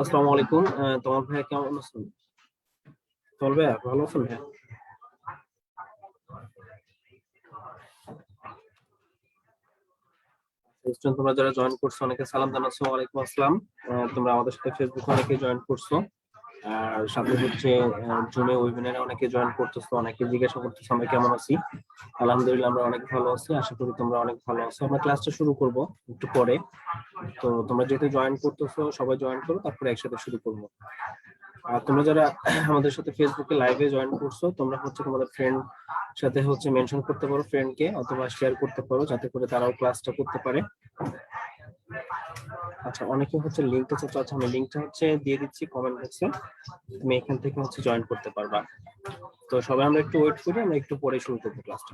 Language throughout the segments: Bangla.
আসসালামু আলাইকুম। তোমার ভাইয়া কেমন আছেন? তোমার ভাইয়া ভালো আছেন ভাইয়া? নিশ্চয়ই তোমরা যারা জয়েন করছো অনেকে সালাম জানাচ্ছো, ওয়ালাইকুম আসসালাম। তোমরা আমাদের সাথে ফেসবুকে অনেকে জয়েন করছো, আর সাথে হচ্ছে জুমে ওয়েবিনারে অনেকে জয়েন করতেছো, অনেকে জিজ্ঞাসা করতেছো আমরা কেমন আছি। আলহামদুলিল্লাহ আমরা অনেক ভালো আছি, আশা করি তোমরা অনেক ভালো আছো। আমরা ক্লাসটা শুরু করব একটু পরে। তো তোমরা যেহেতু জয়েন করতেছো সবাই জয়েন করো, তারপরে একসাথে শুরু করবো। আর তোমরা যারা আমাদের সাথে ফেসবুকে লাইভে জয়েন করছো, তোমরা হচ্ছে তোমাদের ফ্রেন্ড সাথে হচ্ছে মেনশন করতে পারো ফ্রেন্ডকে, অথবা শেয়ার করতে পারো যাতে করে তারাও ক্লাসটা করতে পারে। আচ্ছা, অনেকে হচ্ছে লিংকটা চাচ্ছ। আচ্ছা, আমি লিংকটা হচ্ছে দিয়ে দিচ্ছি কমেন্ট বক্সে, তুমি এখান থেকে হচ্ছে জয়েন করতে পারবা। তো সবাই আমরা একটু ওয়েট করি, আমরা একটু পরে শুরু করবো ক্লাসটা।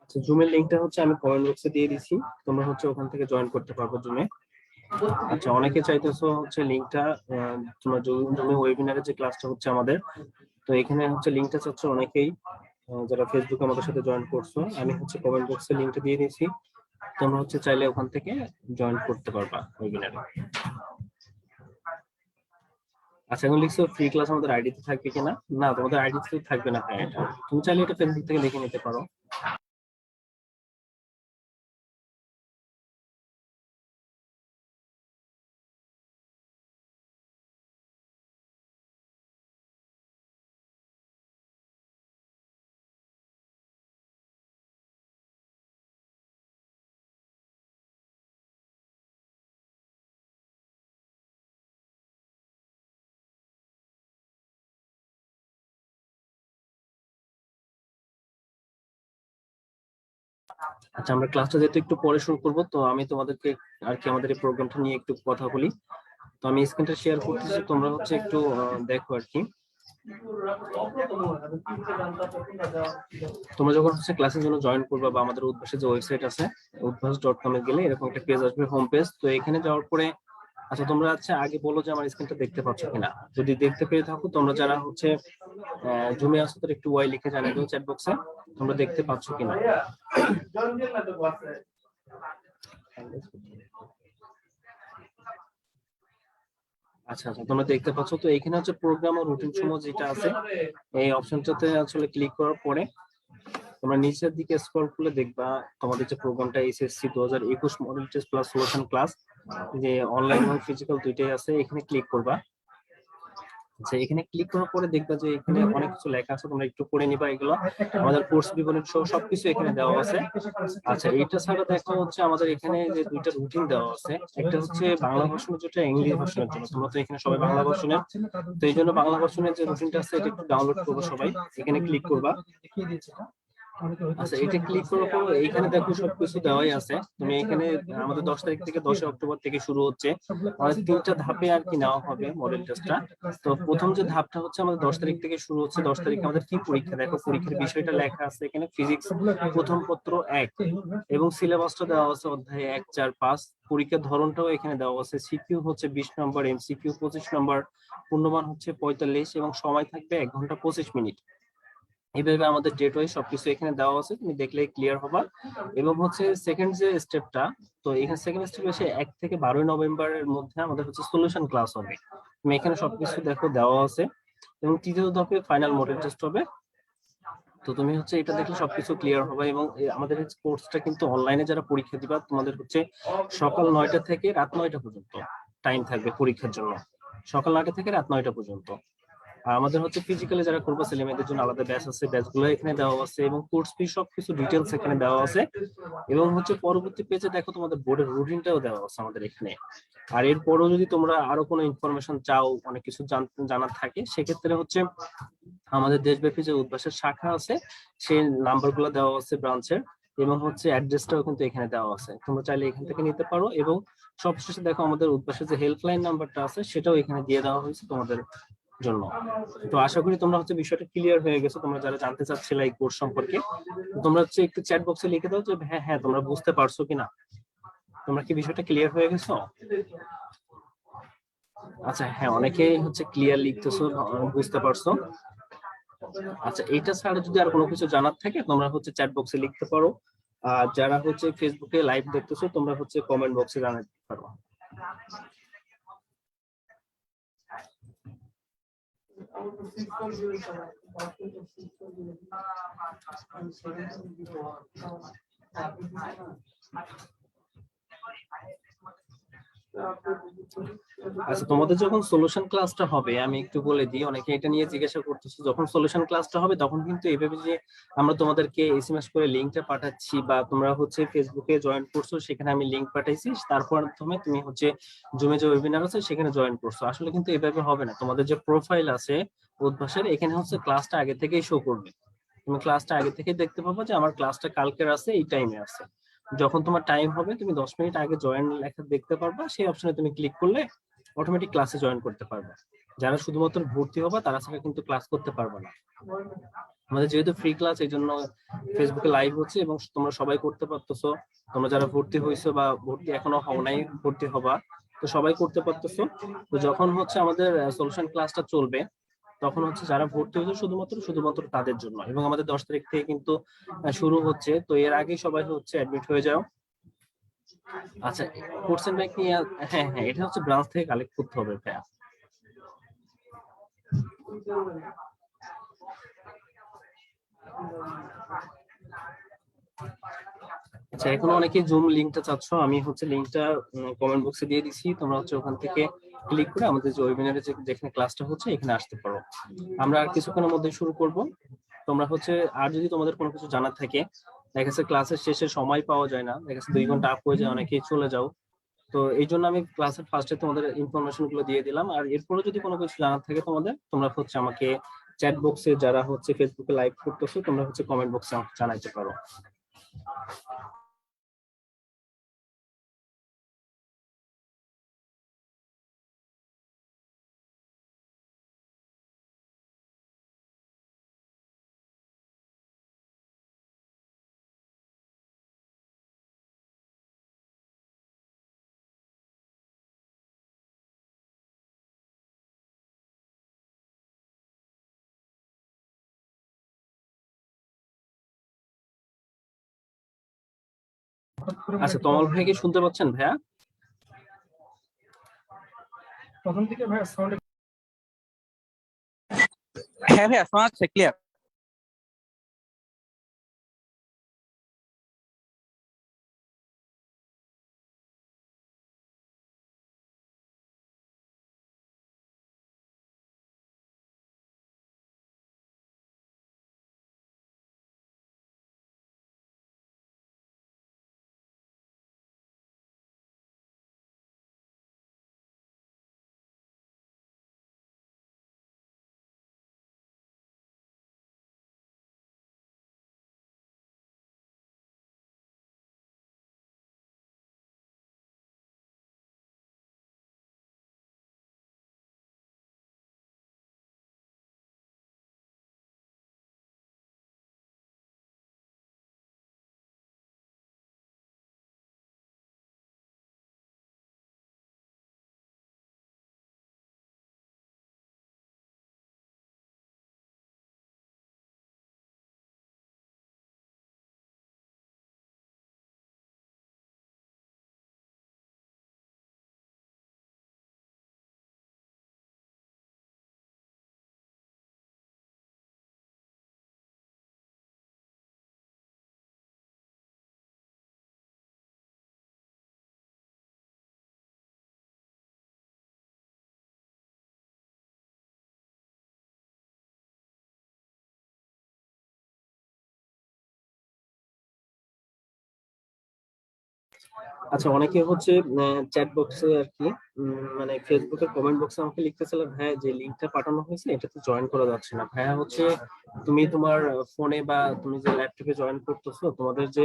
আচ্ছা, জুমের লিংকটা হচ্ছে আমি কমেন্ট বক্সে দিয়ে দিছি, তোমরা হচ্ছে ওখান থেকে জয়েন করতে পারবে জুমে। আচ্ছা, অনেকে চাইতেছো হচ্ছে লিংকটা, তোমার জুমে ওয়েবিনারে যে ক্লাসটা হচ্ছে আমাদের, তো এখানে হচ্ছে লিংকটা চাচ্ছ অনেকেই। যারা ফেসবুকে আমাদের সাথে জয়েন করছো, আমি হচ্ছে কমেন্ট বক্সে লিংকটা দিয়ে দিয়েছি, তোমরা হচ্ছে চাইলে ওখান থেকে জয়েন করতে পারবা ওয়েবিনারে। আচ্ছা, এখন লিখছো ফ্রি ক্লাস আমাদের আইডিতে থাকবে কিনা। না, তোমাদের আইডিতে থাকবে না ভাই, এটা তুমি চাইলে এটা ফেসবুক থেকে দেখে নিতে পারো। আচ্ছা, আমরা ক্লাসটা যেহেতু একটু পরে শুরু করব, তো আমি তোমাদেরকে আর কি আমাদের এই প্রোগ্রামটা নিয়ে একটু কথা বলি। তো আমি স্ক্রিনটা শেয়ার করতেছি, তোমরা হচ্ছে একটু দেখো আর কি। তোমরা যখন হচ্ছে ক্লাসের জন্য জয়েন করবে বা আমাদের উদ্ভাসের যে ওয়েবসাইট আছে, উদ্ভাস.com এ গেলে এরকম একটা পেজ আসবে, হোম পেজ। তো এখানে যাওয়ার পরে, আচ্ছা তোমরা আচ্ছা আগে বলো যে আমার স্ক্রিনটা দেখতে পাচ্ছ কিনা। যদি দেখতে পেয়ে থাকো, তোমরা যারা হচ্ছে জুমে আসো তারা একটু ওয়াই লিখে জানিয়ে দাও চ্যাট বক্সে তোমরা দেখতে পাচ্ছ কিনা। আচ্ছা আচ্ছা, তোমরা দেখতে পাচ্ছ। তো এখানে হচ্ছে প্রোগ্রাম ও রুটিন সমূহ যেটা আছে, এই অপশনটাতে আসলে ক্লিক করার পরে তোমরা নিচের দিকে স্ক্রল করলে দেখবা তোমাদের যে প্রোগ্রামটা SSC 2021 model test plus solution class, যে অনলাইন এবং ফিজিক্যাল দুইটাই আছে, এখানে ক্লিক করবা। আচ্ছা, এখানে ক্লিক করার পরে দেখবা যে এখানে অনেক কিছু লেখা আছে, তোমরা একটু পড়ে নিবা এগুলো। আমাদের কোর্স বিবরণী সহ সবকিছু এখানে দেওয়া আছে। আচ্ছা, এইটা ছাড়া দেখো হচ্ছে আমাদের এখানে যে দুইটা রুটিন দেওয়া আছে, একটা হচ্ছে বাংলা ভার্সনের, যেটা ইংলিশ ভার্সনের জন্য। তোমরা তো এখানে সবাই বাংলা ভার্সনের, তো এই জন্য বাংলা ভার্সনের যে রুটিনটা আছে এটা একটু ডাউনলোড করবো সবাই। এখানে ক্লিক করবা। আচ্ছা, এটা ক্লিক করার পর এইখানে দেখো সবকিছু দেওয়াই আছে। তুমি এখানে আমাদের 10 তারিখ থেকে 10 অক্টোবর থেকে শুরু হচ্ছে, আমাদের তিনটা ধাপে আর কি নেওয়া হবে মডেল টেস্টটা। তো প্রথম যে ধাপটা হচ্ছে আমাদের 10 তারিখ থেকে শুরু হচ্ছে। 10 তারিখে আমাদের কি পরীক্ষা, দেখো পরীক্ষার বিষয়টা লেখা আছে এখানে, ফিজিক্স প্রথম পত্র 1, এবং সিলেবাসটা দেওয়া আছে অধ্যায় 1, 4, 5। পরীক্ষার ধরনটাও এখানে দেওয়া আছে, সিকিউ হচ্ছে 20 নম্বর, এমসিকিউ 25 নম্বর, পূর্ণমান হচ্ছে 45, এবং সময় থাকবে 1 ঘন্টা 25 মিনিট। এইভাবে আমাদের ডেট ওয়াইজ সবকিছু এখানে দেওয়া আছে, তুমি দেখলে ক্লিয়ার হবা। এবং হচ্ছে সেকেন্ড যে স্টেপটা, তো এখানে সেকেন্ড স্টেপ এসে 1 থেকে 12 নভেম্বরের মধ্যে আমাদের হচ্ছে সলিউশন ক্লাস হবে। তুমি এখানে সবকিছু দেখো দেওয়া আছে। এবং তৃতীয় ধাপে ফাইনাল মডেল টেস্ট হবে। তো তুমি হচ্ছে এটা দেখলে সবকিছু ক্লিয়ার হবে। এবং আমাদের কোর্সটা কিন্তু অনলাইনে যারা পরীক্ষা দিবা তোমাদের হচ্ছে সকাল 9টা থেকে রাত 9টা পর্যন্ত টাইম থাকবে পরীক্ষার জন্য, সকাল 9টা থেকে রাত 9টা পর্যন্ত। আর আমাদের হচ্ছে ফিজিক্যালি যারা করবো ছেলে মেয়েদের জন্য আলাদা ব্যাচ আছে, ব্যাচ গুলো এখানে দেওয়া আছে এবং কোর্স ফি সবকিছু ডিটেলস এখানে দেওয়া আছে। এবং হচ্ছে পরবর্তী পেজে দেখো তোমাদের বোর্ডের রুটিনটাও দেওয়া আছে আমাদের এখানে। আর এরপরও যদি তোমরা আরো কোনো ইনফরমেশন চাও, অনেক কিছু জানার থাকে, সেক্ষেত্রে হচ্ছে আমাদের দেশব্যাপী যে উদ্ভাসের শাখা আছে সেই নাম্বার গুলো দেওয়া আছে ব্রাঞ্চের, এবং হচ্ছে অ্যাড্রেসটাও কিন্তু এখানে দেওয়া আছে, তোমরা চাইলে এখান থেকে নিতে পারো। এবং সবশেষে দেখো আমাদের উদ্ভাসের যে হেল্পলাইন নাম্বারটা আছে সেটাও এখানে দিয়ে দেওয়া হয়েছে তোমাদের জন্য। তো আশা করি তোমরা হচ্ছে বিষয়টা ক্লিয়ার হয়ে গেছো, তোমরা যারা জানতে চাচ্ছিলে এই কোর্স সম্পর্কে। তোমরা হচ্ছে একটু চ্যাট বক্সে লিখে দাও যে হ্যাঁ হ্যাঁ তোমরা বুঝতে পারছো কিনা, তোমরা কি বিষয়টা ক্লিয়ার হয়ে গেছো? আচ্ছা হ্যাঁ, অনেকেই হচ্ছে ক্লিয়ার লিখতেছো, বুঝতে পারছো। আচ্ছা এটা ছাড়া যদি আর কোনো কিছু জানার থাকে তোমরা হচ্ছে চ্যাট বক্সে লিখতে পারো। আর যারা হচ্ছে ফেসবুকে লাইভ দেখতেছো তোমরা হচ্ছে কমেন্ট বক্সে জানাতে পারো। আচ্ছা তোমাদের যখন সলিউশন ক্লাসটা হবে আমি একটু বলে দিই, অনেকে এটা নিয়ে জিজ্ঞাসা করতেছে। যখন সলিউশন ক্লাসটা হবে তখন কিন্তু এইভাবে যে আমরা তোমাদেরকে এসএমএস করে লিংকটা পাঠাচ্ছি বা তোমরা হচ্ছে ফেসবুকে জয়েন করছো সেখানে আমি লিংক পাঠাইছি, তারপর তুমি তুমি হচ্ছে জুমে যে ওয়েবিনার আছে সেখানে জয়েন করছো, আসলে কিন্তু এভাবে হবে না। তোমাদের যে প্রোফাইল আছে উদ্ভাসের এখানে হচ্ছে ক্লাসটা আগে থেকেই শো করবে, তুমি ক্লাসটা আগে থেকে দেখতে পাবো যে আমার ক্লাসটা কালকের আছে এই টাইমে আছে। যখন তোমার টাইম হবে তুমি 10 মিনিট আগে জয়েন লেখা দেখতে পারবা, সেই অপশনে তুমি ক্লিক করলে অটোমেটিক ক্লাসে জয়েন করতে পারবে। যারা শুধুমাত্র ভর্তি হবে তারা ছাড়া কিন্তু ক্লাস করতে পারবে না। আমাদের যেহেতু ফ্রি ক্লাস এই জন্য ফেসবুকে লাইভ হচ্ছে এবং তোমরা সবাই করতে পারতেছো। তোমরা যারা ভর্তি হয়েছো বা ভর্তি এখনো হও নাই ভর্তি হবা, তো সবাই করতে পারতেছো। তো যখন হচ্ছে আমাদের সলিউশন ক্লাসটা চলবে তখন হচ্ছে যারা ভর্তি হয়েছে শুধুমাত্র শুধুমাত্র তাদের জন্য, এবং আমাদের 10 তারিখ থেকে কিন্তু শুরু হচ্ছে, তো এর আগেই সবাই হচ্ছে অ্যাডমিট হয়ে যাও। আচ্ছা কোর্সের ব্যাগ নিয়ে, হ্যাঁ হ্যাঁ এটা হচ্ছে ব্রাঞ্চ থেকে কালেক্ট করতে হবে ভাইয়া। আচ্ছা এখনো অনেকে জুম লিংকটা চাচ্ছ, আমি হচ্ছে লিংকটা কমেন্ট বক্সে দিয়ে দিছি, তোমরা হচ্ছে ওখান থেকে ক্লিক করে আমাদের যে ওয়েবিনারে যেখানে ক্লাসটা হচ্ছে এখানে আসতে পারো। আমরা আর কিছুক্ষণের মধ্যে শুরু করব। তোমরা হচ্ছে আর যদি তোমাদের কোনো কিছু জানার থাকে, দেখা যাচ্ছে ক্লাসের শেষে সময় পাওয়া যায় না, দেখা যাচ্ছে 2 ঘন্টা আপ হয়ে যায় অনেকেই চলে যাও, তো এই জন্য আমি ক্লাসের ফার্স্টে তোমাদের ইনফরমেশন গুলো দিয়ে দিলাম। আর এরপরে যদি কোনো কিছু জানার থাকে তোমাদের, তোমরা হচ্ছে আমাকে চ্যাট বক্সে যারা হচ্ছে ফেসবুকে লাইভ করতেছো তোমরা হচ্ছে কমেন্ট বক্সে জানাইতে পারো। আচ্ছা তমাল ভাই কি শুনতে পাচ্ছেন ভাইয়া? প্রথম থেকে ভাই সাউন্ড হ্যাঁ ভাইয়া শোনা যাচ্ছে ক্লিয়ার। আচ্ছা, অনেকে হচ্ছে চ্যাট বক্সে আর কি মানে ফেসবুকের কমেন্ট বক্সে আমাকে লিখতেছিল, ভাইয়া যে লিঙ্কটা পাঠানো হয়েছে এটাতে জয়েন করা যাচ্ছে না। ভাইয়া হচ্ছে তুমি তোমার ফোনে বা তুমি যে ল্যাপটপে জয়েন করতেছো, তোমাদের যে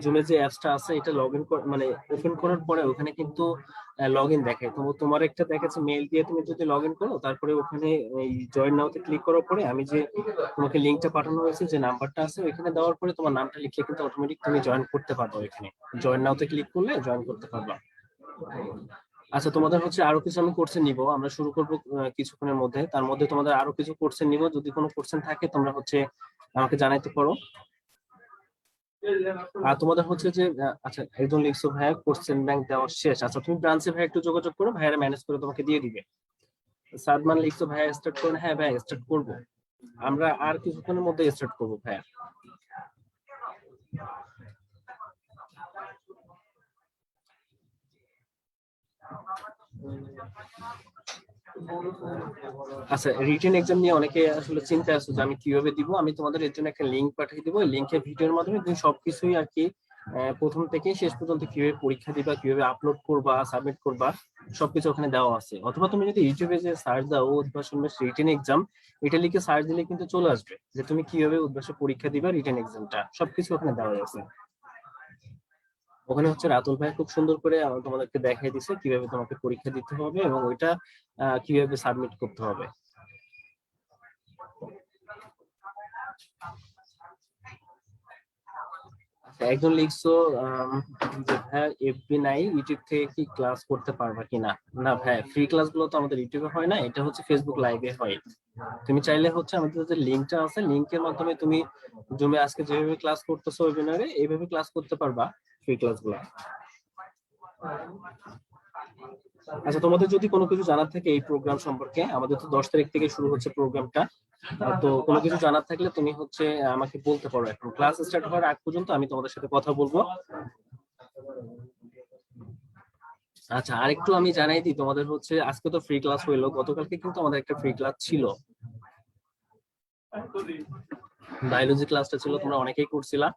জুমে যে অ্যাপসটা আছে এটা লগ ইন মানে ওপেন করার পরে ওখানে কিন্তু লগ ইন দেখায়। তো তোমার একটা দেখাচ্ছে মেল দিয়ে তুমি যদি লগ ইন করো, তারপরে ওখানে এই জয়েন নাওতে ক্লিক করার পরে আমি যে তোমাকে লিঙ্কটা পাঠানো হয়েছে, যে নাম্বারটা আছে ওইখানে দেওয়ার পরে তোমার নামটা লিখলে কিন্তু অটোমেটিক তুমি জয়েন করতে পারবে। এখানে জয়েন নাওতে ক্লিক করলে জয়েন করতে পারবা। আচ্ছা, তোমাদের হচ্ছে আরো কিছু আমি কোর্সে নিব, আমরা শুরু করব কিছুক্ষণের মধ্যে। তার মধ্যে তোমাদের আরো কিছু কোর্সে নিব, যদি কোনো কোর্সেন থাকে তোমরা হচ্ছে আমাকে জানাইতে পারো। আর তোমাদের হচ্ছে যে আচ্ছা, একজন লিখছো ভাইয়া কোশ্চেন ব্যাংক দেওয়া শেষ। আচ্ছা, তুমি ব্রাঞ্চে ভাই একটু যোগাযোগ করো, ভাইয়ারা ম্যানেজ করে তোমাকে দিয়ে দিবে। সাদমান লিখছো ভাইয়া স্টার্ট করুন। হ্যাঁ ভাই, স্টার্ট করব, আমরা আর কিছুক্ষণের মধ্যে স্টার্ট করবো ভাইয়া। আচ্ছা, রিটেন এক্সাম নিয়ে অনেকে আসলে চিন্তা আছে যে আমি কিভাবে দিব। আমি তোমাদের এর জন্য একটা লিঙ্ক পাঠিয়ে দিব, ওই লিঙ্কের ভিডিওর মাধ্যমে তুমি সবকিছুই আর কি প্রথম থেকে শেষ পর্যন্ত কিভাবে পরীক্ষা দিবা, কিভাবে আপলোড করবা, সাবমিট করবা, সবকিছু ওখানে দেওয়া আছে। অথবা তুমি যদি ইউটিউবে যে সার্চ দাও উদ্ভাসন রিটেন এক্সাম, এটা লিখে সার্চ দিলে কিন্তু চলে আসবে যে তুমি কিভাবে উদ্ভাসে পরীক্ষা দিবা, রিটেন এক্সামটা সবকিছু ওখানে দেওয়া আছে। ওখানে হচ্ছে রাতুল ভাই খুব সুন্দর করে তোমাদেরকে দেখাই দিছে কিভাবে তোমাকে পরীক্ষা দিতে হবে এবং ওইটা কিভাবে সাবমিট করতে হবে। একজন লিখছো যে ভাইয়া এফবি নাই, ইউটিউব থেকে কি ক্লাস করতে পারবা কিনা। না ভাইয়া, ফ্রি ক্লাস গুলো তো আমাদের ইউটিউবে হয় না, এটা হচ্ছে ফেসবুক লাইভে হয়। তুমি চাইলে হচ্ছে আমাদের যে লিঙ্কটা আছে, লিঙ্কের মাধ্যমে তুমি জুমে আজকে যেভাবে ক্লাস করতেছো ওয়েবিনারে এইভাবে ক্লাস করতে পারবা, ফ্রি ক্লাস গুলা। আচ্ছা, তোমাদের যদি কোনো কিছু জানার থাকে এই প্রোগ্রাম সম্পর্কে, আমাদের তো 10 তারিখ থেকে শুরু হচ্ছে প্রোগ্রামটা। তো কোনো কিছু জানার থাকলে তুমি হচ্ছে আমাকে বলতে পারো। এখন ক্লাস স্টার্ট হওয়ার আগ পর্যন্ত আমি তোমাদের সাথে কথা বলবো। আচ্ছা, আরেকটু আমি জানাই দিই, তোমাদের হচ্ছে আজকে তো ফ্রি ক্লাস হইলো, গতকালকে কিন্তু আমাদের একটা ফ্রি ক্লাস ছিল, বায়োলজি ক্লাসটা ছিল, তোমরা অনেকেই করছিলা।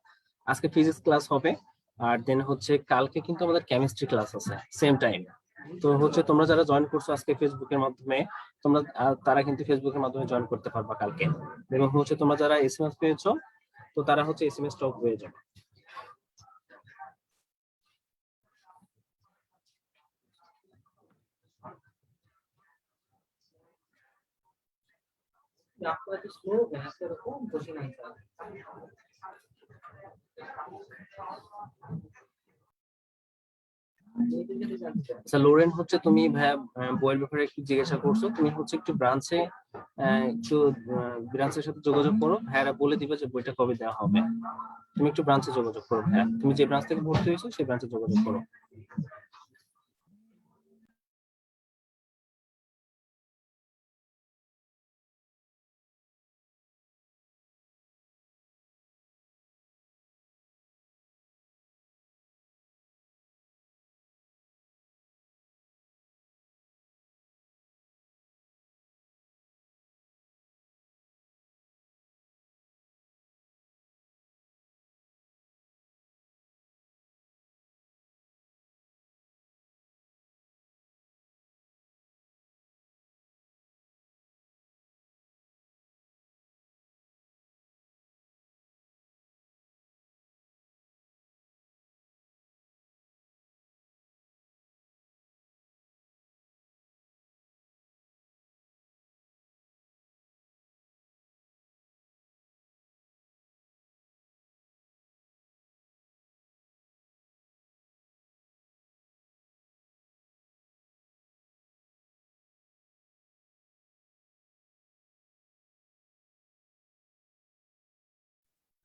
আজকে ফিজিক্স ক্লাস হবে। আর দেন হচ্ছে কালকে কিন্তু আমাদের কেমিস্ট্রি ক্লাস আছে সেম টাইম। তো হচ্ছে তোমরা যারা জয়েন করছো আজকে ফেসবুকের মাধ্যমে, তোমরা তারা কিন্তু ফেসবুকের মাধ্যমে জয়েন করতে পারবা কালকে। এবং হচ্ছে তোমরা যারা এসএমএস পেয়েছো, তো তারা হচ্ছে এসএমএস টপ হয়ে যাবে। আচ্ছা লোরেন, হচ্ছে তুমি ভাইয়া বইয়ের ব্যাপারে একটু জিজ্ঞাসা করছো, তুমি হচ্ছে একটু ব্রাঞ্চে একটু ব্রাঞ্চের সাথে যোগাযোগ করো, ভাইয়ারা বলে দিবে যে বইটা কবে দেওয়া হবে। তুমি একটু ব্রাঞ্চে যোগাযোগ করো ভাইয়া, তুমি যে ব্রাঞ্চ থেকে ভর্তি হয়েছো সেই ব্রাঞ্চে যোগাযোগ করো।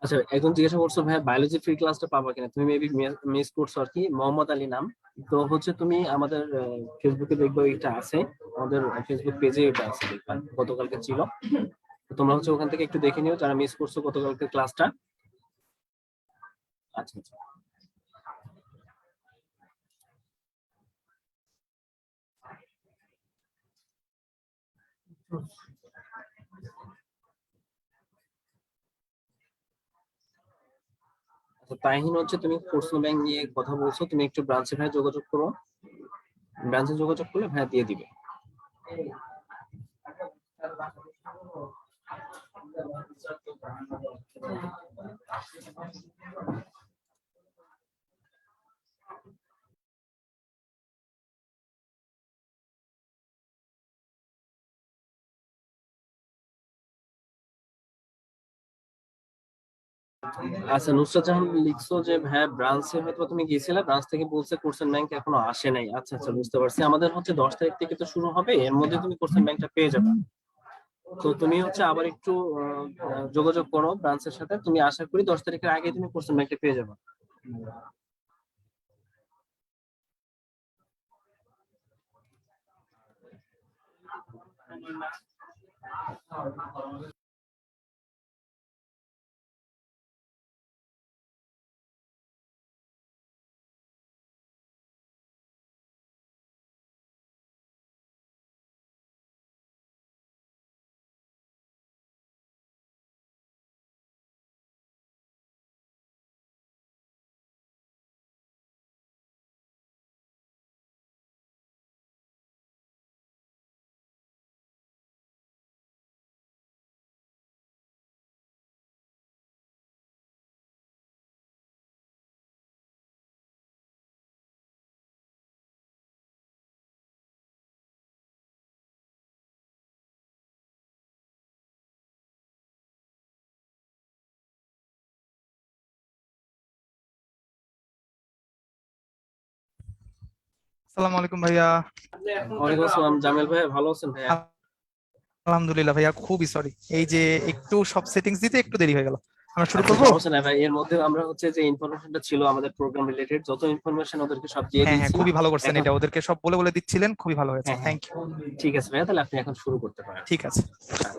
আচ্ছা, একজন জিজ্ঞাসা করছো ভাইয়া বায়োলজি ফ্রি ক্লাসটা পাবা কিনা, তুমি মেবি মিস করছো আর কি। মোহাম্মদ আলী নাম। তো হচ্ছে তুমি আমাদের ফেসবুকে দেখবে এটা আছে, আমাদের ফেসবুক পেজে এটা আছে, দেখবা গতকালকে ছিল। তো তোমরা হচ্ছে ওখান থেকে একটু দেখে নিও যারা মিস করছো গতকালকে ক্লাসটা। আচ্ছা আচ্ছা। আচ্ছা, তাহিন হচ্ছে তুমি পার্সোনাল ব্যাংক নিয়ে কথা বলছো, তুমি একটু ব্রাঞ্চে ভাই যোগাযোগ করো, ব্রাঞ্চে যোগাযোগ করলে ভাই দিয়ে দিবে। আচ্ছা নুসরাত জাহান লিখছো যে হ্যাঁ ব্রাঞ্চে হয়তো তুমি গিয়েছিলে, ব্রাঞ্চ থেকে বলছে কোর্সেন ব্যাংক এখনো আসে নাই। আচ্ছা আচ্ছা, বুঝতে পারছি। আমাদের হচ্ছে 10 তারিখ থেকে তো শুরু হবে, এর মধ্যে তুমি কোর্সেন ব্যাংকটা পেয়ে যাবে। তো তুমি হচ্ছে আবার একটু যোগাযোগ করো ব্রাঞ্চের সাথে, তুমি আশা করি 10 তারিখের আগে তুমি কোর্সেন ব্যাংকটা পেয়ে যাবে। আসসালামু আলাইকুম ভাইয়া। ওয়ালাইকুম আসসালাম জামিল ভাই, ভালো আছেন ভাইয়া? আলহামদুলিল্লাহ ভাইয়া, খুবই সরি, এই যে একটু সব সেটিংস দিতে একটু দেরি হয়ে গেল। আমরা শুরু আচ্ছা, করব। সমস্যা নাই ভাই, এর মধ্যে আমরা হচ্ছে যে ইনফরমেশনটা ছিল আমাদের প্রোগ্রাম রিলেটেড, যত ইনফরমেশন ওদেরকে সব দিয়ে হ্যাঁ হ্যাঁ, দিয়েছি খুবই ভালো করছেন, এখন। এটা ওদেরকে সব বলে বলে দিচ্ছিলেন, খুবই ভালো হয়েছে, হ্যাঁ হ্যাঁ, থ্যাংক ইউ। ঠিক আছে ভাইয়া, তাহলে আপনি এখন শুরু করতে পারেন। ঠিক আছে। আচ্ছা।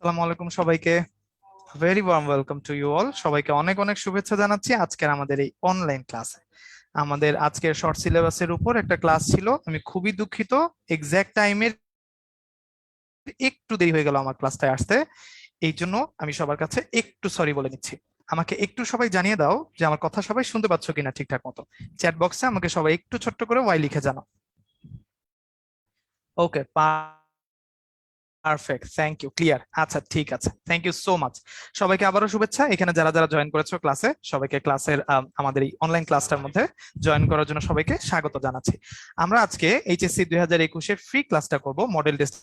আসসালামু আলাইকুম সবাইকে, very warm welcome to you all. সবাইকে অনেক অনেক শুভেচ্ছা জানাচ্ছি আজকের আমাদের এই অনলাইন ক্লাসে। আমাদের আজকের শর্ট সিলেবাসের উপর একটা ক্লাস ছিল, আমি খুবই দুঃখিত, এক্সাক্ট টাইমের একটু দেরি হয়ে গেল আমার ক্লাসটায় আসতে, এই জন্য আমি সবার কাছে একটু সরি বলে নিচ্ছি। আমাকে একটু সবাই জানিয়ে দাও যে আমার কথা সবাই শুনতে পাচ্ছ কিনা ঠিকঠাক মতো। চ্যাট বক্সে আমাকে সবাই একটু ছোট্ট করে ওয়াই লিখে জানাও। ওকে, পারফেক্ট, থ্যাংক ইউ, ক্লিয়ার। আচ্ছা ঠিক আছে, থ্যাংক ইউ সো মাচ। সবাইকে আবারও শুভেচ্ছা, এখানে যারা যারা জয়েন করেছো ক্লাসে, সবাইকে ক্লাসের আমাদের এই অনলাইন ক্লাসটার মধ্যে জয়েন করার জন্য সবাইকে স্বাগত জানাচ্ছি। আমরা আজকে এইচএসসি 2021-এর ফ্রি ক্লাসটা করব মডেল টেস্ট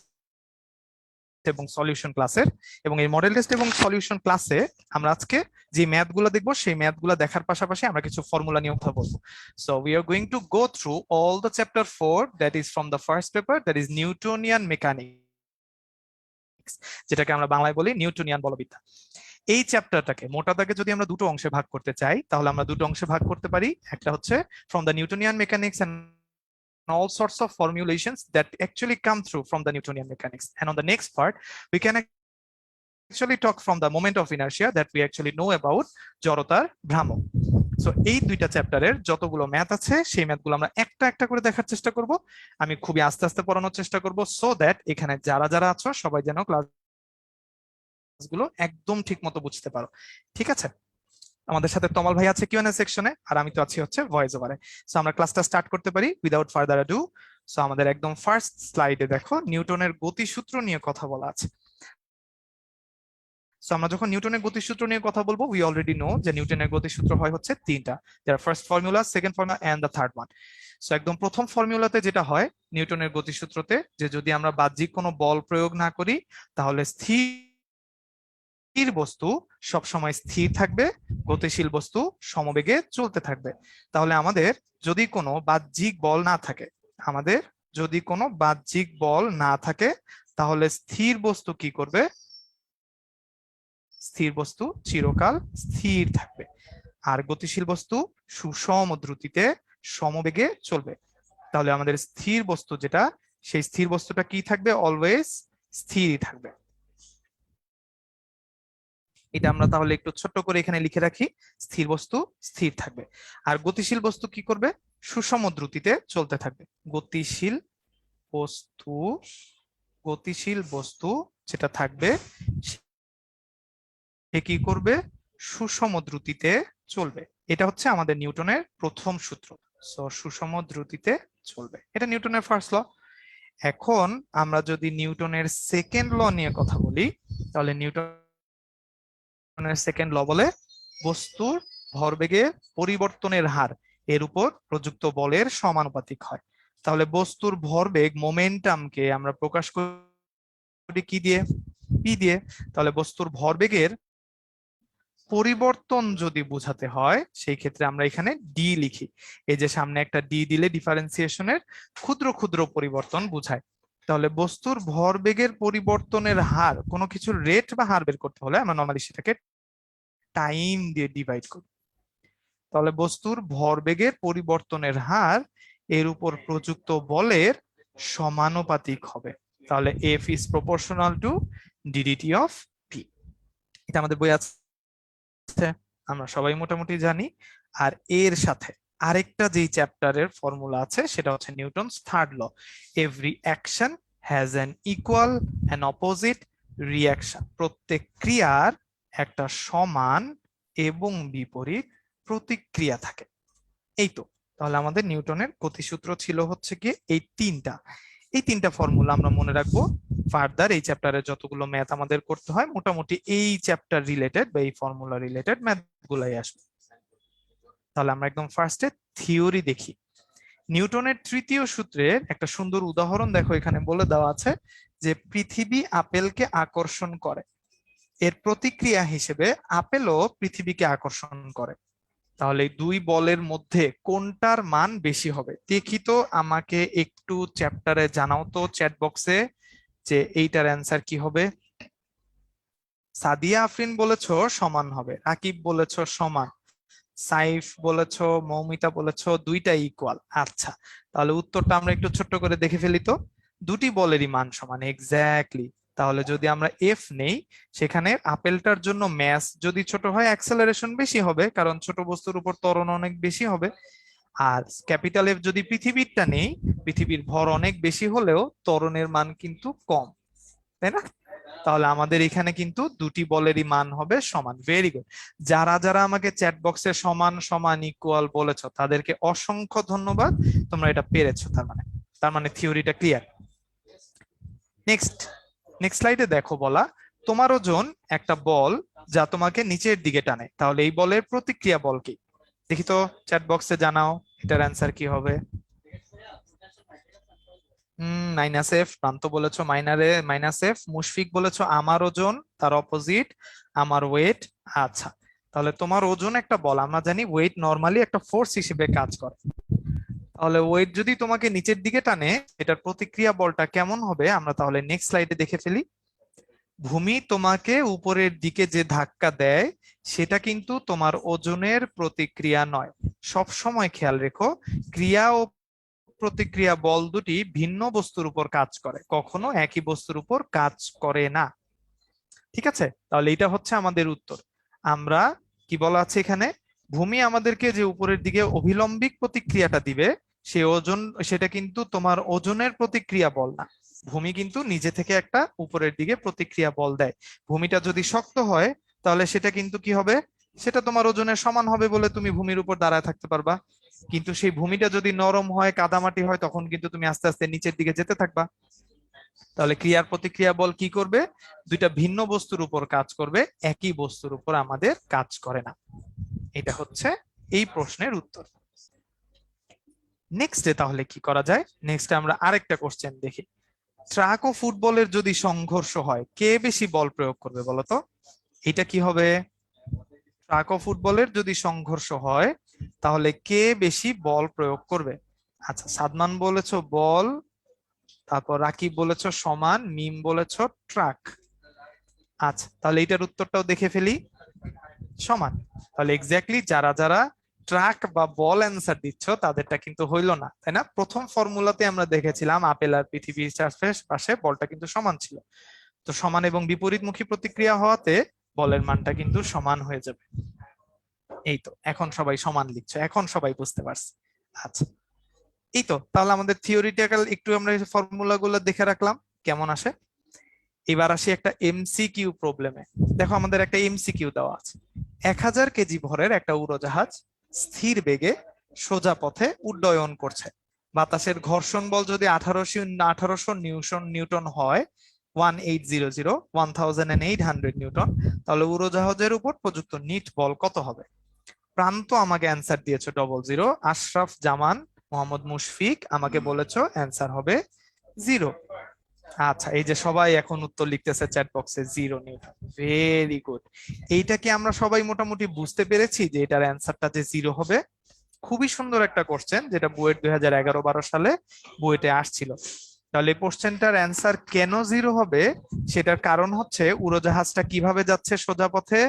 এবং সলিউশন ক্লাসের। এবং এই মডেল টেস্ট এবং সলিউশন ক্লাসে আমরা আজকে যে ম্যাথ গুলো দেখবো, সেই ম্যাথ গুলো দেখার পাশাপাশি আমরা কিছু ফর্মুলা নিয়ে কথা বলবো। So we are going to go through all the chapter 4 that is from the first paper, that is Newtonian mechanics, যেটাকে আমরা বাংলায় বলি নিউটনিয়ান বলবিদ্যা। এই চ্যাপ্টারটাকে মোটা দাগে যদি আমরা দুটো অংশে ভাগ করতে চাই, তাহলে আমরা দুটো অংশে ভাগ করতে পারি। একটা হচ্ছে from the Newtonian mechanics and all sorts of formulations that actually come through from the Newtonian mechanics, and on the next part we can actually talk from the moment of inertia that we actually know about জড়তার ভ্রামক। সো এই দুইটা চ্যাপ্টারের যতগুলো ম্যাথ আছে সেই ম্যাথগুলো আমরা একটা একটা করে দেখার চেষ্টা করব। আমি খুবই আস্তে আস্তে পড়ানোর চেষ্টা করব, সো দ্যাট এখানে যারা যারা আছো সবাই যেন ক্লাসগুলো একদম ঠিক মতো বুঝতে পারো। ঠিক আছে, আমাদের সাথে তমাল ভাই আছে কিউএনএ সেকশনে, আর আমি তো আছি হচ্ছে ভয়েস ওভারে। সো আমরা ক্লাসটা স্টার্ট করতে পারি উইদাউট ফার্দার আডু। সো আমাদের একদম ফার্স্ট স্লাইডে দেখো নিউটনের গতিসূত্র নিয়ে কথা বলা আছে। সো আমরা যখন নিউটনের গতিসূত্র নিয়ে কথা বলবো, উই অলরেডি নো যে নিউটনের গতিসূত্র হয় হচ্ছে তিনটা, যার first formula, second formula and the third one. So একদম প্রথম ফর্মুলাতে যেটা হয় নিউটনের গতিসূত্রতে, যে যদি আমরা বাহ্যিক কোনো বল প্রয়োগ না করি তাহলে স্থির বস্তু সব সময় স্থির থাকবে, গতিশীল বস্তু সমবেগে চলতে থাকবে। তাহলে আমাদের যদি কোনো বাহ্যিক বল না থাকে, আমাদের যদি কোনো বাহ্যিক বল না থাকে তাহলে স্থির বস্তু কি করবে? স্থির বস্তু চিরকাল স্থির থাকবে, আর গতিশীল বস্তু সুষম দ্রুতিতে সমবেগে চলবে। তাহলে আমাদের স্থির বস্তু যেটা, সেই স্থির বস্তুটা কি থাকবে? অলওয়েজ স্থিরই থাকবে। এটা আমরা তাহলে একটু ছোট্ট করে এখানে লিখে রাখি, স্থির বস্তু স্থির থাকবে। আর গতিশীল বস্তু কি করবে? সুষম দ্রুতিতে চলতে থাকবে। গতিশীল বস্তু, গতিশীল বস্তু যেটা থাকবে সে কি করবে? সুষম দ্রুতিতে চলবে। এটা হচ্ছে আমাদের নিউটনের প্রথম সূত্র। সো সুষম দ্রুতিতে চলবে, এটা নিউটনের ফার্স্ট ল। এখন আমরা যদি নিউটনের সেকেন্ড ল নিয়ে কথা বলি, তাহলে নিউটনের সেকেন্ড ল বলে বস্তুর ভরবেগের পরিবর্তনের হার এর উপর প্রযুক্ত বলের সমানুপাতিক হয়। তাহলে বস্তুর ভরবেগ মোমেন্টামকে আমরা প্রকাশ করি কি দিয়ে? পি দিয়ে। তাহলে বস্তুর ভরবেগের পরিবর্তন যদি বোঝাতে হয় সেই ক্ষেত্রে আমরা এখানে ডি লিখি। এই যে সামনে একটা ডি দিলে ডিফারেন্সিয়েশনের ক্ষুদ্র ক্ষুদ্র পরিবর্তন বোঝায়। তাহলে বস্তুর ভরবেগের পরিবর্তনের হার, কোনো কিছুর রেট বা হার বের করতে হলে আমরা নরমালি সেটাকে টাইম দিয়ে ডিভাইড করি। তাহলে বস্তুর ভরবেগের পরিবর্তনের হার এর উপর প্রযুক্ত বলের সমানুপাতিক হবে। তাহলে F is proportional to DDT of P. এটা আমাদের বই আছে, আমরা সবাই মোটামুটি জানি। আর এর সাথে আরেকটা যেই চ্যাপ্টারের ফর্মুলা আছে সেটা হচ্ছে Newton's third law, every action has an equal and opposite reaction. প্রত্যেক ক্রিয়ার একটা সমান এবং বিপরীত প্রতিক্রিয়া থাকে। এই তো, তাহলে আমাদের নিউটনের গতিসূত্র ছিল হচ্ছে কি এই তিনটা ফর্মুলা আমরা মনে রাখবো। ফার্দার এই চ্যাপ্টারে যতগুলো ম্যাথ আমাদের করতে হয় মোটামুটি এই চ্যাপ্টার রিলেটেড বা এই ফর্মুলা রিলেটেড ম্যাথ গুলাই আসবে। তাহলে আমরা একদম ফার্স্টে থিওরি দেখি। নিউটনের তৃতীয় সূত্রের একটা সুন্দর উদাহরণ দেখো, এখানে বলে দেওয়া আছে যে পৃথিবী আপেলকে আকর্ষণ করে, এর প্রতিক্রিয়া হিসেবে আপেলও পৃথিবীকে আকর্ষণ করে। তাহলে দুই বলের মধ্যে কোনটার মান বেশি হবে? দেখি তো, আমাকে একটু চ্যাপ্টারে জানাও তো চ্যাট বক্সে যে এইটার অ্যান্সার কি হবে। সাদিয়া আফরিন বলেছো সমান হবে, আকিব বলেছো সমান, সাইফ বলেছো, মৌমিতা বলেছো দুইটাই ইকুয়াল। আচ্ছা, তাহলে উত্তরটা আমরা একটু ছোট্ট করে দেখে ফেলি তো। দুটি বলেরই মান সমান, এক্স্যাক্টলি। তাহলে যদি আমরা এফ নেই, সেখানে আপেলটার জন্য ম্যাস যদি ছোট হয় অ্যাক্সেলারেশন বেশি হবে, কারণ ছোট বস্তুর উপর ত্বরণ অনেক বেশি হবে। আর ক্যাপিটাল এফ যদি পৃথিবীরটা নেই, পৃথিবীর ভর অনেক বেশি হলেও ত্বরণের মান কিন্তু কম, তাই না? তাহলে আমাদের এখানে কিন্তু দুটি বলেরই মান হবে সমান। Very good. যারা যারা আমাকে চ্যাট বক্সে সমান সমান ইকুয়াল বলেছো তাদেরকে অসংখ্য ধন্যবাদ, তোমরা এটা পেরেছো। তার মানে থিওরিটা ক্লিয়ার। নেক্সট স্লাইডে দেখো বলা, তোমার ওজন একটা বল যা তোমাকে নিচের দিকে টানে, তাহলে এই বলের প্রতিক্রিয়া বল কি? দেখি তো চ্যাট বক্সে জানাও এটার অ্যান্সার কি হবে। মাইনাস এফ, প্রান্ত বলেছো মাইনাস এফ, মুশফিক বলেছো আমার ওজন, তার অপোজিট আমার ওয়েট। আচ্ছা, তাহলে তোমার ওজন একটা বল, আমরা জানি ওয়েট নরমালি একটা ফোর্স হিসেবে কাজ করে। তাহলে ওয়েট যদি তোমাকে নিচের দিকে টানে, এটার প্রতিক্রিয়া বলটা কেমন হবে আমরা তাহলে নেক্সট স্লাইডে দেখে ফেলি। ভূমি তোমাকে উপরের দিকে যে ধাক্কা দেয় সেটা কিন্তু তোমার ওজনের প্রতিক্রিয়া নয়। সব সময় খেয়াল রেখো, ক্রিয়া ও প্রতিক্রিয়া বল দুটি ভিন্ন বস্তুর উপর কাজ করে, কখনো একই বস্তুর উপর কাজ করে না। ঠিক আছে, তাহলে এটা হচ্ছে আমাদের উত্তর। আমরা কি বলা আছে এখানে, ভূমি আমাদেরকে যে উপরের দিকে অভিলম্বিক প্রতিক্রিয়াটা দিবে সে ওজন, সেটা কিন্তু তোমার ওজনের প্রতিক্রিয়া বল না। ভূমি কিন্তু নিজে থেকে একটা উপরের দিকে প্রতিক্রিয়া বল দেয়। ভূমিটা যদি শক্ত হয় তাহলে সেটা কিন্তু কি হবে, সেটা তোমার ওজনের সমান হবে বলে তুমি ভূমির উপর দাঁড়ায় থাকতে পারবা। কিন্তু সেই ভূমিটা যদি নরম হয়, কাদামাটি হয়, তখন কিন্তু তুমি আস্তে আস্তে নিচের দিকে যেতে থাকবা। তাহলে ক্রিয়ার প্রতিক্রিয়া বল কি করবে? দুইটা ভিন্ন বস্তুর উপর কাজ করবে, একই বস্তুর উপর আমাদের কাজ করে না। এটা হচ্ছে এই প্রশ্নের উত্তর। নেক্সটে তাহলে কি করা যায়? নেক্সটে আমরা আরেকটা কোশ্চেন দেখি। ট্রাক ও ফুটবলের যদি সংঘর্ষ হয়, কে বেশি বল প্রয়োগ করবে বলতো? এটা কি হবে? ট্রাক ও ফুটবলের যদি সংঘর্ষ হয় তাহলে কে বেশি বল প্রয়োগ করবে? আচ্ছা, সাদমান বলেছো বল, তারপর রাকিব বলেছো সমান, মিম বলেছো ট্রাক। আচ্ছা, তাহলে এটার উত্তরটাও দেখে ফেলি, সমান। তাহলে এক্স্যাক্টলি যারা যারা ট্রাক বা বল অ্যান্সার দিচ্ছ তাদেরটা কিন্তু হইলো না, তাই না? প্রথম ফর্মুলাতে আমরা দেখেছিলাম আপেল আর পৃথিবীর চারপাশে বলটা কিন্তু সমান ছিল। তো সমান এবং বিপরীতমুখী প্রতিক্রিয়া হওয়াতে বলের মানটা কিন্তু সমান হয়ে যাবে। এই তো, এখন সবাই সমান লিখছো, এখন সবাই বুঝতে পারছে। আচ্ছা, এই তো, তাহলে আমাদের থিওরিটিক্যাল একটু আমরা ফর্মুলা গুলো দেখে রাখলাম কেমন আসে। এবার আসি একটা এমসিকিউ প্রবলেমে। দেখো আমাদের একটা এমসিকিউ দেওয়া আছে। 1000 কেজি ভরের একটা উড়োজাহাজ স্থির বেগে সোজা পথে উড্ডয়ন করছে। বাতাসের ঘর্ষণ বল যদি 1800 নিউটন হয়, 1800 নিউটন, তাহলে উড়োজাহাজের উপর প্রযুক্ত নিট বল কত হবে? প্রান্ত আমাকে অ্যান্সার দিয়েছো 00। আশরাফ জামান, মোহাম্মদ মুশফিক আমাকে বলেছো অ্যান্সার হবে 0। আচ্ছা, এই যে সবাই এখন উত্তর লিখতেছে চ্যাট বক্সে 0 নিউটন, ভেরি গুড। এইটা কি আমরা সবাই মোটামুটি বুঝতে পেরেছি যে এটার অ্যান্সারটা যে 0 হবে? খুবই সুন্দর একটা কোশ্চেন, যেটা বুয়েট 2011-12 সালে বুয়েটে আসছিল। তাহলে এই কোশ্চেনটার অ্যান্সার কেন 0 হবে, সেটার কারণ হচ্ছে উড়োজাহাজটা কিভাবে যাচ্ছে সোজা পথে?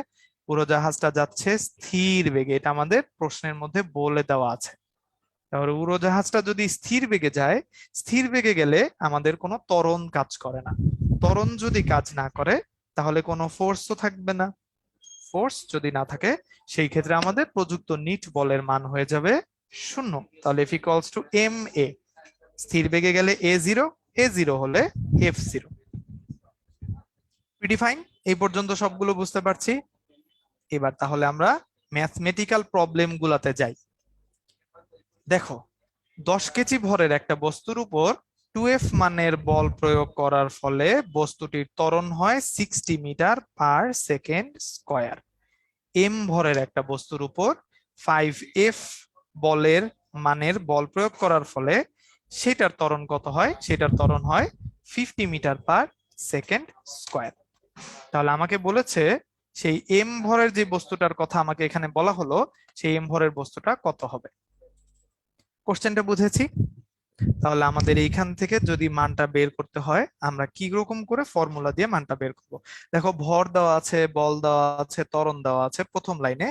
উড়োজাহাজটা যাচ্ছে স্থির বেগে, এটা আমাদের প্রশ্নের মধ্যে বলে দেওয়া আছে। তাহলে উড়োজাহাজটা যদি স্থির বেগে যায়, স্থির বেগে গেলে আমাদের কোনো ত্বরণ কাজ করে না। ত্বরণ যদি কাজ না করে তাহলে কোনো ফোর্স তো থাকবে না। ফোর্স যদি না থাকে সেই ক্ষেত্রে আমাদের প্রযুক্ত নিট বলের মান হয়ে যাবে 0। তাহলে F equals to M A. স্থির বেগে গেলে A0 হলে F0। প্রিটি ফাইন, এই পর্যন্ত সবগুলো বুঝতে পারছি। এবার তাহলে আমরা ম্যাথমেটিক্যাল প্রবলেম গুলাতে যাই। দেখো, 10 কেজি ভরের একটা বস্তুর উপর 2F মানের বল প্রয়োগ করার ফলে বস্তুটির ত্বরণ হয় 60 metre per second square. M ভরের একটা বস্তুর উপর 5F বলের মানের বল প্রয়োগ করার ফলে সেটার ত্বরণ কত হয়? সেটার ত্বরণ হয় 50 মিটার পার সেকেন্ড স্কয়ার। তাহলে আমাকে বলেছে সেই এম ভরের যে বস্তুটার কথা আমাকে এখানে বলা হলো, সেই এম ভরের বস্তুটা কত হবে? কোশ্চেনটা বুঝেছি। তাহলে আমাদের এইখান থেকে যদি মানটা বের করতে হয়, আমরা কি রকম করে ফর্মুলা দিয়ে মানটা বের করব? দেখো, ভর দেওয়া আছে, বল দেওয়া আছে, ত্বরণ দেওয়া আছে প্রথম লাইনে,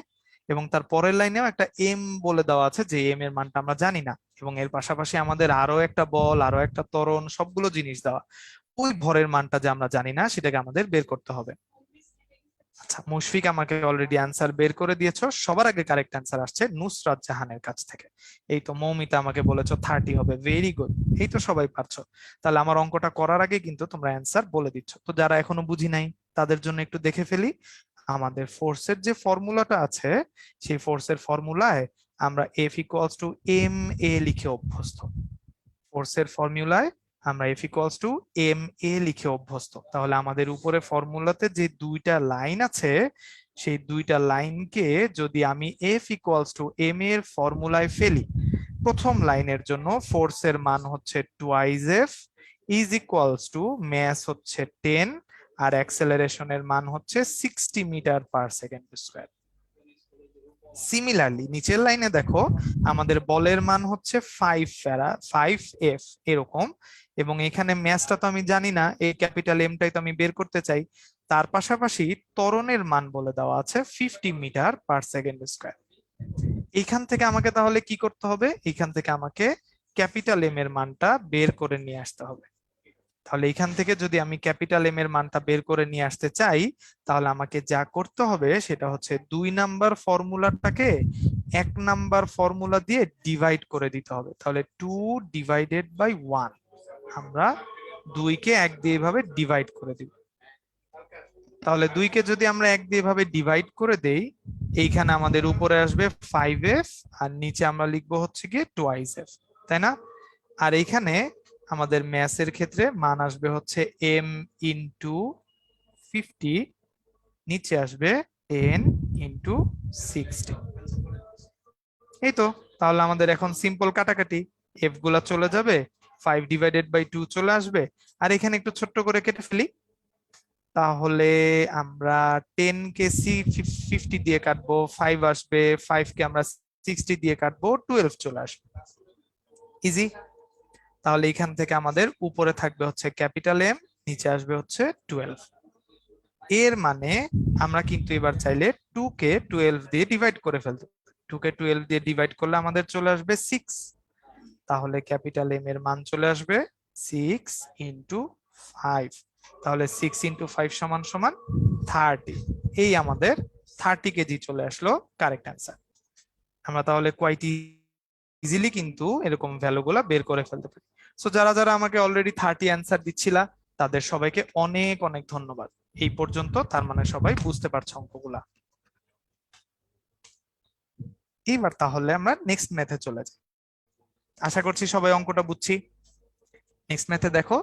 এবং তার পরের লাইনেও একটা এম বলে দেওয়া আছে, যে এম এর মানটা আমরা জানি না, এবং এর পাশাপাশি আমাদের আরো একটা বল, আরো একটা ত্বরণ, সবগুলো জিনিস দেওয়া। ওই ভরের মানটা যে আমরা জানি না সেটাকে আমাদের বের করতে হবে। আচ্ছা, মুশফিক আমাকে অলরেডি অ্যান্সার বের করে দিয়েছো। সবার আগে কারেক্ট অ্যান্সার আসছে নুসরাত জাহানের কাছ থেকে। এই তো, মৌমিতা আমাকে বলেছো 30 হবে, ভেরি গুড। এই তো, সবাই পারছো। তাহলে আমার অঙ্কটা করার আগে কিন্তু তোমরা অ্যান্সার বলে দিচ্ছ। তো যারা এখনো বুঝি নাই তাদের জন্য একটু দেখে ফেলি। আমাদের ফোর্সের যে ফর্মুলাটা আছে, সেই ফোর্সের ফর্মুলায় আমরা F equals to M A লিখে অভ্যস্ত। ফোর্সের ফর্মুলায় আমরা F equals to M A লিখে অভ্যস্ত। তাহলে আমাদের উপরে ফর্মুলাতে যে দুইটা লাইন আছে, সেই দুইটা লাইনকে যদি আমি F ইকুয়ালস টু এম এর ফর্মুলায় ফেলি, প্রথম লাইনের জন্য ফোর্সের মান হচ্ছে 2F is equals two mass হচ্ছে 10 আর অ্যাক্সেলারেশনের মান হচ্ছে 60 metre per second square. Similarly নিচের লাইনে দেখো, আমাদের বলের মান হচ্ছে 5F এরকম, এবং এখানে ম্যাসটা তো আমি জানি না, এই ক্যাপিটাল এমটাই তো আমি বের করতে চাই। তার পাশাপাশি ত্বরণের মান বলে দেওয়া আছে 50 মিটার পার সেকেন্ড স্কয়ার। এইখান থেকে আমাকে তাহলে কি করতে হবে? এইখান থেকে আমাকে ক্যাপিটাল এম এর মানটা বের করে নিয়ে আসতে হবে। তাহলে এখান থেকে যদি আমি ক্যাপিটাল এম এর মানটা বের করে নিয়ে আসতে চাই, তাহলে আমাকে যা করতে হবে সেটা হচ্ছে 2 নাম্বার ফর্মুলাটাকে 1 নাম্বার ফর্মুলা দিয়ে ডিভাইড করে দিতে হবে। তাহলে 2 ডিভাইডেড বাই 1, আমরা 2 কে 1 দিয়ে এভাবে ডিভাইড করে দিব। তাহলে 2 কে যদি আমরা 1 দিয়ে এভাবে ডিভাইড করে দেই, এইখানে আমাদের উপরে আসবে 5F আর নিচে আমরা লিখবো হচ্ছে গিয়ে 2F, তাই না? আর এইখানে আমাদের ম্যাসের ক্ষেত্রে মান আসবে হচ্ছে m ইন্টু 50, নিচে আসবে 10 ইন্টু 60। এই তো, তাহলে আমাদের এখন সিম্পল কাটাকাটি, এফ গুলা চলে যাবে, 5 ডিভাইডেড বাই 2 চলে আসবে, আর এখানে একটু ছোট্ট করে কেটে ফেলি। তাহলে আমরা 10 কে 50 দিয়ে কাটবো, 5 আসবে, 5 কে আমরা 60 দিয়ে কাটবো, 12 চলে আসবে। ইজি। তাহলে এখান থেকে আমাদের উপরে থাকবে হচ্ছে ক্যাপিটাল এম, নিচে আসবে হচ্ছে 12। এর মানে আমরা কিন্তু এবার চাইলে 2 কে 12 দিয়ে ডিভাইড করে ফেলতে। 2 কে 12 দিয়ে ডিভাইড করলে আমাদের চলে আসবে 6। তাহলে ক্যাপিটাল এম এর মান চলে আসবে 6 ইন্টু 5। তাহলে 6 ইন্টু 5 সমান সমান 30। এই আমাদের 30 কেজি চলে আসলো কারেক্ট অ্যান্সার। আমরা তাহলে কোয়াইট ইজিলি কিন্তু এরকম ভ্যালুগুলা বের করে ফেলতে পারি। সো যারা যারা আমাকে অলরেডি 30 অ্যান্সার দিচ্ছিলা তাদের সবাইকে অনেক অনেক ধন্যবাদ। এই পর্যন্ত তার মানে সবাই বুঝতে পারছো অঙ্কগুলা। এবার তাহলে আমরা নেক্সট ম্যাথে চলে যাই। আশা করছি সবাই অঙ্কটা বুঝছি। নেক্সট ম্যাথে দেখো,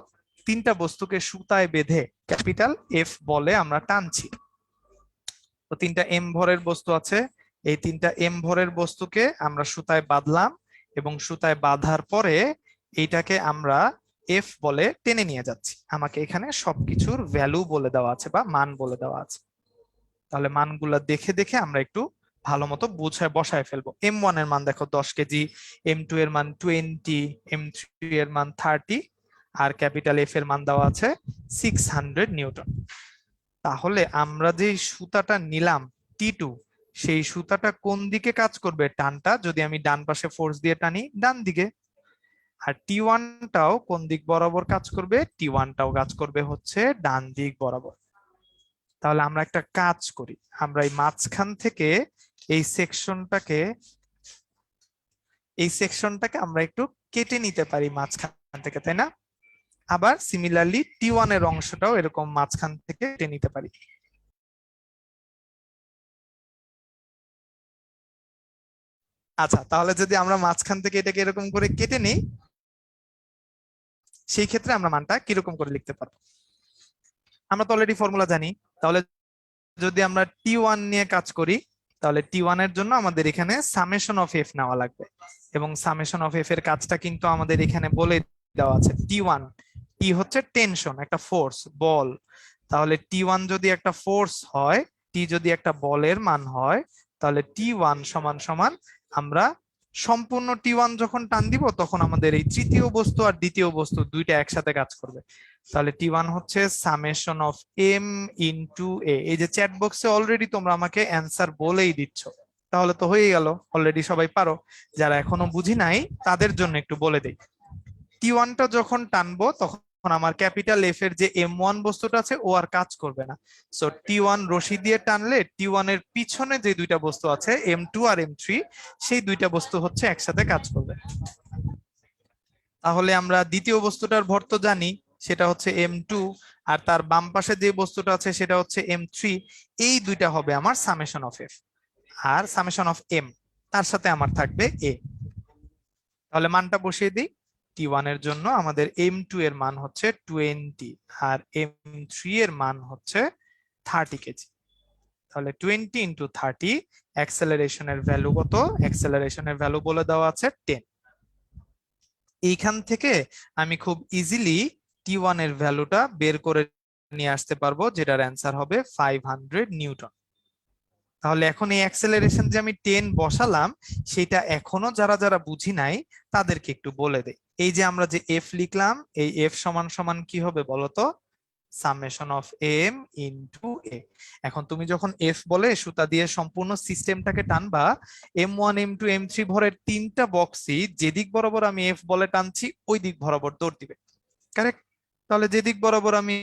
3টা বস্তুকে সুতায় বেঁধে ক্যাপিটাল এফ বলে আমরা টানছি। তো 3টা এম ভরের বস্তু আছে, এই 3টা এম ভরের বস্তুকে আমরা সুতায় বাঁধলাম এবং সুতায় বাঁধার পরে এইটাকে আমরা এফ বলে টেনে নিয়ে যাচ্ছি। আমাকে এখানে সবকিছুর ভ্যালু বলে দেওয়া আছে বা মান বলে দেওয়া আছে। তাহলে মানগুলা দেখে দেখে আমরা একটু ভালো মতো বুঝায় বসায় ফেলবো। M1 এর মান দেখো 10 কেজি, M2 এর মান 20, M3 এর মান 30, আর ক্যাপিটাল এফ এর মান দেওয়া আছে 600 নিউটন। তাহলে আমরা যে সুতাটা নিলাম T2, সেই সুতাটা কোন দিকে কাজ করবে? টানটা যদি আমি ডান পাশে ফোর্স দিয়ে টানি, ডান দিকে। আর T1টাও কোন দিক বরাবর কাজ করবে? T1টাও কাজ করবে হচ্ছে ডান দিক বরাবর। তাহলে আমরা একটা কাজ করি, আমরা এই মাঝখান থেকে এই সেকশনটাকে আমরা একটু কেটে নিতে পারি মাঝখান থেকে, তাই না? আবার সিমিলারলি T1 এর অংশটাও এরকম মাঝখান থেকে কেটে নিতে পারি। আচ্ছা, তাহলে যদি আমরা মাঝখান থেকে এটাকে এরকম করে কেটে নিই, সেই ক্ষেত্রে আমরা মানটা কিরকম করে লিখতে পারবো? আমরা তো অলরেডি ফর্মুলা জানি। তাহলে যদি আমরা T1 নিয়ে কাজ করি, তাহলে T1 এর জন্য আমাদের এখানে সামেশন অফ এফ নেওয়া লাগবে, এবং সামেশন অফ এফ এর কাজটা কিন্তু আমাদের এখানে বলে দেওয়া আছে। T1, টি হচ্ছে টেনশন, একটা ফোর্স, বল। তাহলে T1 যদি একটা ফোর্স হয়, টি যদি একটা বলের মান হয়, তাহলে T1 সমান সমান আমরা সম্পূর্ণ T1 যখন টান দিব তখন আমাদের এই তৃতীয় বস্তু আর দ্বিতীয় বস্তু দুইটা একসাথে কাজ করবে। তাহলে T1 হচ্ছে summation of M into a. এই যে চ্যাট বক্সে অলরেডি তোমরা আমাকে অ্যান্সার বলেই দিচ্ছ, তাহলে তো হয়ে গেল, অলরেডি সবাই পারো। যারা এখনো বুঝি নাই তাদের জন্য একটু বলে দেই। T1টা যখন টানবো তখন আমার ক্যাপিটাল এফ এর যে M1 বস্তুটা আছে ও আর কাজ করবে না। সো T1 রশি দিয়ে টানলে T1 এর পিছনে যে দুইটা বস্তু আছে M2 আর M3, সেই দুইটা বস্তু হচ্ছে একসাথে কাজ করবে। তাহলে আমরা দ্বিতীয় বস্তুটার ভর তো জানি, সেটা হচ্ছে M2, আর তার বাম পাশে যে বস্তুটা আছে সেটা হচ্ছে M3। এই দুইটা হবে আমার সামেশন অফ এফ, আর সামেশন অফ এম তার সাথে আমার থাকবে এ। তাহলে মানটা বসিয়ে দিই। T1 এর জন্য আমাদের M2 এর মান হচ্ছে 20 আর M3 এর মান হচ্ছে 30 কেজি। তাহলে 20 ইন্টু 30, অ্যাক্সেলারেশনের ভ্যালু কত? অ্যাক্সেলারেশনের ভ্যালু বলে দেওয়া আছে 10। এইখান থেকে আমি খুব ইজিলি T1 এর ভ্যালুটা বের করে নিয়ে আসতে পারবো, যেটার অ্যান্সার হবে 500 নিউটন। তাহলে এখন এই অ্যাক্সেলারেশন যে আমি 10 বসালাম, সেটা এখনো যারা যারা বুঝি নাই তাদেরকে একটু বলে দেই। এই যে আমরা যে এফ লিখলাম, এই এফ সমান সমান কি হবে বলতো? Summation of M into a. এখন তুমি যখন এফ বলে সুতা দিয়ে সম্পূর্ণ সিস্টেমটাকে টানবা, M1 M2 M3 ভরের 3টা বক্সই যেদিক বরাবর আমি এফ বলে টানছি ওই দিক বরাবর দৌড় দিবে, কারেক্ট? তাহলে যেদিক বরাবর আমি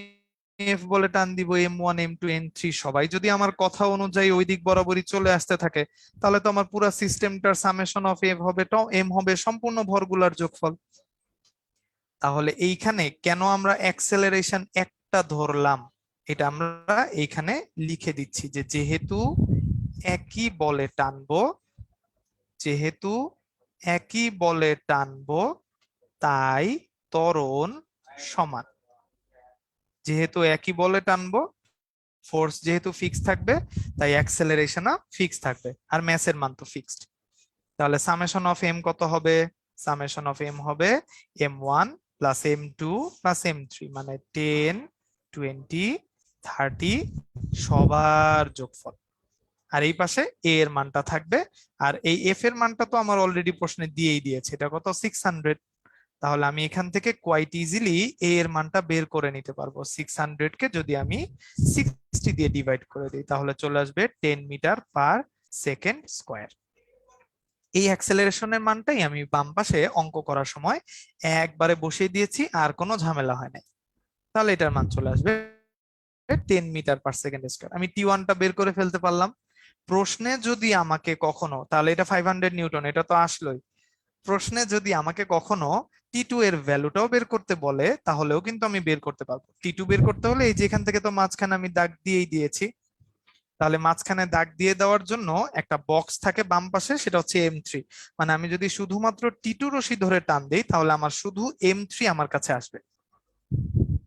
এফ বলে টান দিব, M1 M2 M3 সবাই যদি আমার কথা অনুযায়ী ওই দিক বরাবরই চলে আসতে থাকে, তাহলে তো আমার পুরো সিস্টেমটার সামেশন অফ এফ হবে এম হবে সম্পূর্ণ ভরগুলার যোগফল। তাহলে এইখানে কেন আমরা অ্যাক্সেলারেশন একটা ধরলাম, এটা আমরা এইখানে লিখে দিচ্ছি যে যেহেতু একই বলে টানবো, যেহেতু একই বলে টানবো তাই ত্বরণ সমান। যেহেতু একই বলে টানবো, ফোর্স যেহেতু ফিক্স থাকবে, তাই অ্যাক্সেলারেশনও ফিক্স থাকবে, আর ম্যাসের মান তো ফিক্সড। তাহলে সামেশন অফ এম কত হবে? সামেশন অফ এম হবে M1 plus M2 plus M3, মানে 10, 20, 30 সবার যোগফল। আর এই পাশে এ এর মানটা থাকবে, আর এই এফ এর মানটা তো আমার অলরেডি প্রশ্নে দিয়েই দিয়েছে, এটা কত? 600। তাহলে আমি এখান থেকে কোয়াইট ইজিলি এ এর মানটা বের করে নিতে পারবো। 600 কে যদি আমি 60 দিয়ে ডিভাইড করে দিই তাহলে চলে আসবে 10 মিটার পার সেকেন্ড স্কোয়ার। এই অ্যাক্সেলারেশনের মানটাই আমি বাম পাশে অঙ্ক করার সময় একবারে বসিয়ে দিয়েছি, আর কোনো ঝামেলা হয় নাই। তাহলে এটার মান চলে আসবে 10 মিটার পার সেকেন্ড স্কোয়ার। আমি T1টা বের করে ফেলতে পারলাম। প্রশ্নে যদি আমাকে কখনো, তাহলে এটা 500 নিউটন, এটা তো আসলোই। প্রশ্নে যদি আমাকে কখনো T2 এর ভ্যালুটাও বের করতে বলে তাহলেও কিন্তু আমি বের করতে পারবো। T2 বের করতে হলে এই যে এখান থেকে তো মাঝখানে আমি দাগ দিয়েই দিয়েছি, তাহলে মাঝখানে দাগ দিয়ে দেওয়ার জন্য একটা বক্স থাকে বাম পাশে, সেটা হচ্ছে M3। মানে আমি যদি শুধুমাত্র T2 রশি ধরে টান দেই তাহলে আমার শুধু M3 আমার কাছে আসবে।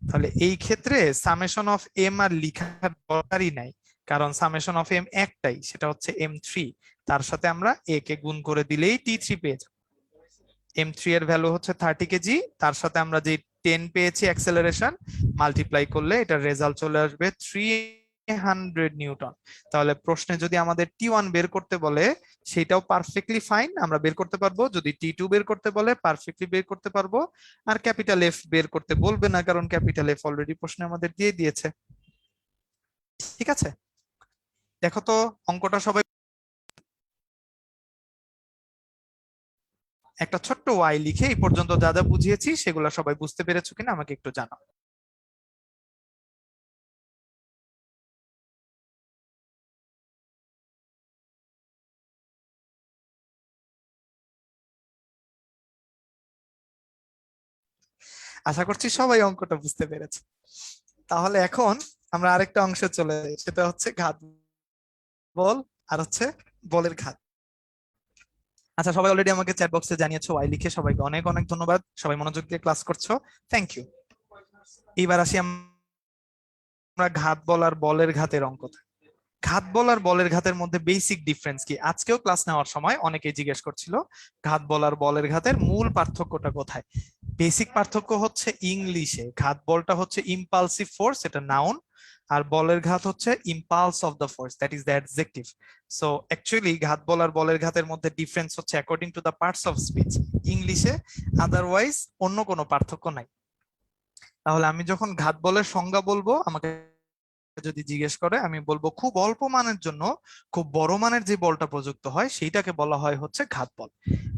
তাহলে এই ক্ষেত্রে সামেশন অফ এম আর লিখার দরকারই নাই, কারণ সামেশন অফ এম একটাই, সেটা হচ্ছে M3। তার সাথে আমরা এ কে গুণ করে দিলেই T3 পেয়ে যাবো। M3 এর ভ্যালু হচ্ছে 30 কেজি, তার সাথে আমরা যে 10 পেয়েছি অ্যাক্সেলারেশন, মাল্টিপ্লাই করলে এটার রেজাল্ট চলে আসবে 300 নিউটন। তাহলে প্রশ্নে যদি আমাদের T1 বের করতে বলে সেটাও পারফেক্টলি ফাইন, আমরা বের করতে পারবো। যদি T2 বের করতে বলে পারফেক্টলি বের করতে পারবো। আর ক্যাপিটাল এফ বের করতে বলবে না, কারণ ক্যাপিটাল এফ অলরেডি প্রশ্নে আমাদের দিয়ে দিয়েছে। ঠিক আছে, দেখো তো অঙ্কটা সবাই একটা ছোট্ট ওয়াই লিখে এই পর্যন্ত যা যা বুঝিয়েছি সেগুলো সবাই বুঝতে পেরেছো কিনা আমাকে একটু জানাও। আশা করছি সবাই অঙ্কটা বুঝতে পেরেছে। তাহলে এখন আমরা আরেকটা অংশে চলে যাই, সেটা হচ্ছে ঘাত বল আর হচ্ছে বলের ঘাত। আচ্ছা, সবাই অলরেডি আমাকে চ্যাট বক্সে জানিয়েছো ওয়াই লিখে, সবাইকে অনেক অনেক ধন্যবাদ। সবাই মনোযোগ দিয়ে ক্লাস করছো, থ্যাংক ইউ। এইবার আসি আমরা ঘাত বল আর বলের ঘাতের অঙ্কতে। ঘাত বল আর বলের ঘাতের মধ্যে বেসিক ডিফারেন্স কি, আজকেও ক্লাস নেওয়ার সময় অনেকেই জিজ্ঞেস করছিল ঘাত বল আর বলের ঘাতের মূল পার্থক্যটা কোথায়। বেসিক পার্থক্য হচ্ছে ইংলিশে ঘাত বলটা হচ্ছে ইম্পালসিভ ফোর্স, এটা নাউন, আর বলের ঘাত হচ্ছে impulse of the force, that is the adjective. So actually ঘাত বল আর বলের ঘাতের মধ্যে ডিফারেন্স হচ্ছে according to the parts of speech ইংলিশে, আদারওয়াইজ অন্য কোনো পার্থক্য নাই। তাহলে আমি যখন ঘাত বলের সংজ্ঞা বলবো, আমাকে যদি জিজ্ঞেস করে আমি বলবো খুব অল্প মানের জন্য খুব বড় মানের যে বলটা প্রযুক্ত হয় সেইটাকে বলা হয় হচ্ছে ঘাত বল।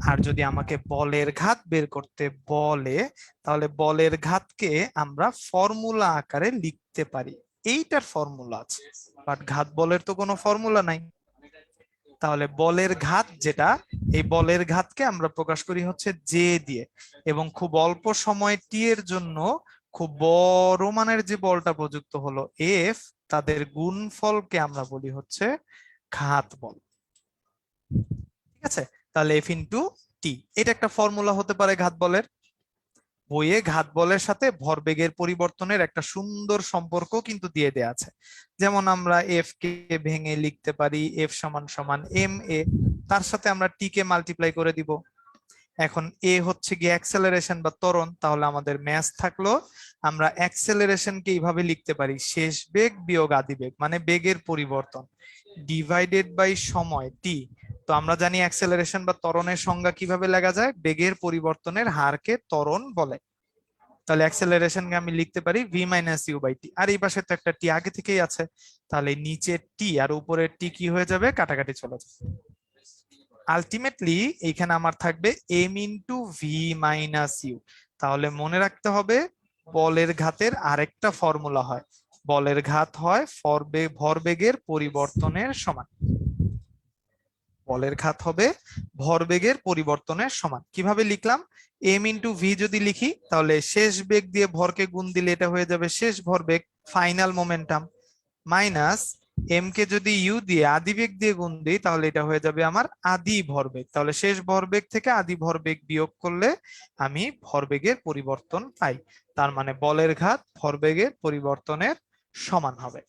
আর যদি আমাকে বলের ঘাত বের করতে বলে তাহলে বলের ঘাতকে আমরা ফর্মুলা আকারে লিখতে পারি, এইটার ফর্মুলা আছে, বাট ঘাত বলের তো কোনো ফর্মুলা নাই। তাহলে বলের ঘাত যেটা, এই বলের ঘাতকে আমরা প্রকাশ করি হচ্ছে জে দিয়ে, এবং খুব অল্প সময় টি এর জন্য খুব বড় মানের যে বলটা প্রযুক্ত হলো এফ, তাদের গুণফলকে আমরা বলি হচ্ছে ঘাত বল। ঠিক আছে, তাহলে এফ ইন্টু টি, এটা একটা ফর্মুলা হতে পারে ঘাত বলের। বইয়ে ঘাত বলের সাথে ভরবেগের পরিবর্তনের একটা সুন্দর সম্পর্ক কিন্তু দিয়ে দেয়া আছে। যেমন আমরা এফ কে ভেঙে লিখতে পারি এফ সমান সমান এম এ, তার সাথে আমরা টি কে মাল্টিপ্লাই করে দিব। এখন এ হচ্ছে গিয়ে অ্যাক্সেলারেশন বা ত্বরণ, তাহলে আমাদের ম্যাথ থাকলো আমরা অ্যাক্সেলারেশনকে এইভাবে লিখতে পারি শেষ বেগ বিয়োগ আদি বেগ, মানে বেগের পরিবর্তন ডিভাইডেড বাই সময় টি। তো আমরা জানি অ্যাক্সেলারেশন বা ত্বরণের সংজ্ঞা কিভাবে লেখা যায়, বেগের পরিবর্তনের হারকে ত্বরণ বলে। তাহলে অ্যাক্সেলারেশনকে আমি লিখতে পারি V minus you by T, আর এই পাশে তো একটা টি আগে থেকেই আছে, তাহলে নিচে টি আর উপরের টি কি হয়ে যাবে, কাটাকাটি চলে যাবে। আলটিমেটলি এইখানে আমার থাকবে m into v minus u. তাহলে মনে রাখতে হবে বলের ঘাতের আরেকটা ফর্মুলা হয়, বলের ঘাত হয় ভরবেগের পরিবর্তনের সমান। বলের ঘাত হবে ভরবেগের পরিবর্তনের সমান। কিভাবে লিখলাম, এম ইন্টু ভি যদি লিখি তাহলে শেষ বেগ দিয়ে ভরকে গুণ দিলে এটা হয়ে যাবে শেষ ভরবেগ, ফাইনাল মোমেন্টাম, মাইনাস এম কে যদি ইউ দিয়ে আদি বেগ দিয়ে গুণ দিই তাহলে এটা হয়ে যাবে আমার আদি ভরবেগ। তাহলে শেষ ভরবেগ থেকে আদি ভরবেগ বিয়োগ করলে আমি ভরবেগের পরিবর্তন পাই। তার মানে বলের ঘাত ভরবেগের পরিবর্তনের সমান হবে।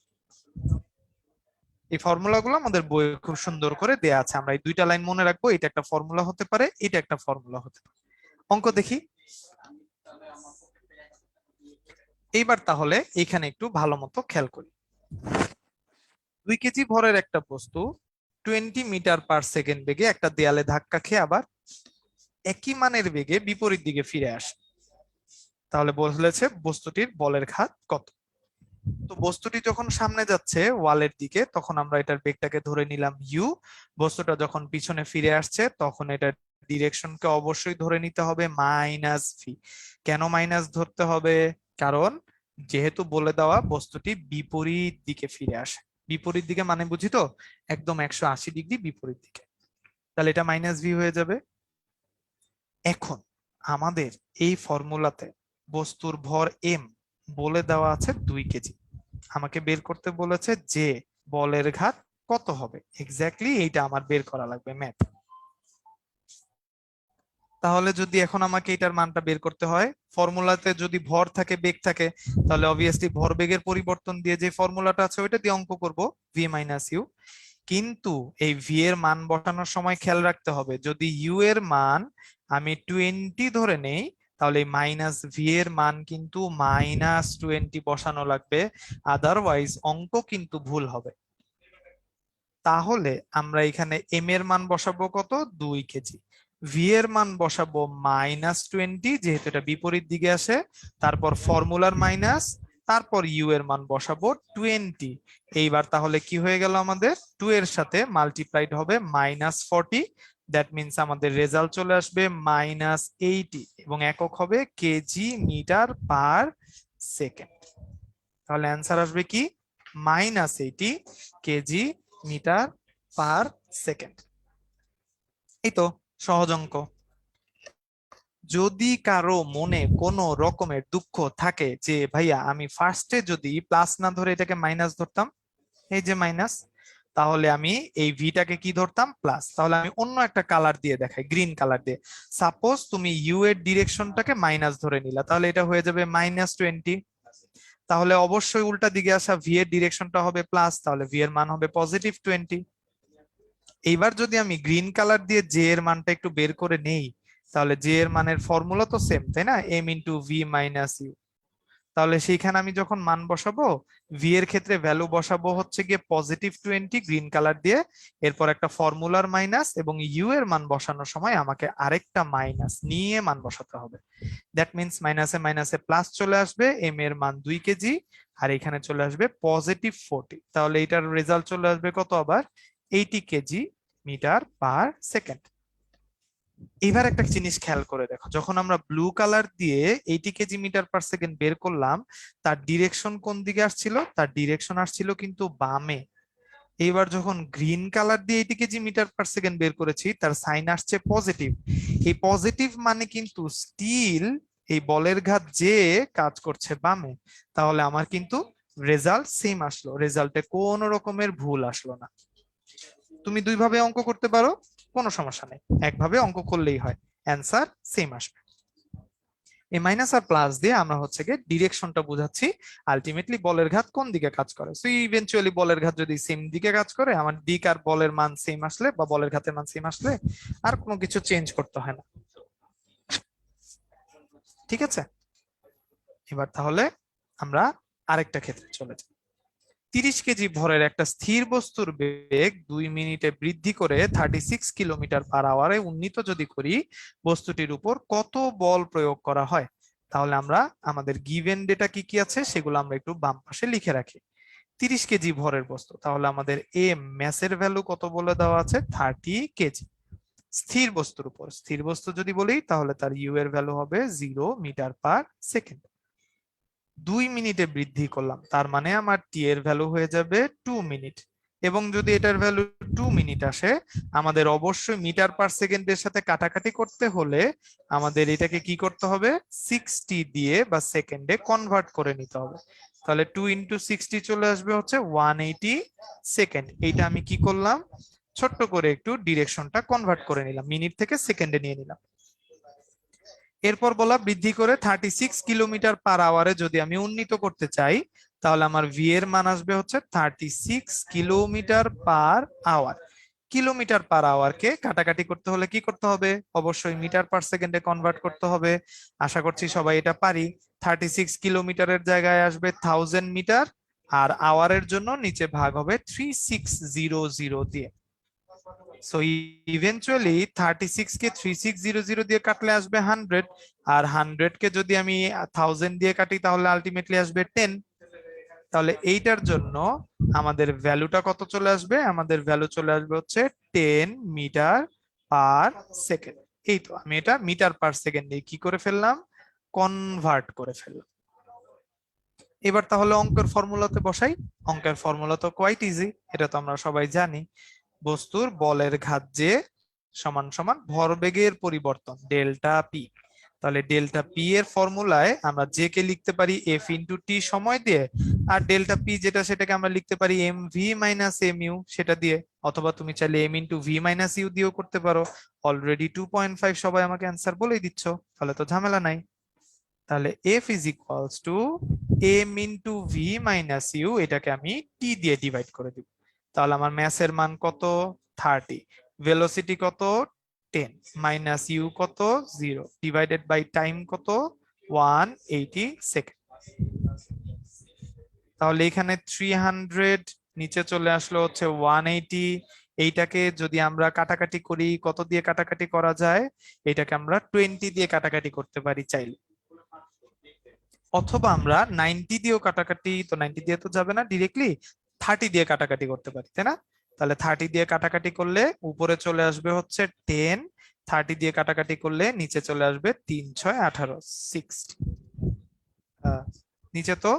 এই ফর্মুলাগুলো আমাদের বইয়ে খুব সুন্দর করে দেয়া আছে, আমরা এই দুইটা লাইন মনে রাখবো, এটা একটা ফর্মুলা হতে পারে, এটা একটা ফর্মুলা হতে পারে। অঙ্ক দেখি এইবার, তাহলে এখানে একটু ভালো মতো খেয়াল করি। 2 কেজি ভরের একটা বস্তু 20 মিটার পার সেকেন্ড বেগে একটা দেয়ালে ধাক্কা খেয়ে আবার একই মানের বেগে বিপরীত দিকে ফিরে আসে। তাহলে বলেছে বস্তুটির বলের ঘাত কত। তো বস্তুটি যখন সামনে যাচ্ছে ওয়ালের দিকে, তখন আমরা এটার বেগটাকে ধরে নিলাম ইউ। বস্তুটা যখন পিছনে ফিরে আসছে তখন এটার ডিরেকশনকে অবশ্যই ধরে নিতে হবে মাইনাস ভি। কেন মাইনাস ধরতে হবে? কারণ যেহেতু বলে দেওয়া বস্তুটি বিপরীত দিকে ফিরে আসে। বিপরীত দিকে মানে বুঝি তো, একদম 180 ডিগ্রি বিপরীত দিকে। তাহলে এটা মাইনাস ভি হয়ে যাবে। এখন আমাদের এই ফর্মুলাতে বস্তুর ভর এম বলে দেওয়া আছে 2 কেজি। আমাকে বের করতে বলেছে যে বলের ঘাত কত হবে, এক্স্যাক্টলি এইটা আমার বের করা লাগবে ম্যাথ। তাহলে যদি এখন আমাকে এটার মানটা বের করতে হয়, ফর্মুলাতে যদি ভর থাকে বেগ থাকে, তাহলে অবভিয়াসলি ভর বেগের পরিবর্তন দিয়ে যে ফর্মুলাটা আছে ওইটা দিয়ে অঙ্ক করব, ভি মাইনাস ইউ। কিন্তু এই ভি এর মান বসানোর সময় খেয়াল রাখতে হবে, যদি ইউ এর মান আমি 20 ধরে নেই, তাহলে মাইনাস ভি এর মান কিন্তু -20 বসানো লাগবে, আদারওয়াইজ অঙ্ক কিন্তু ভুল হবে। তাহলে আমরা এখানে এম এর মান বসাবো কত, 2 কেজি। ভি এর মান বসাবো -20, যেহেতু এটা বিপরীত দিকে আসে। তারপর ফর্মুলার মাইনাস, তারপর ইউ এর মান বসাবো 20। এইবার তাহলে কি হয়ে গেল, আমাদের 2 এর সাথে মাল্টিপ্লাইড হবে -40। দ্যাট মিনস আমাদের রেজাল্ট চলে আসবে -80 এবং একক হবে কেজি মিটার পার সেকেন্ড। তাহলে অ্যান্সার আসবে কি, -80 কেজি মিটার পার সেকেন্ড। এই তো সহজ অঙ্ক। যদি কারো মনে কোনো রকমের দুঃখ থাকে যে ভাইয়া আমি ফার্স্টে যদি প্লাস না ধরে এটাকে মাইনাস ধরতাম, এই যে মাইনাস, তাহলে আমি এই ভিটাকে কি ধরতাম, প্লাস। তাহলে আমি অন্য একটা কালার দিয়ে দেখাই, গ্রিন কালার দিয়ে। সাপোজ তুমি ইউ এর ডিরেকশনটাকে মাইনাস ধরে নিলা, তাহলে এটা হয়ে যাবে -20। তাহলে অবশ্যই উল্টা দিকে আসা ভি এর ডিরেকশনটা হবে প্লাস, তাহলে ভি এর মান হবে +20। এইবার যদি আমি গ্রিন কালার দিয়ে জে এর মানটা একটু বের করে নেই, তাহলে জে এর মানের ফর্মুলা তো সেম, তাই না, m into v minus u. তাহলে সেইখানে আমি যখন মান বসাবো, ভি এর ক্ষেত্রে ভ্যালু বসাবো হচ্ছে গিয়ে +20 গ্রিন কালার দিয়ে, এরপর একটা ফর্মুলার মাইনাস, এবং ইউ এর মান বসানোর সময় আমাকে আরেকটা মাইনাস নিয়ে মান বসাতে হবে। দ্যাট মিনস মাইনাসে মাইনাসে প্লাস চলে আসবে, এম এর মান 2 কেজি, আর এখানে চলে আসবে +40। তাহলে এটার রেজাল্ট চলে আসবে কত আবার, 80 কেজি মিটার পার সেকেন্ড। এবার একটা জিনিস খেয়াল করে দেখো, যখন আমরা ব্লু কালার দিয়ে 80 কেজি মিটার পার সেকেন্ড বের করলাম, তার ডিরেকশন কোন দিকে আসছিল, তার ডিরেকশন আসছিল কিন্তু বামে। এইবার যখন গ্রিন কালার দিয়ে 80 কেজি মিটার পার সেকেন্ড বের করেছি, তার সাইন আসছে পজিটিভ। এই পজিটিভ মানে কিন্তু স্টিল এই বলের ঘাত যে কাজ করছে বামে। তাহলে আমার কিন্তু রেজাল্ট সেম আসলো, রেজাল্টে কোনো রকমের ভুল আসলো না। তুমি দুইভাবে অঙ্ক করতে পারো, কোনো সমস্যা নেই, একভাবে অঙ্ক করলেই হয়, অ্যান্সার সেম আসবে। এই মাইনাস আর প্লাস দিয়ে আমরা হচ্ছে গিয়ে ডিরেকশনটা বোঝাচ্ছি, আলটিমেটলি বলের ঘাত কোন দিকে কাজ করে। সো ইভেনচুয়ালি বলের ঘাত যদি সেম দিকে কাজ করে, আমার দিক আর বলের মান সেম আসলে বা বলের ঘাতের মান সেম আসলে আর কোনো কিছু চেঞ্জ করতে হয় না। ঠিক আছে, এবার তাহলে আমরা আরেকটা ক্ষেত্রে চলে যাই। 30 কেজি ভরের একটা স্থির বস্তুর বেগ 2 মিনিটে বৃদ্ধি করে 36 কিলোমিটার পার আওয়ারে উন্নীত যদি করি, বস্তুটির উপর কত বল প্রয়োগ করা হয়। তাহলে আমরা আমাদের গিভেন ডেটা কি কি আছে সেগুলো আমরা একটু বাম পাশে লিখে রাখি। 30 কেজি ভরের বস্তু, তাহলে আমাদের এম ম্যাসের ভ্যালু কত বলে দেওয়া আছে, 30 কেজি। স্থির বস্তুর উপর, স্থির বস্তু যদি বলি তাহলে তার ইউ এর ভ্যালু হবে 0 মিটার পার সেকেন্ড। 2 মিনিটে বৃদ্ধি করলাম, তার মানে আমার টি এর ভ্যালু হয়ে যাবে 2 মিনিট। এবং যদি এটার ভ্যালু 2 মিনিট আসে, আমাদের অবশ্যই মিটার পার সেকেন্ডের সাথে কাটাকাটি করতে হলে আমাদের এটাকে কি করতে হবে, 60 দিয়ে বা সেকেন্ডে কনভার্ট করে নিতে হবে। তাহলে 2 × 60 চলে আসবে হচ্ছে 180 সেকেন্ড। এইটা আমি কি করলাম, ছোট্ট করে একটু ডিরেকশনটা কনভার্ট করে নিলাম, মিনিট থেকে সেকেন্ডে নিয়ে নিলাম। এরপর বলা বৃদ্ধি করে 36 কিলোমিটার পার আওয়ারে যদি আমি উন্নীত করতে চাই, তাহলে আমার ভি এর মান আসবে হচ্ছে 36 kilometre per hour. Kilometre per আওয়ারকে কাটাকাটি করতে হলে কি করতে হবে, অবশ্যই মিটার পার সেকেন্ডে কনভার্ট করতে হবে। আশা করছি সবাই এটা পারি। 36 কিলোমিটারের জায়গায় আসবে 1000 মিটার, আর আওয়ারের জন্য নিচে ভাগ হবে 3600 দিয়ে। সো ইভেনচুয়ালি 36 কে 3600 দিয়ে কাটলে আসবে 100, আর 100 কে যদি আমি 1000 দিয়ে কাটি তাহলে আলটিমেটলি আসবে 10। তাহলে এইটার জন্য আমাদের ভ্যালুটা কত চলে আসবে? আমাদের ভ্যালু চলে আসবে হচ্ছে 10 মিটার পার সেকেন্ড। এই তো আমি এটা মিটার পার সেকেন্ড দিয়ে কি করে ফেললাম, কনভার্ট করে ফেললাম। এবার তাহলে অঙ্কের ফর্মুলাতে বসাই। অঙ্কের ফর্মুলা তো কোয়াইট ইজি, এটা তো আমরা সবাই জানি। বস্তুর বলের ঘাত যে সমান সমান ভরবেগের পরিবর্তন ডেল্টা পি। তাহলে ডেল্টা পি এর ফর্মুলায় আমরা জে কে লিখতে পারি এফ ইন্টু টি সময় দিয়ে, আর ডেল্টা পি যেটা সেটাকে আমরা লিখতে পারি m v minus m u সেটা দিয়ে, অথবা তুমি চাইলে m into v minus u দিয়েও করতে পারো। অলরেডি 2.5 সবাই আমাকে অ্যান্সার বলেই দিচ্ছ, তাহলে তো ঝামেলা নাই। তাহলে F is equals to m into v minus u, এটাকে আমি টি দিয়ে ডিভাইড করে দিব। তাহলে আমার ম্যাসের মান কত? 30। ভেলোসিটি কত? 10 মাইনাস ইউ কত? 0 ডিভাইডেড বাই টাইম কত? 180 সেকেন্ড। তাহলে এখানে 300 নিচে চলে আসলো হচ্ছে 180। এইটাকে যদি আমরা কাটাকাটি করি, কত দিয়ে কাটাকাটি করা যায়? এটাকে আমরা 20 দিয়ে কাটাকাটি করতে পারি চাইলে, অথবা আমরা 90 দিয়েও কাটাকাটি, তো 90 দিয়ে তো যাবে না, ডিরেক্টলি 30 দিয়ে কাটাকাটি করতে পারি, তাই না? তাহলে 30 দিয়ে কাটাকাটি করলে উপরে চলে আসবে হচ্ছে 10, 30 দিয়ে কাটাকাটি করলে নিচে চলে আসবে 3 6 18 60। নিচে তো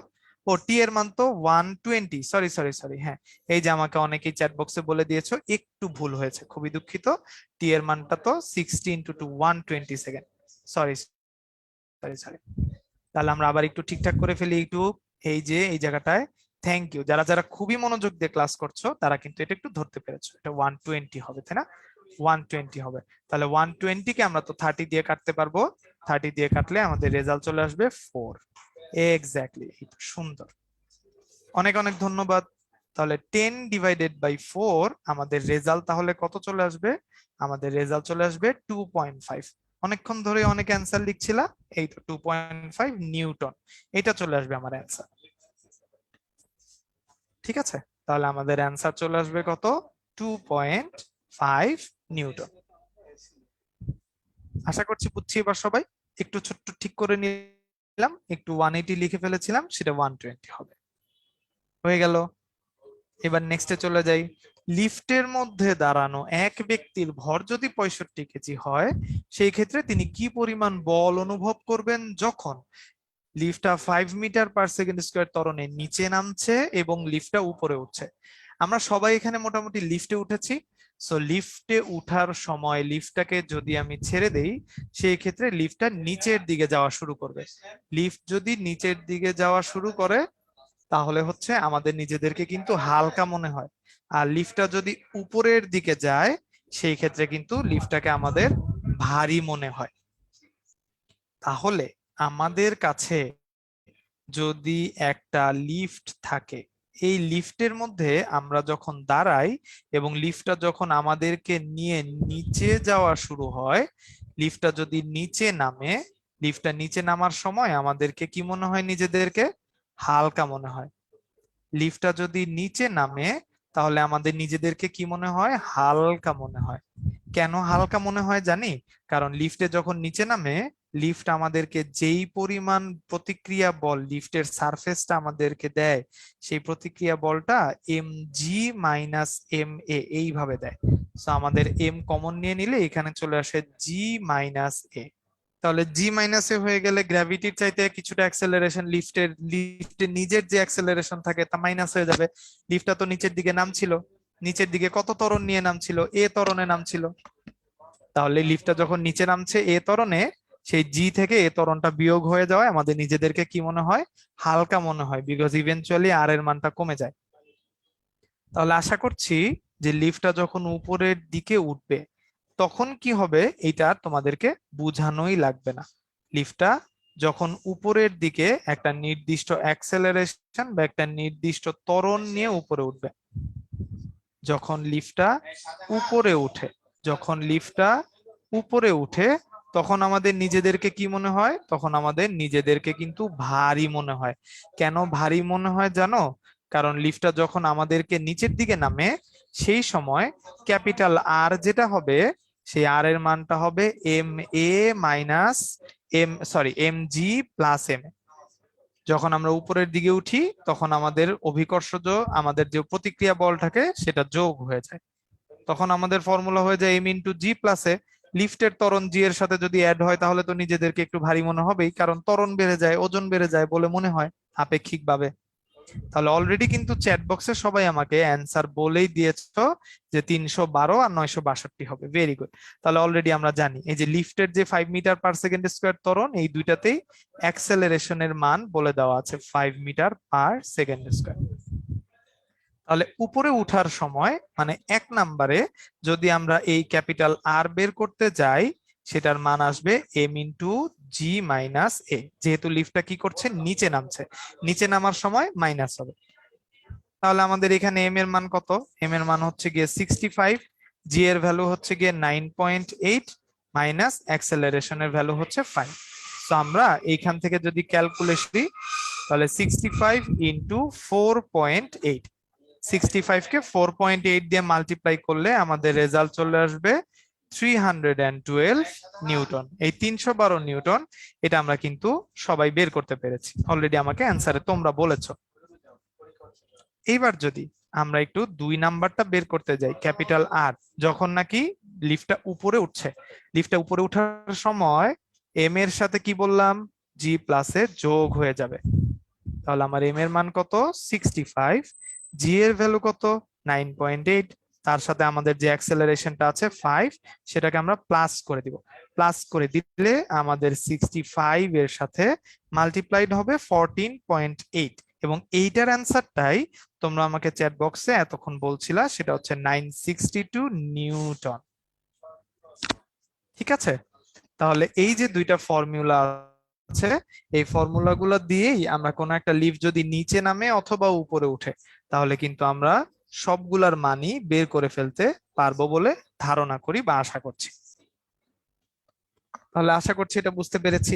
ও টি এর মান তো 120, সরি সরি সরি, হ্যাঁ এই যে আমাকে অনেকেই চ্যাট বক্সে বলে দিয়েছো একটু ভুল হয়েছে, খুবই দুঃখিত। টি এর মানটা তো 60 into 120 second, sorry sorry sorry. তাহলে আমরা আবার একটু ঠিকঠাক করে ফেলি একটু। এই যে এই জায়গাটায় থ্যাংক ইউ, যারা যারা খুবই মনোযোগ দিয়ে ক্লাস করছো তারা কিন্তু এটা একটু ধরতে পেরেছো, এটা 120 হবে, তাই না? 120 হবে। তাহলে 120 কে আমরা তো 30 দিয়ে কাটতে পারবো, 30 দিয়ে কাটলে আমাদের রেজাল্ট চলে আসবে 4। এক্স্যাক্টলি, সুন্দর, অনেক অনেক ধন্যবাদ। তাহলে 10 ডিভাইডেড বাই 4 আমাদের রেজাল্ট তাহলে কত চলে আসবে? আমাদের রেজাল্ট চলে আসবে 2.5। অনেকক্ষণ ধরে অনেক অ্যান্সার লিখছিলা, এই তো 2.5 নিউটন, এটা চলে আসবে আমার অ্যান্সার। ঠিক আছে, তাহলে আমাদের অ্যান্সার চলে আসবে কত? 2.5 নিউটন। আশা করছি বুঝছি এবার সবাই। একটু ছোট্ট ঠিক করে নিলাম, একটু 180 লিখে ফেলেছিলাম, সেটা 120 হবে। হয়ে গেল। এবার নেক্সটে চলে যাই। লিফটের মধ্যে দাঁড়ানো এক ব্যক্তির ভর যদি 65 কেজি হয়, সেই ক্ষেত্রে তিনি কি পরিমাণ বল অনুভব করবেন যখন লিফটটা 5 মিটার পার সেকেন্ড স্কয়ার ত্বরণে নিচে নামছে এবং লিফটটা উপরে উঠছে? আমরা সবাই এখানে মোটামুটি লিফটে উঠেছি। সো লিফটে উঠার সময় লিফটটাকে যদি আমি ছেড়ে দেই, সেই ক্ষেত্রে লিফটটা নিচের দিকে যাওয়া শুরু করবে। লিফট যদি নিচের দিকে যাওয়া শুরু করে তাহলে হচ্ছে আমাদের নিজেদেরকে কিন্তু হালকা মনে হয়, আর লিফটটা যদি উপরের দিকে যায় সেই ক্ষেত্রে কিন্তু লিফটটাকে আমাদের ভারী মনে হয়। তাহলে আমাদের কাছে যদি একটা লিফট থাকে, এই লিফটের মধ্যে আমরা যখন দাঁড়াই এবং লিফটটা যখন আমাদেরকে নিয়ে নিচে যাওয়া শুরু হয়, লিফটটা যদি নিচে নামে, লিফটটা নিচে নামার সময় আমাদেরকে কি মনে হয়? নিজেদেরকে হালকা মনে হয়। লিফটটা যদি নিচে নামে তাহলে আমাদের নিজেদেরকে কি মনে হয়? হালকা মনে হয়। কেন হালকা মনে হয় জানি, কারণ লিফটে যখন নিচে নামে লিফট আমাদেরকে যেই পরিমাণ প্রতিক্রিয়া বল লিফটের সারফেসটা আমাদেরকে দেয়, সেই প্রতিক্রিয়া বলটা M G minus M A এইভাবে দেয়। তো আমাদের এম কমন নিয়ে নিলে এখানে চলে আসে জি মাইনাস এ। তাহলে জি মাইনাস এ হয়ে গেলে গ্র্যাভিটির চাইতে কিছুটা অ্যাক্সেলারেশন লিফটের নিজের যে অ্যাক্সেলারেশন থাকে তা মাইনাস হয়ে যাবে। লিফটটা তো নিচের দিকে নামছিল, নিচের দিকে কত ত্বরণ নিয়ে নামছিল? এ ত্বরণে নামছিল। তাহলে লিফটটা যখন নিচে নামছে এ ত্বরণে, সেই জি থেকে এ ত্বরণটা বিয়োগ হয়ে যাওয়ায় আমাদের নিজেদেরকে কি মনে হয়? হালকা মনে হয়, বিকজ ইভেনচুয়ালি আর এর মানটা কমে যায়। তাহলে আশা করছি যে লিফটটা যখন উপরের দিকে উঠবে তখন কি হবে এটা তোমাদেরকে বুঝানোই লাগবে না। লিফটটা যখন উপরের দিকে একটা নির্দিষ্ট অ্যাক্সেলারেশন বা একটা নির্দিষ্ট ত্বরণ নিয়ে উপরে উঠবে, যখন লিফটটা উপরে উঠে, যখন লিফটটা উপরে উঠে তখন আমাদের নিজেদেরকে কি মনে হয়? তখন আমাদের নিজেদেরকে কিন্তু ভারী মনে হয়। কেন ভারী মনে হয় জানো? কারণ লিফটটা যখন আমাদেরকে নিচের দিকে নামে সেই সময় ক্যাপিটাল আর যেটা হবে সেই আর এর মানটা হবে M A minus M G plus M. যখন আমরা উপরের দিকে উঠি তখন আমাদের অভিকর্ষজ আমাদের যে প্রতিক্রিয়া বল থাকে সেটা যোগ হয়ে যায়, তখন আমাদের ফর্মুলা হয়ে যায় এম ইন্টু জি প্লাস এ। লিফটের ত্বরণ জি এর সাথে যদি অ্যাড হয় তাহলে তো নিজেদেরকে একটু ভারী মনে হবেই, কারণ ত্বরণ বেড়ে যায়, ওজন বেড়ে যায় বলে মনে হয় আপেক্ষিকভাবে। তাহলে অলরেডি কিন্তু চ্যাট বক্সে সবাই আমাকে অ্যান্সার বলেই দিয়েছো যে 312 আর 962 হবে। Very good. তাহলে অলরেডি আমরা জানি এই যে লিফটের যে 5 মিটার পার সেকেন্ড স্কোয়ার ত্বরণ, এই দুইটাতেই অ্যাক্সেলারেশনের মান বলে দেওয়া আছে 5 মিটার পার সেকেন্ড স্কোয়ার। তাহলে উপরে উঠার সময় মানে 1 নম্বরে যদি আমরা এই ক্যাপিটাল আর বের করতে যাই সেটার মান আসবে এম ইন্টু জি মাইনাস এ। যেহেতু লিফটটা কি করছে, নিচে নামছে, নিচে নামার সময় মাইনাস হবে। তাহলে আমাদের এখানে এম এর মান কত? এম এর মান হচ্ছে গিয়ে 65, জি এর ভ্যালু হচ্ছে গিয়ে 9.8 মাইনাস অ্যাক্সেলারেশনের ভ্যালু হচ্ছে 5। তো আমরা এইখান থেকে যদি ক্যালকুলেশন দিই তাহলে 65 ইন্টু 4.8, 65 কে 4.8 দিয়ে মাল্টিপ্লাই করলে আমাদের রেজাল্ট চলে আসবে 312 নিউটন। এই 312 নিউটন এটা আমরা কিন্তু সবাই বের করতে পেরেছি, অলরেডি আমাকে অ্যান্সারে তোমরা বলেছো। এইবার যদি আমরা একটু 2 নাম্বারটা বের করতে যাই, ক্যাপিটাল আর যখন নাকি লিফটটা উপরে উঠছে, লিফটটা উপরে ওঠার সময় এম এর সাথে কি বললাম, জি প্লাসে যোগ হয়ে যাবে। তাহলে আমার এম এর মান কত? 65, জি এর ভ্যালু কত? 9.8, তার সাথে আমাদের যে অ্যাক্সেলারেশনটা আছে 5, সেটাকে আমরা প্লাস করে দিব। প্লাস করে দিলে আমাদের 65 এর সাথে মাল্টিপ্লাইড হবে 14.8, এবং এইটার অ্যান্সারটাই তোমরা আমাকে চ্যাট বক্সে এতক্ষণ বলছিলা, সেটা হচ্ছে 962 নিউটন। ঠিক আছে, তাহলে এই যে দুইটা ফর্মুলা আছে, এই ফর্মুলাগুলো দিয়েই আমরা কোন একটা লিফট যদি নিচে নামে অথবা উপরে উঠে তাহলে কিন্তু আমরা সবগুলার মানই বের করে ফেলতে পারবো বলে ধারণা করি বা আশা করছি। তাহলে আশা করছি এটা বুঝতে পেরেছি।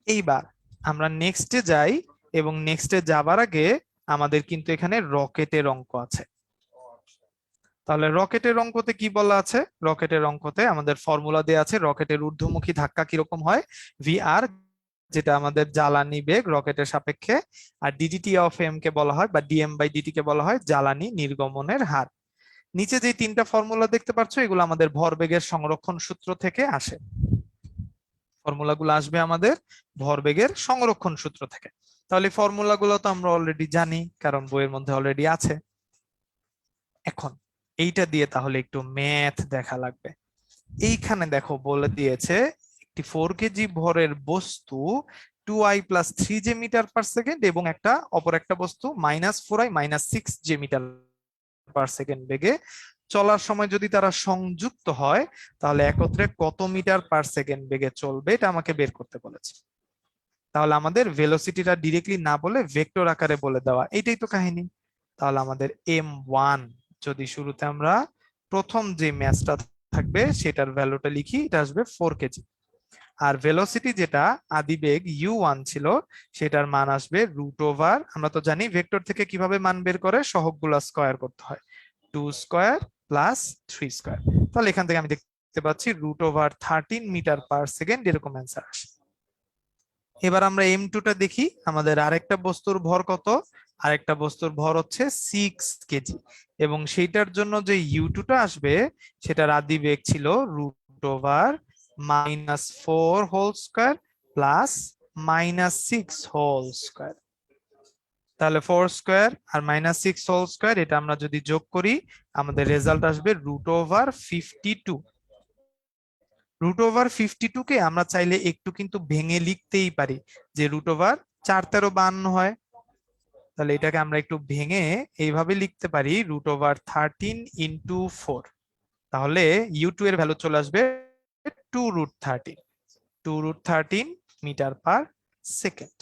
এইবার আমরা নেক্সটে যাই, এবং নেক্সটে যাবার আগে আমাদের কিন্তু এখানে রকেটের অঙ্ক আছে। তাহলে রকেটের অঙ্কতে কি বলা আছে? রকেটের অঙ্কতে আমাদের ফর্মুলা দেওয়া আছে রকেটের ঊর্ধ্বমুখী ধাক্কা কিরকম হয়, ভিআর, যেটা আমাদের জ্বালানি বেগ রকেটের সাপেক্ষে, আর ডিডিটি অফ এম কে বলা হয় বা ডিএম বাই ডিটি কে বলা হয় জ্বালানি নির্গমনের হার। নিচে যে 3টা ফর্মুলা দেখতে পাচ্ছ এগুলো আমাদের ভরবেগের সংরক্ষণ সূত্র থেকে আসে। ফর্মুলাগুলো আসবে আমাদের ভরবেগের সংরক্ষণ সূত্র থেকে। তাহলে ফর্মুলাগুলো তো আমরা অলরেডি জানি, কারণ বইয়ের মধ্যে অলরেডি আছে। এখন এইটা দিয়ে তাহলে একটু ম্যাথ দেখা লাগবে। এইখানে দেখো বলে দিয়েছে একটি 4 কেজি ভরের বস্তু 2i plus 3j metre per second এবং অপর একটা বস্তু -4i -6j metre per second বেগে চলার সময় যদি তারা সংযুক্ত হয় তাহলে একত্রে কত মিটার পার সেকেন্ড বেগে চলবে, এটা আমাকে বের করতে বলেছে। তাহলে আমাদের ভেলোসিটিটা ডিরেক্টলি না বলে ভেক্টর আকারে বলে দেওয়া, এইটাই তো কাহিনী। তাহলে আমাদের m1 যদি শুরুতে আমরা প্রথম যে ম্যাচটা থাকবে সেটার ভ্যালুটা লিখি, এটা আসবে 4 কেজি। আর ভেলোসিটি যেটা আদিবেগ u1 ছিল সেটার মান আসবে √, আমরা তো জানি ভেক্টর থেকে কিভাবে মান বের করে, সহগগুলো স্কয়ার করতে হয়, 2 স্কয়ার প্লাস 3 স্কয়ার। তাহলে এখান থেকে আমি দেখতে পাচ্ছি √13 মিটার পার সেকেন্ড, এরকম অ্যান্সার আসে। এবার আমরা m2টা দেখি, আমাদের আরেকটা বস্তুর ভর কত? আরেকটা বস্তুর ভর হচ্ছে 6 কেজি, এবং সেইটার জন্য যে u2টা আসবে সেটার আদিবেগ ছিল √-4 whole square plus -6 whole square. তাহলে 4 স্কয়ার আর -6 হোল স্কয়ার এটা আমরা যদি যোগ করি আমাদের রেজাল্ট আসবে √52। √52 কে আমরা চাইলে একটু কিন্তু ভেঙে লিখতেই পারি, যে √4 × 13 = 52 হয়। তাহলে এটাকে আমরা একটু ভেঙে এইভাবে লিখতে পারি √13 × 4। তাহলে u2 এর ভ্যালু চলে আসবে 2√13 মিটার পার সেকেন্ড।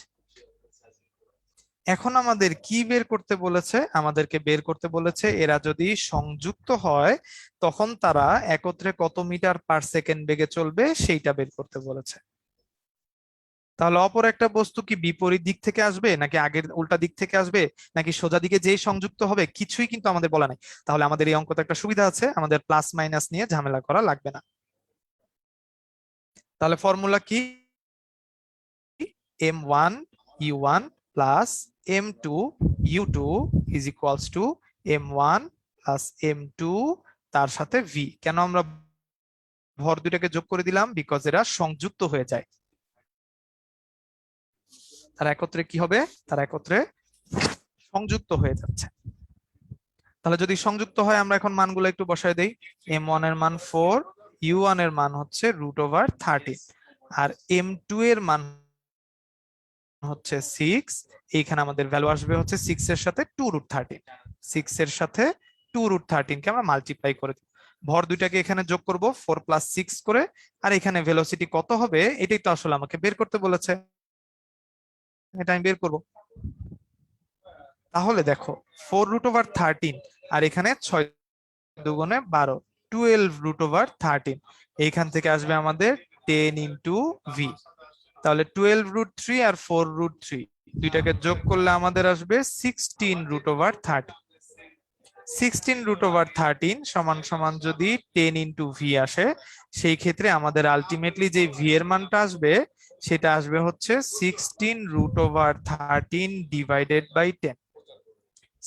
এখন আমাদের কি বের করতে বলেছে? আমাদেরকে বের করতে বলেছে এরা যদি সংযুক্ত হয় তখন তারা একত্রে কত মিটার পার সেকেন্ড বেগে চলবে সেইটা বের করতে বলেছে। তাহলে অপর একটা বস্তু কি বিপরীত দিক থেকে আসবে নাকি আগের উল্টা দিক থেকে আসবে নাকি সোজা দিকে যেই সংযুক্ত হবে, কিছুই কিন্তু আমাদের বলা নাই। তাহলে আমাদের এই অঙ্কতে একটা সুবিধা আছে, আমাদের প্লাস মাইনাস নিয়ে ঝামেলা করা লাগবে না। তাহলে ফর্মুলা কি? m1 u1 plus m2 u2 is equals two m1 plus m2 তার সাথে v। কেন আমরা ভর দুইটাকে যোগ করে দিলাম? বিকজ এরা সংযুক্ত হয়ে যায়। তারা একত্রে কি হবে? তারা একত্রে সংযুক্ত হয়ে যাচ্ছে। তাহলে যদি সংযুক্ত হয় আমরা এখন মানগুলো একটু বসায় দেই। m1 এর মান 4, u1 এর মান হচ্ছে √13, আর m2 এর মান হচ্ছে 6। এইখানে আমাদের ভ্যালু আসবে হচ্ছে 6 এর সাথে 2√13, 6 এর সাথে 2√13 কে আমরা মাল্টিপ্লাই করে দিব। ভর দুইটাকে এখানে যোগ করব 4 + 6 করে, আর এখানে ভেলোসিটি কত হবে এটাই তো আসলে আমাকে বের করতে বলেছে, এটা আমি বের করব। তাহলে দেখো 4√13 আর এখানে 6 দুগুণে 12, 12√13, এইখান থেকে আসবে আমাদের 10 ইন্টু ভি। তাহলে 12√3 আর 4√3 দুইটাকে যোগ করলে আমাদের আসবে 16√13। 16√13 সমান সমান যদি 10 ইন্টু ভি আসে, সেই ক্ষেত্রে আমাদের আলটিমেটলি যে ভি এর মানটা আসবে সেটা আসবে হচ্ছে 16√13 ডিভাইডেড বাই 10।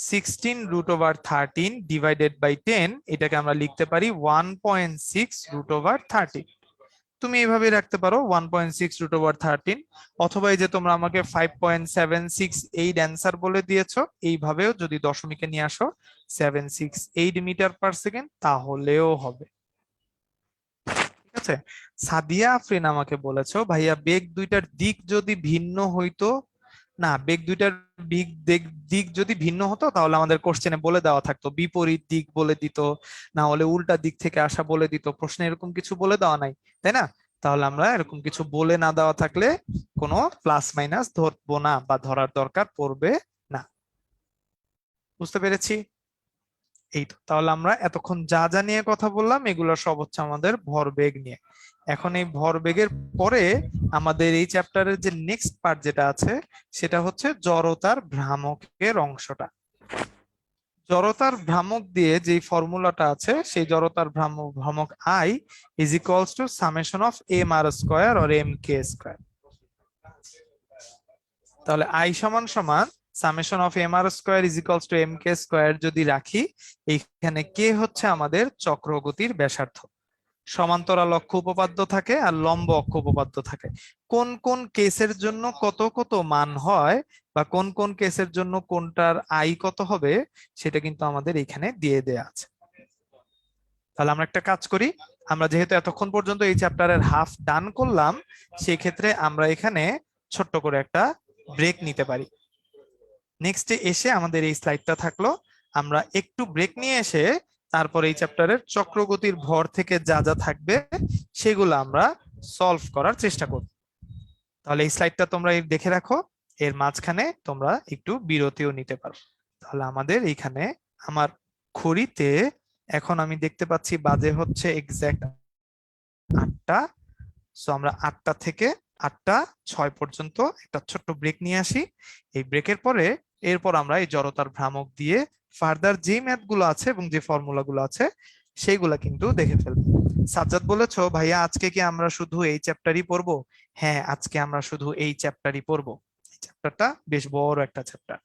16√13 ডিভাইডেড বাই 10, এটাকে আমরা লিখতে পারি 1.6√13। তুমি এইভাবে রাখতে পারো 1.6√13, অথবা এই যে তোমরা আমাকে 5.768 অ্যান্সার বলে দিয়েছো, এইভাবেও যদি দশমিকে নিয়ে আসো 768 মিটার পার সেকেন্ড তাহলেও হবে। ঠিক আছে। সাদিয়া আফরিন আমাকে বলেছো ভাইয়া বেগ দুইটার দিক যদি ভিন্ন হইতো, না বেগ দুইটার দিক যদি ভিন্ন হতো তাহলে আমাদের কোশ্চেনে বলে দেওয়া থাকতো, বিপরীত দিক বলে দিত, না হলে উল্টা দিক থেকে আসা বলে দিত, প্রশ্নে এরকম কিছু বলে দেওয়া নাই, তাই না? তাহলে আমরা এরকম কিছু বলে না দেওয়া থাকলে কোনো প্লাস মাইনাস ধরবো না বা ধরার দরকার পড়বে না। বুঝতে পেরেছি? এই তো। তাহলে আমরা এতক্ষণ যা যা নিয়ে কথা বললাম এগুলো সব হচ্ছে আমাদের ভরবেগ নিয়ে। এখন এই ভরবেগের পরে আমাদের এই চ্যাপ্টারের যে নেক্সট পার্ট যেটা আছে সেটা হচ্ছে জড়তার ভ্রামকের অংশটা। জড়তার ভ্রামক দিয়ে যে ফর্মুলাটা আছে, সেই জড়তার ভ্রামক I is equals to summation of m R square or m K square. তাহলে আই সমান সমান summation of m R square is equals to m K square যদি রাখি, এইখানে কে হচ্ছে আমাদের চক্রগতির ব্যাসার্ধ। সমান্তরাল অক্ষ উপপাদ্য থাকে আর লম্ব অক্ষ উপপাদ্য থাকে। কোন কোন কেসের জন্য কত কত মান হয় বা কোন কোন কেসের জন্য কোনটার আই কত হবে সেটা কিন্তু আমাদের এখানে দিয়ে দেয়া আছে। তাহলে আমরা একটা কাজ করি, আমরা যেহেতু এতক্ষণ পর্যন্ত এই চ্যাপ্টারের হাফ ডান করলাম, সেই ক্ষেত্রে আমরা এখানে ছোট্ট করে একটা ব্রেক নিতে পারি। নেক্সটে এসে আমাদের এই স্লাইডটা থাকলো, আমরা একটু ব্রেক নিয়ে এসে তারপর এই চ্যাপ্টারের চক্রগতির ভর থেকে যা যা থাকবে সেগুলো আমরা সলভ করার চেষ্টা করব। তাহলে এই স্লাইডটা তোমরা দেখে রাখো, এর মাঝখানে তোমরা একটু বিরতিও নিতে পারো। তাহলে আমাদের এইখানে আমার ঘড়িতে এখন আমি দেখতে পাচ্ছি বাজে হচ্ছে এক্সাক্ট 8টা। সো আমরা 8টা থেকে 8টা 6 পর্যন্ত একটা ছোট্ট ব্রেক নিয়ে আসি। এই ব্রেকের পরে এরপর আমরা এই জড়তার ভ্রামক দিয়ে ফার্দার যে ম্যাথ গুলো আছে এবং যে ফর্মুলা গুলো আছে সেইগুলা কিন্তু দেখে ফেলবো। সাজ্জাদ বলেছো ভাইয়া আজকে কি আমরা শুধু এই চ্যাপ্টারই পড়বো? হ্যাঁ, আজকে আমরা শুধু এই চ্যাপ্টারই পড়বো। এই চ্যাপ্টারটা বেশ বড় একটা চ্যাপ্টার।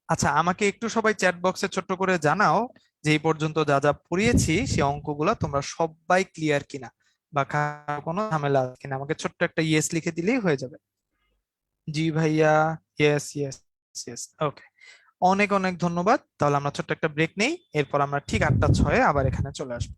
আচ্ছা, আমাকে একটু সবাই চ্যাট বক্সে ছোট্ট করে জানাও যে এই পর্যন্ত যা যা পড়িয়েছি সেই অঙ্কগুলা তোমরা সবাই ক্লিয়ার কিনা বা কারো কোনো ঝামেলা আছে কিনা। আমাকে ছোট্ট একটা ইয়েস লিখে দিলেই হয়ে যাবে। জি ভাইয়া, ইয়েস ইয়েস ইয়েস, ওকে। অনেক অনেক ধন্যবাদ। তাহলে আমরা ছোট্ট একটা ব্রেক নেই, এরপর আমরা ঠিক 8টা 6 আবার এখানে চলে আসবো।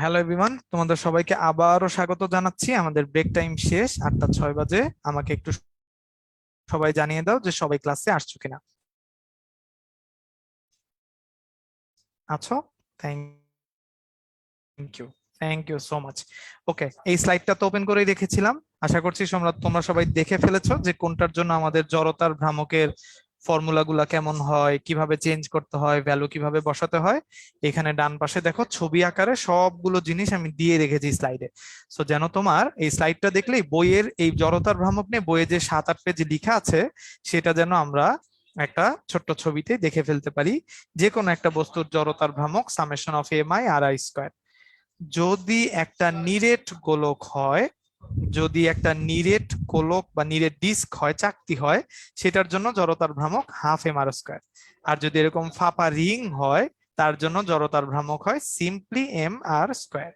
হ্যালো এভরিওয়ান, তোমাদের সবাইকে আবারও স্বাগত জানাচ্ছি। আমাদের ব্রেক টাইম শেষ, 8টা 6 বাজে। আমাকে একটু সবাই জানিয়ে দাও যে সবাই ক্লাসে আসছো কিনা। আছো? Thank you, thank you so much. Okay, এই স্লাইডটা তো ওপেন করেই রেখেছিলাম। আশা করছি তোমরা সবাই দেখে ফেলেছো যে কোনটার জন্য আমাদের জড়তার ভ্রামকের ফর্মুলাগুলা কেমন হয়, কিভাবে চেঞ্জ করতে হয়, ভ্যালু কিভাবে বসাতে হয়। এখানে ডান পাশে দেখো ছবি আকারে সবগুলো জিনিস আমি দিয়ে রেখেছি স্লাইডে। সো যেন তোমার এই স্লাইডটা দেখলেই বইয়ের এই জড়তার ভ্রামক নিয়ে বইয়ে যে 7-8 পেজে লেখা আছে সেটা যেন আমরা একটা ছোট্ট ছবিতে দেখে ফেলতে পারি। যে কোনো একটা বস্তুর জড়তার ভ্রামক summation of m i r i square. যদি একটা নিরেট গোলক হয়, যদি একটা নিরেট গোলক বা নিরেট ডিস্ক হয়, চাকতি হয়, সেটার জন্য জড়তার ভ্রামক হাফ এম আর স্কোয়ার। আর যদি এরকম ফাঁপা রিং হয় তার জন্য জড়তার ভ্রামক হয় সিম্পলি এম আর স্কোয়ার।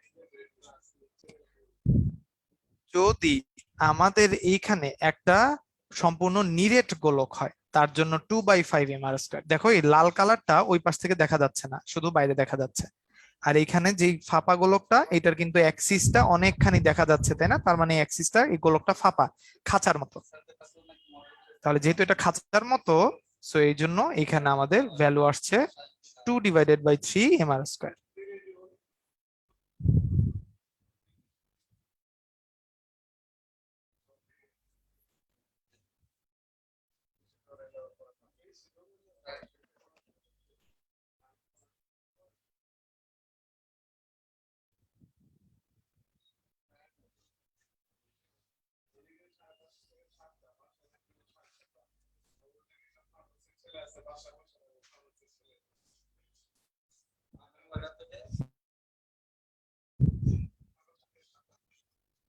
যদি আমাদের এইখানে একটা সম্পূর্ণ নিরেট গোলক হয় তার জন্য 2/5 এম আর স্কোয়ার। দেখো এই লাল কালারটা ওই পাশ থেকে দেখা যাচ্ছে না, শুধু বাইরে দেখা যাচ্ছে। আর এইখানে যে ফাঁপা গোলকটা, এটার কিন্তু অ্যাক্সিসটা অনেকখানি দেখা যাচ্ছে, তাই না? তার মানে অ্যাক্সিসটা, এই গোলকটা ফাঁপা, খাঁচার মতো। তাহলে যেহেতু এটা খাঁচার মতো, সো এই জন্য এখানে আমাদের ভ্যালু আসছে 2/3 এম আর স্কোয়ার।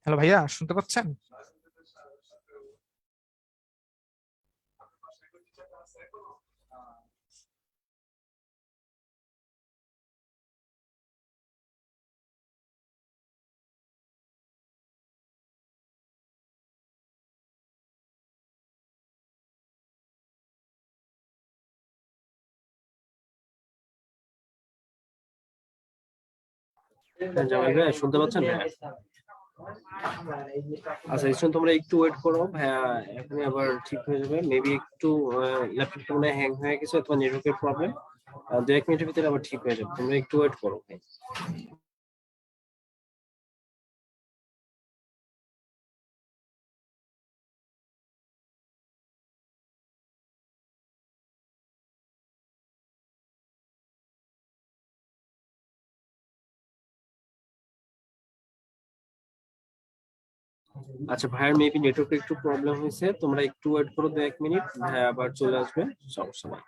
হ্যালো ভাইয়া, শুনতে পাচ্ছেন? জামাল ভাই শুনতে পাচ্ছেন? হ্যাঁ। আচ্ছা ইসন, তোমরা একটু ওয়েট করো, হ্যাঁ এখন আবার ঠিক হয়ে যাবে মেবি। একটু ল্যাপটপটা মনে হয় হ্যাং হয়ে গেছে অথবা নেটওয়ার্কের প্রবলেম। 2-1 মিনিটের ভিতরে আবার ঠিক হয়ে যাবে, তোমরা একটু ওয়েট করো ভাই। আচ্ছা ভাইয়ার মেবি নেটওয়ার্কে একটু প্রবলেম হয়েছে, তোমরা একটু ওয়েট করো 2-1 মিনিট, হ্যাঁ আবার চলে আসবে, সমস্যা নেই।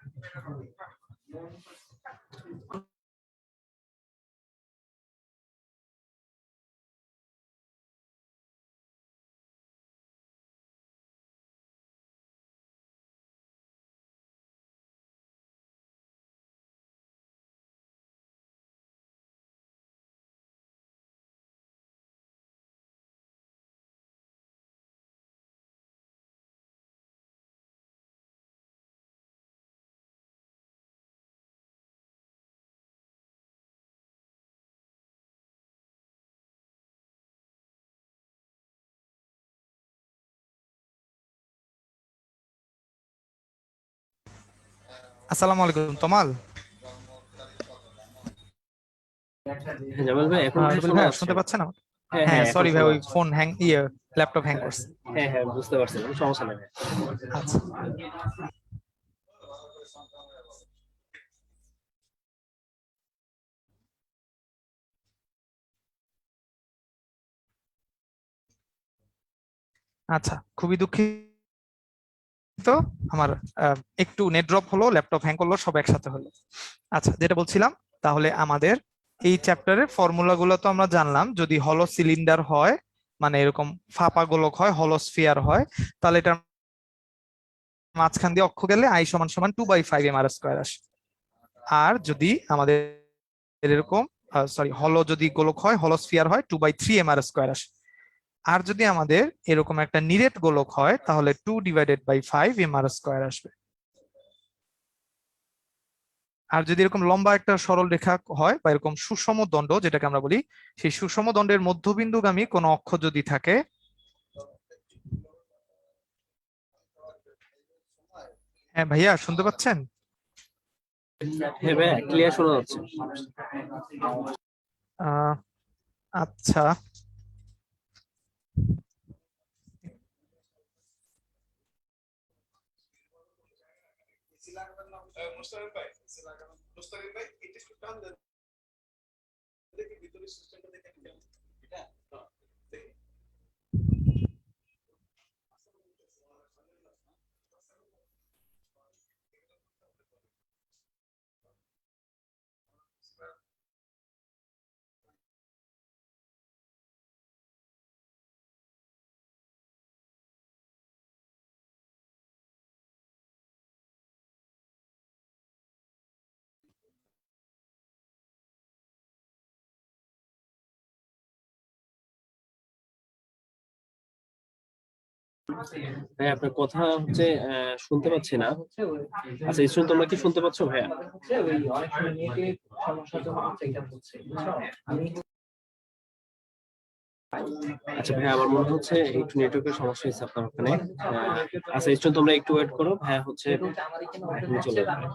আসসালামু আলাইকুম তমাল। হ্যাঁ জামাল ভাই এখন তো রুবেল শোনা ভাই যাচ্ছে। শুনতে পাচ্ছেন আমার? হ্যাঁ হ্যাঁ হ্যাঁ এখন সরি ভাই, শোনা ওই যাচ্ছে। ফোন হ্যাং, ল্যাপটপ হ্যাং করছে। হ্যাঁ হ্যাঁ বুঝতে পারছিলাম, সমস্যা নেই ভাই। আচ্ছা আচ্ছা, খুবই দুঃখিত। আমার একটু নেট ড্রপ হলো, ল্যাপটপ হ্যাং করলো, সব একসাথে হলো। আচ্ছা, যেটা বলছিলাম, তাহলে আমাদের এই চ্যাপ্টারের ফর্মুলাগুলো তো আমরা জানলাম। যদি হলো সিলিন্ডার হয়, মানে এরকম ফাঁপা গোলক হয়, হলো স্ফিয়ার হয়, তাহলে এটা মাঝখান দিয়ে অক্ষ গেলে আই সমান সমান 2/5 এম আর স্কোয়ার আসে। আর যদি আমাদের এরকম হলো যদি গোলক হয়, হলো স্ফিয়ার হয়, 2/3 এম আর স্কোয়ার আসে। আর যদি আমাদের এরকম একটা নিরেট গোলক হয় তাহলে 2/5 এম আর স্কোয়ার আসবে। আর যদি এরকম লম্বা একটা সরল রেখা হয় বা এরকম সুষম দণ্ড যেটাকে আমরা বলি, সেই সুষম দণ্ডের মধ্যবিন্দুগামী কোনো অক্ষ যদি থাকে, হ্যাঁ ভাইয়া শুনতে পাচ্ছেন? হ্যাঁ ভাইয়া, ক্লিয়ার শোনা যাচ্ছে। আহ আচ্ছা, ভাইয়া আপনার কথা হচ্ছে শুনতে পাচ্ছি না। আচ্ছা স্টুডেন্ট, তোমরা কি শুনতে পাচ্ছ ভাইয়া? আচ্ছা ভাইয়া, আমার মনে হচ্ছে একটু নেটওয়ার্কের সমস্যা হয়েছে আপনার ওখানে। আচ্ছা স্টুডেন্ট, তোমরা একটু ওয়েট করো, ভাইয়া হচ্ছে এখনই চলে আসবে।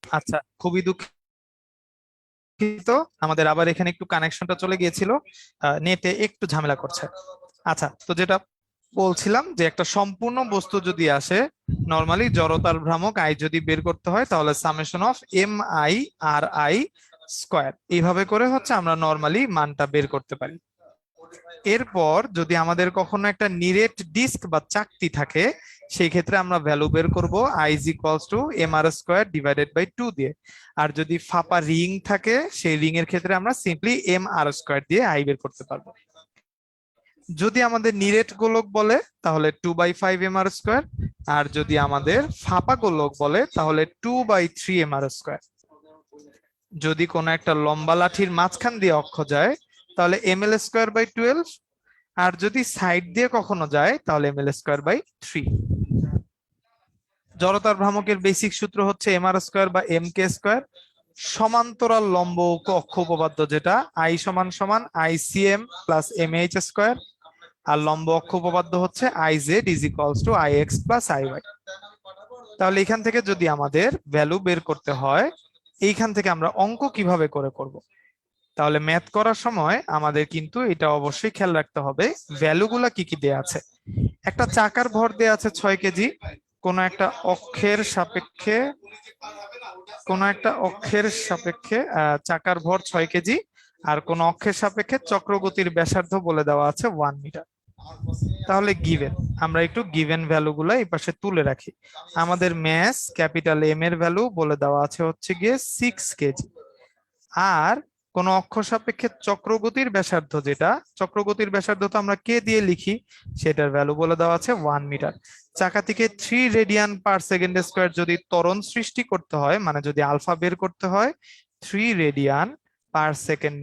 আচ্ছা খুবই দুঃখিত, আমাদের আবার এখানে একটু কানেকশনটা চলে গিয়েছিল, নেটে একটু ঝামেলা করছে। আচ্ছা, তো যেটা বলছিলাম যে একটা সম্পূর্ণ বস্তু যদি আসে, নরমালি জড়তার ভ্রামক আই যদি বের করতে হয় তাহলে summation of m i r i square, এইভাবে করে হচ্ছে আমরা নরমালি মানটা বের করতে পারি। এরপর যদি আমাদের কখনো একটা নিরেট ডিস্ক বা চাকতি থাকে, সেই ক্ষেত্রে আমরা ভ্যালু বের করব I is equals to m R square divided by 2 দিয়ে। আর যদি ফাঁপা রিং থাকে, সেই রিং এর ক্ষেত্রে আমরা সিম্পলি এম আর স্কোয়ার দিয়ে আই বের করতে পারবো। যদি আমাদের নিরেট গোলক বলে তাহলে 2/5 এম আর স্কোয়ার, আর যদি আমাদের ফাঁপা গোলক বলে তাহলে 2/3 এম আর স্কোয়ার। যদি কোনো একটা লম্বা লাঠির মাঝখান দিয়ে অক্ষ যায় তাহলে এম এল স্কোয়ার বাই 12, আর যদি সাইড দিয়ে কখনো যায় তাহলে এম এল স্কোয়ার বাই 3। জড়তার ভ্রামকের বেসিক সূত্র হচ্ছে এম আর স্কোয়ার বা এম কে স্কোয়ার, সমান্তরাল লম্ব অক্ষ উপপাদ্য যেটা আই সমান সমান I C M plus M H square, আর লম্ব অক্ষ উপপাদ্য হচ্ছে I Z is equals to I X plus I Y. তাহলে এখান থেকে যদি আমাদের ভ্যালু বের করতে হয়, এইখান থেকে আমরা অঙ্ক কিভাবে করব, তাহলে ম্যাথ করার সময় আমাদের কিন্তু এটা অবশ্যই খেয়াল রাখতে হবে ভ্যালুগুলা কি কি দেয়া আছে। একটা চাকার ভর দেয়া আছে 6 কেজি, কোন একটা অক্ষের সাপেক্ষে চাকার ভর 6 কেজি, আর কোন অক্ষের সাপেক্ষে চক্রগতির ব্যাসার্ধ বলে দেওয়া আছে 1 মিটার। তাহলে গিভেন, আমরা একটু গিভেন ভ্যালুগুলো এই পাশে তুলে রাখি। আমাদের ম্যাস ক্যাপিটাল এম এর ভ্যালু বলে দেওয়া আছে হচ্ছে গিয়ে 6 কেজি, আর কোন অক্ষ সাপেক্ষে চক্রগতির ব্যাসার্ধ, যেটা চক্রগতির ব্যাসার্ধ তো আমরা কে দিয়ে লিখি, সেটার ভ্যালু বলে দেওয়া আছে 1 মিটার। চাকা থেকে 3 রেডিয়ান/সেকেন্ড যদি ত্বরণ সৃষ্টি করতে হয়, মানে যদি আলফা বের করতে হয় 3 রেডিয়ান/সেকেন্ড,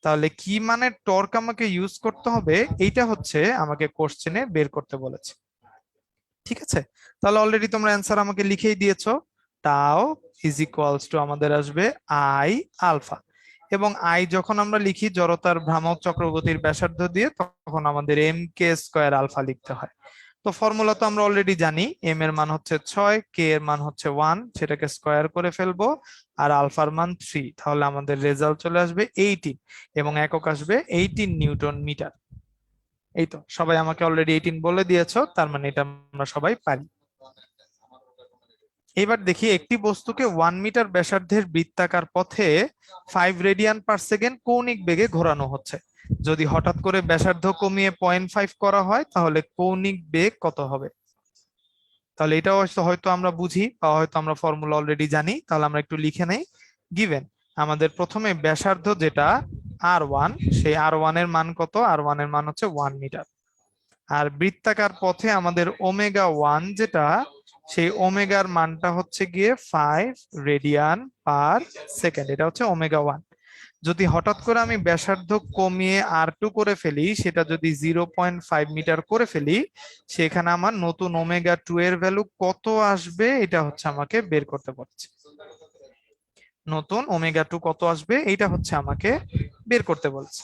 তাহলে কি মানে টর্ক আমাকে ইউজ করতে হবে, এইটা হচ্ছে আমাকে কোশ্চেনে বের করতে বলেছে। ঠিক আছে, তাহলে অলরেডি তোমরা অ্যান্সার আমাকে লিখেই দিয়েছো। টাও ইজ ইকুয়ালস টু আমাদের আসবে আই আলফা, এবং আই যখন আমরা লিখি জড়তার ভ্রামক চক্রগতির ব্যাসার্ধ দিয়ে, তখন আমাদের এম কে স্কোয়ার আলফা লিখতে হয়। তো ফর্মুলা তো আমরা অলরেডি জানি, এম এর মান হচ্ছে 6, কে এর মান হচ্ছে 1, সেটাকে স্কোয়ার করে ফেলবো, আর আলফার মান 3, তাহলে আমাদের রেজাল্ট চলে আসবে 18, এবং একক আসবে 18 নিউটন মিটার। এই তো সবাই আমাকে অলরেডি 18 বলে দিয়েছো, তার মানে এটা আমরা সবাই পারি। এবার দেখি একটি বস্তুকে 1 মিটার ব্যাসার্ধের বৃত্তাকার পথে 5 রেডিয়ান পার সেকেন্ড কৌণিক বেগে ঘোরানো হচ্ছে। যদি হঠাৎ করে ব্যাসার্ধ কমিয়ে 0.5 করা হয়, তাহলে কৌণিক বেগ কত হবে? তাহলে এটা হয়তো আমরা বুঝি, বা হয়তো আমরা ফর্মুলা অলরেডি জানি, তাহলে আমরা একটু লিখে নেই। গিভেন আমাদের প্রথমে ব্যাসার্ধ যেটা R1, সেই R1 এর মান কত? R1 এর মান হচ্ছে 1 মিটার। আর বৃত্তাকার পথে আমাদের ওমেগা 1 যেটা, সেই ওমেগার মানটা হচ্ছে গিয়ে 5 রেডিয়ান পার সেকেন্ড, এটা হচ্ছে ওমেগা 1। যদি হঠাৎ করে আমি ব্যাসার্ধ কমিয়ে R2 করে ফেলি, সেটা যদি 0.5 মিটার করে ফেলি, সেখানে আমার নতুন ওমেগা 2 এর ভ্যালু কত আসবে, এটা হচ্ছে আমাকে বের করতে বলছে। নতুন ওমেগা 2 কত আসবে, এটা হচ্ছে আমাকে বের করতে বলছে।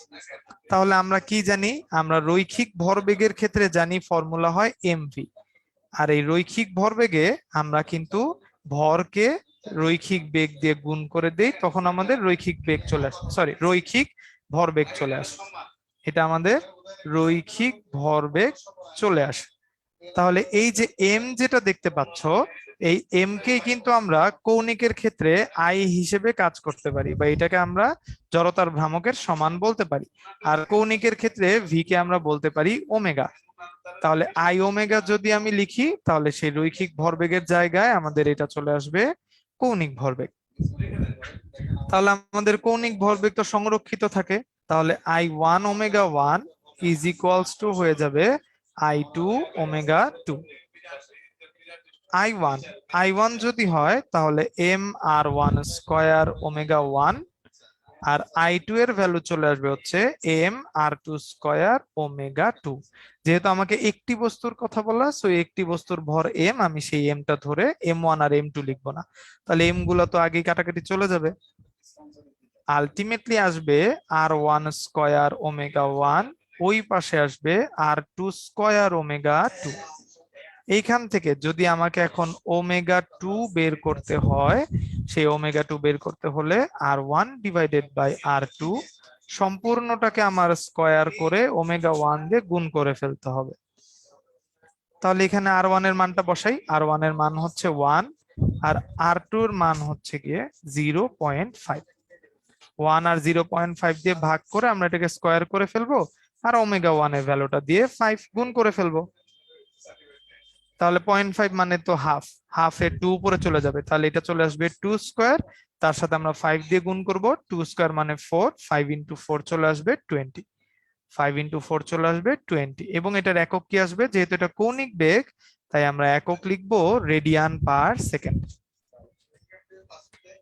তাহলে আমরা কি জানি? আমরা রৈখিক ভরবেগের ক্ষেত্রে জানি ফর্মুলা হয় এমভি। আর এই রৈখিক ভরবেগে আমরা কিন্তু ভরকে রৈখিক বেগ দিয়ে গুণ করে দেই, তখন আমাদের রৈখিক বেগ চলে আসে, সরি রৈখিক ভরবেগ চলে আসে। এটা আমাদের রৈখিক ভরবেগ চলে আসে। তাহলে এই যে এম যেটা দেখতে পাচ্ছ, এই এম কে কিন্তু আমরা কৌণিকের ক্ষেত্রে আই হিসেবে কাজ করতে পারি, বা এটাকে আমরা জড়তার ভ্রামকের সমান বলতে পারি। আর কৌণিকের ক্ষেত্রে ভি কে আমরা বলতে পারি ওমেগা। তাহলে আই ওমেগা যদি আমি লিখি, তাহলে সেই রৈখিক ভরবেগের জায়গায় আমাদের এটা চলে আসবে কৌণিক ভরবেগ। তাহলে আমাদের কৌণিক ভরবেগ তো সংরক্ষিত থাকে, তাহলে I1 omega 1 is equals two হয়ে যাবে I2 ওমেগা 2। I1 যদি হয়, তাহলে mR1 স্কয়ার ওমেগা 1, আর I2 এর ভ্যালু চলে আসবে হচ্ছে mR2 স্কয়ার ওমেগা 2। যেহেতু আমাকে একটি বস্তুর কথা বলা, সো একটি বস্তুর ভর m, আমি সেই mটা ধরে m1 আর m2 লিখবো না, তাহলে m গুলো তো আগেই কাটাকাটি চলে যাবে। আলটিমেটলি আসবে R1 স্কয়ার ওমেগা 1, ওই পাশে আসবে R2 স্কয়ার ওমেগা 2। এইখান থেকে যদি আমাকে এখন ওমেগা 2 বের করতে হয়, সেই ওমেগা 2 বের করতে হলে R1 ডিভাইডেড বাই R2 সম্পূর্ণটাকে আমার স্কয়ার করে ওমেগা 1 দিয়ে গুণ করে ফেলতে হবে। তাহলে এখানে R1 এর মানটা বসাই, R1 এর মান হচ্ছে 1, আর R2 এর মান হচ্ছে গিয়ে 0.5। 1 আর 0.5 দিয়ে ভাগ করে আমরা এটাকে স্কয়ার করে ফেলবো, আর ওমেগা 1 এর ভ্যালুটা দিয়ে 5 গুণ করে ফেলবো। তাহলে 0.5 মানে তো হাফ, হাফ এর 2 উপরে চলে যাবে, তাহলে এটা চলে আসবে 2 স্কয়ার, তার সাথে আমরা 5 দিয়ে গুণ করব, 2 স্কয়ার মানে 4, 5 ইন্টু 4 চলে আসবে 20, 5 ইন্টু 4 চলে আসবে 20। এবং এটার একক কি আসবে? যেহেতু এটা কৌণিক বেগ, তাই আমরা একক লিখবো রেডিয়ান পার সেকেন্ড।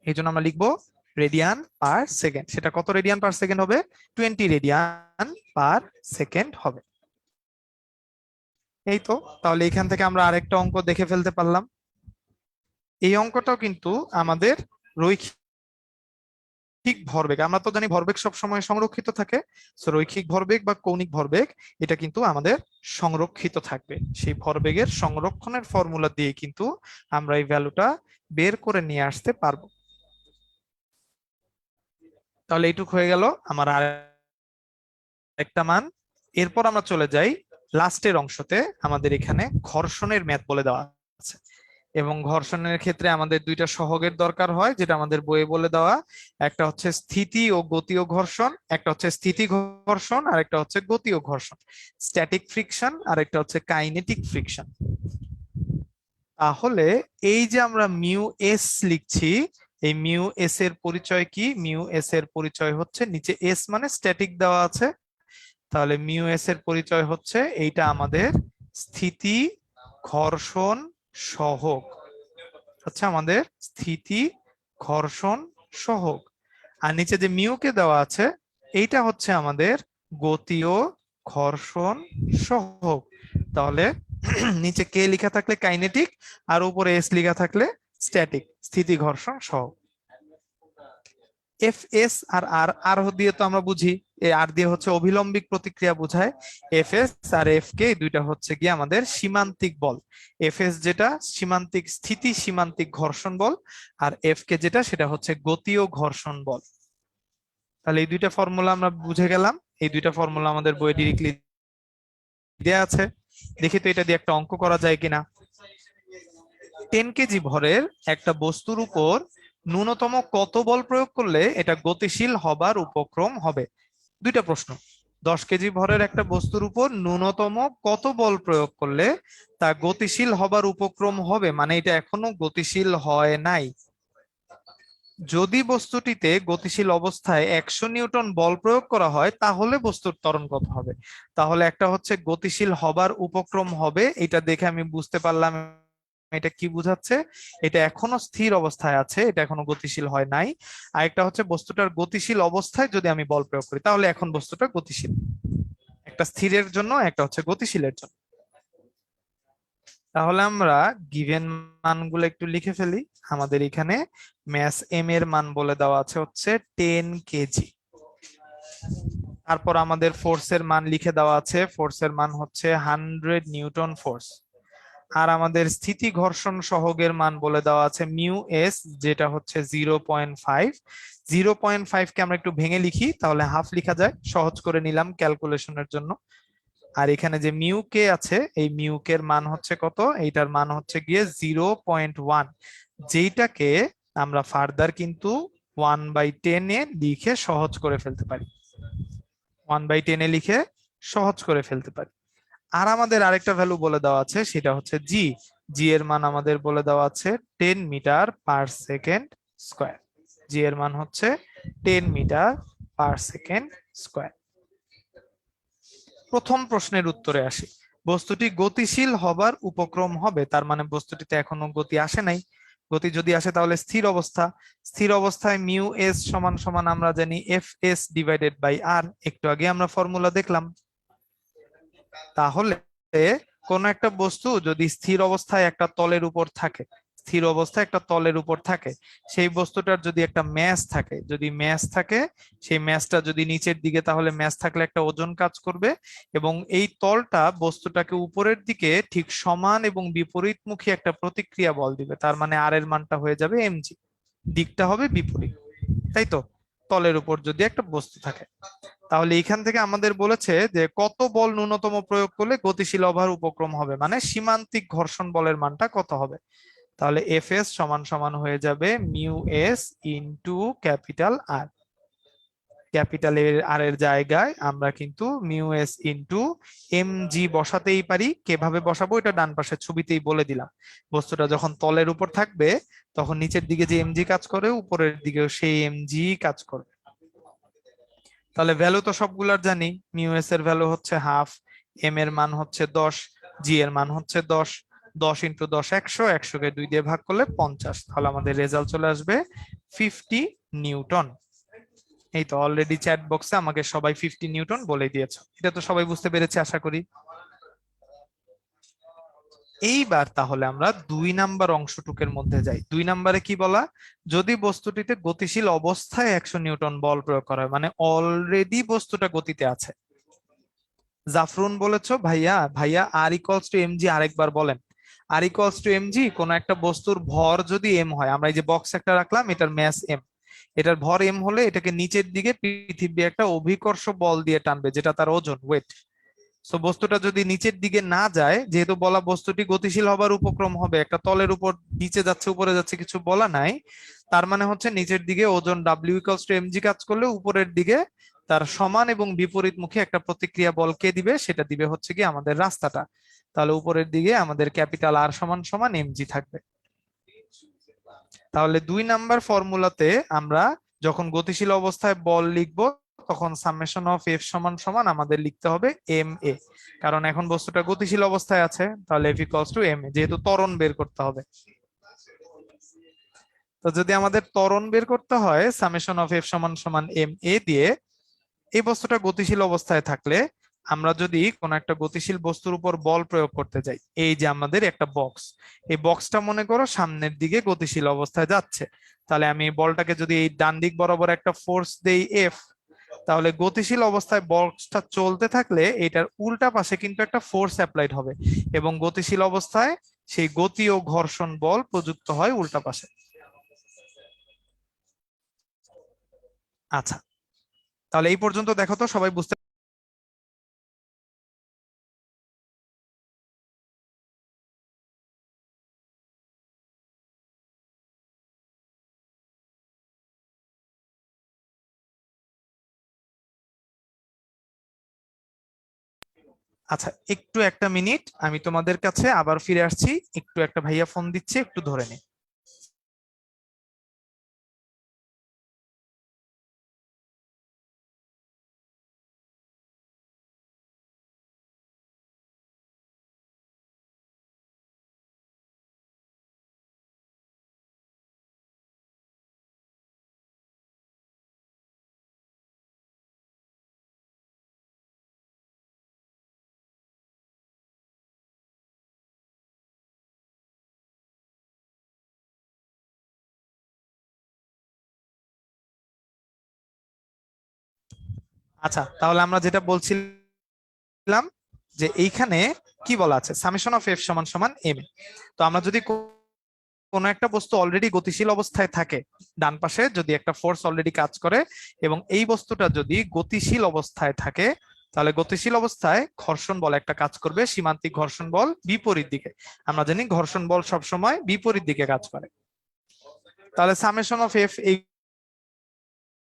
এই জন্য আমরা লিখবো রেডিয়ান পার সেকেন্ড। সেটা কত রেডিয়ান পার সেকেন্ড হবে? 20 রেডিয়ান পার সেকেন্ড হবে। এই তো, তাহলে এখান থেকে আমরা আরেকটা অঙ্ক দেখে ফেলতে পারলাম। এই অঙ্কটাও কিন্তু আমাদের রৈখিক ভরবেগ, আমরা তো জানি ভরবেগ সব সময় সংরক্ষিত থাকে, সো রৈখিক ভরবেগ বা কৌণিক ভরবেগ এটা কিন্তু আমাদের সংরক্ষিত থাকবে। সেই ভরবেগের সংরক্ষণের ফর্মুলা দিয়ে কিন্তু আমরা এই ভ্যালুটা বের করে নিয়ে আসতে পারবো। তাহলে এইটুক হয়ে গেল আমার আর একটা মান। এরপর আমরা চলে যাই লাস্টের অংশতে। আমাদের এখানে ঘর্ষণের ম্যাথ বলে দেওয়া আছে, এবং ঘর্ষণের ক্ষেত্রে আমাদের দুইটা সহগের দরকার হয়, যেটা আমাদের বইয়ে বলে দেওয়া। একটা হচ্ছে স্থিতি ও গতীয় ঘর্ষণ, একটা হচ্ছে স্থিতি ঘর্ষণ, আর একটা হচ্ছে গতীয় ঘর্ষণ, স্ট্যাটিক ফ্রিকশন, আর একটা হচ্ছে কাইনেটিক ফ্রিকশন। তাহলে এই যে আমরা মিউ এস লিখছি, এই মিউ এস এর পরিচয় কি? মিউ এস এর পরিচয় হচ্ছে, নিচে এস মানে স্ট্যাটিক দেওয়া আছে, তাহলে মিউ এস এর পরিচয় হচ্ছে এইটা আমাদের স্থিতি ঘর্ষণ সহগ, হচ্ছে আমাদের স্থিতি ঘর্ষণ সহগ। আর নিচে যে মিউ কে দেওয়া আছে, এইটা হচ্ছে আমাদের গতীয় ঘর্ষণ সহগ। তাহলে নিচে কে লেখা থাকলে কাইনেটিক, আর উপরে এস লেখা থাকলে স্ট্যাটিক, স্থিতি ঘর্ষণ সহ। এফ এস আর আর, আর দিয়ে তো আমরা বুঝি, এই আর দিয়ে হচ্ছে অভিলম্বিক প্রতিক্রিয়া বোঝায়। এফ এস আর এফ কে দুইটা হচ্ছে গিয়ে আমাদের সীমান্তিক বল। এফ এস যেটা সীমান্তিক স্থিতি সীমান্তিক ঘর্ষণ বল, আর এফ কে যেটা সেটা হচ্ছে গতীয় ঘর্ষণ বল। তাহলে এই দুইটা ফর্মুলা আমরা বুঝে গেলাম। এই দুইটা ফর্মুলা আমাদের বইয়ে ডিরেক্টলি দেয়া আছে। দেখি তো এটা দিয়ে একটা অঙ্ক করা যায় কিনা। 10 কেজি ভরের একটা বস্তুর উপর ন্যূনতম কত বল প্রয়োগ করলে এটা গতিশীল হবার উপক্রম হবে? দুইটা প্রশ্ন। 10 কেজি ভরের একটা বস্তুর উপর ন্যূনতম কত বল প্রয়োগ করলে তা গতিশীল হবার উপক্রম হবে, মানে এটা এখনো গতিশীল হয় নাই। যদি বস্তুটিতে গতিশীল অবস্থায় 100 নিউটন বল প্রয়োগ করা হয় তাহলে বস্তুর ত্বরণ কত হবে? তাহলে একটা হচ্ছে গতিশীল হবার উপক্রম হবে, এটা দেখে আমি বুঝতে পারলাম এটা কি বোঝাচ্ছে, এটা এখনো স্থির অবস্থায় আছে, এটা এখনো গতিশীল হয় নাই। আর একটা হচ্ছে বস্তুটার গতিশীল অবস্থায় যদি আমি বল প্রয়োগ করি তাহলে এখন বস্তুটা গতিশীল। একটা স্থিরের জন্য, একটা হচ্ছে গতিশীলের জন্য। তাহলে আমরা গিভেন মানগুলো একটু লিখে ফেলি। আমাদের এখানে ম্যাস এম এর মান বলে দেওয়া আছে হচ্ছে 10 কেজি। তারপর আমাদের ফোর্সের মান লিখে দেওয়া আছে, ফোর্সের মান হচ্ছে 100 নিউটন ফোর্স। আর আমাদের স্থিতি ঘর্ষণ সহগের মান বলে দেওয়া আছে মিউ এস, যেটা হচ্ছে 0.5। 0.5 কে আমরা একটু ভেঙে লিখি, তাহলে হাফ লিখা যায়, সহজ করে নিলাম ক্যালকুলেশনের জন্য। আর এখানে যে মিউ কে আছে, এই মিউ কে এর মান হচ্ছে কত? এইটার মান হচ্ছে গিয়ে 0.1, যেটাকে আমরা ফার্দার কিন্তু 1/10 এ লিখে সহজ করে ফেলতে পারি। 1/10 এ লিখে সহজ করে ফেলতে পারি। আর আমাদের আরেকটা ভ্যালু বলে দেওয়া আছে, সেটা হচ্ছে জি। জি এর মান আমাদের বলে দেওয়া আছে 10 মিটার পার সেকেন্ড স্কোয়ার। জি এর মান হচ্ছে 10 মিটার পার সেকেন্ড স্কোয়ার। প্রথম প্রশ্নের উত্তরে আসি। বস্তুটি গতিশীল হবার উপক্রম হবে, তার মানে বস্তুটিতে এখনো গতি আসে নাই। গতি যদি আসে তাহলে স্থির অবস্থা। স্থির অবস্থায় মিউ এস সমান সমান আমরা জানি এফ এস ডিভাইডেড বাই আর, একটু আগে আমরা ফর্মুলা দেখলাম। তাহলে কোন একটা বস্তু যদি স্থির অবস্থায় একটা তলের উপর থাকে, স্থির অবস্থায় একটা তলের উপর থাকে, সেই বস্তুটার যদি একটা ম্যাস থাকে, যদি ম্যাস থাকে, সেই ম্যাসটা যদি নিচের দিকে, তাহলে ম্যাস থাকলে একটা ওজন কাজ করবে, এবং এই তলটা বস্তুটাকে উপরের দিকে ঠিক সমান এবং বিপরীতমুখী একটা প্রতিক্রিয়া বল দিবে। তার মানে আর এর মানটা হয়ে যাবে এমজি, দিকটা হবে বিপরীত, তাই তো? তলের উপর যদি একটা বস্তু থাকে, তাহলে এখান থেকে আমাদের বলেছে যে কত বল ন্যূনতম প্রয়োগ করলে গতিশীল হবার উপক্রম হবে, মানে সীমান্তিক ঘর্ষণ বলের মানটা কত হবে। তাহলে এফ এস সমান সমান হয়ে যাবে mu S into capital R. Capital R এর জায়গায় আমরা কিন্তু mu S into M G বসাতেই পারি। কিভাবে বসাবো এটা ডান পাশের ছবিতেই বলে দিলাম। বস্তুটা যখন তলের উপর থাকবে তখন নিচের দিকে যে এমজি কাজ করে, উপরের দিকেও সেই এমজি কাজ করবে। তাহলে ভ্যালু তো সবগুলার জানি। মিউ এস এর ভ্যালু হচ্ছে হাফ, এম এর মান হচ্ছে 10, জি এর মান হচ্ছে 10। 10 ইন্টু 10 100, 100 কে 2 দিয়ে ভাগ করলে 50। তাহলে আমাদের রেজাল্ট চলে আসবে 50 নিউটন। এই তো অলরেডি চ্যাট বক্সে আমাকে সবাই 50 নিউটন বলে দিয়েছে। এটা তো সবাই বুঝতে পেরেছে আশা করি। এইবার তাহলে আমরা 2 নাম্বার অংশটুকের মধ্যে যাই। 2 নাম্বারে কি বলা? যদি বস্তুটিতে গতিশীল অবস্থায় 100 নিউটন বল প্রয়োগ করা হয়, মানে অলরেডি বস্তুটা গতিতে আছে। জাফরুন বলেছো ভাইয়া, ভাইয়া আর ইকুয়ালস টু এমজি আরেকবার বলেন। আর ইকুয়ালস টু এমজি, কোন একটা বস্তুর ভর যদি এম হয়, আমরা এই যে বক্স একটা রাখলাম, এটার ম্যাস এম, এটার ভর এম হলে এটাকে নিচের দিকে পৃথিবী একটা অভিকর্ষ বল দিয়ে টানবে, যেটা তার ওজন, ওয়েট। সো বস্তুটা যদি নিচের দিকে না যায়, যেহেতু বলা বস্তুটি গতিশীল হবার উপক্রম হবে, একটা তলের উপর নিচে যাচ্ছে উপরে যাচ্ছে কিছু বলা নাই, তার মানে হচ্ছে নিচের দিকে ওজন ডাব্লিউ ইকুয়ালস টু এমজি কাজ করলে উপরের দিকে তার সমান এবং বিপরীতমুখী একটা প্রতিক্রিয়া বল কে দিবে? সেটা দিবে হচ্ছে কি আমাদের রাস্তাটা। তাহলে উপরের দিকে আমাদের ক্যাপিটাল আর সমান সমান এমজি থাকবে। তাহলে 2 নাম্বার ফর্মুলাতে আমরা যখন গতিশীল অবস্থায় বল লিখব তখন সামেশন অফ এফ সমান সমান আমাদের লিখতে হবে এম এ, কারণ এখন বস্তুটা গতিশীল অবস্থায় আছে। তাহলে F equals to M A, যেহেতু ত্বরণ বের করতে হবে। তো যদি আমাদের ত্বরণ বের করতে হয়, সামেশন অফ এফ সমান সমান এম এ দিয়ে, এই বস্তুটা গতিশীল অবস্থায় থাকলে আমরা যদি কোনো একটা গতিশীল বস্তুর উপর বল প্রয়োগ করতে যাই, এই যে আমাদের একটা বক্স, এই বক্সটা মনে করো সামনের দিকে গতিশীল অবস্থায় যাচ্ছে, তাহলে আমি বলটাকে যদি এই ডান দিক বরাবর একটা ফোর্স দেই এফ, তাহলে গতিশীল অবস্থায় বক্সটা চলতে থাকলে এটার উল্টা পাশে কিন্তু একটা ফোর্স অ্যাপ্লাইড হবে, এবং গতিশীল অবস্থায় সেই গতি ও ঘর্ষণ বল প্রযুক্ত হয় উল্টা পাশে। আচ্ছা, তাহলে এই পর্যন্ত দেখো তো সবাই বুঝতে। আচ্ছা, একটু একটা মিনিট, আমি তোমাদের কাছে আবার ফিরে আসছি, একটু একটা ভাইয়া ফোন দিচ্ছে, একটু ধরে নে। আচ্ছা, তাহলে আমরা যেটা বলছিলাম যে এইখানে কি বলা আছে, সামেশন অফ এফ সমান সমান এম। তো আমরা যদি কোনো একটা বস্তু অলরেডি গতিশীল অবস্থায় থাকে, ডান পাশে যদি একটা ফোর্স অলরেডি কাজ করে এবং এই বস্তুটা যদি গতিশীল অবস্থায় থাকে, তাহলে গতিশীল অবস্থায় ঘর্ষণ বল একটা কাজ করবে, সীমান্তিক ঘর্ষণ বল বিপরীত দিকে। আমরা জানি ঘর্ষণ বল সবসময় বিপরীত দিকে কাজ করে। তাহলে সামেশন অফ এফ, এই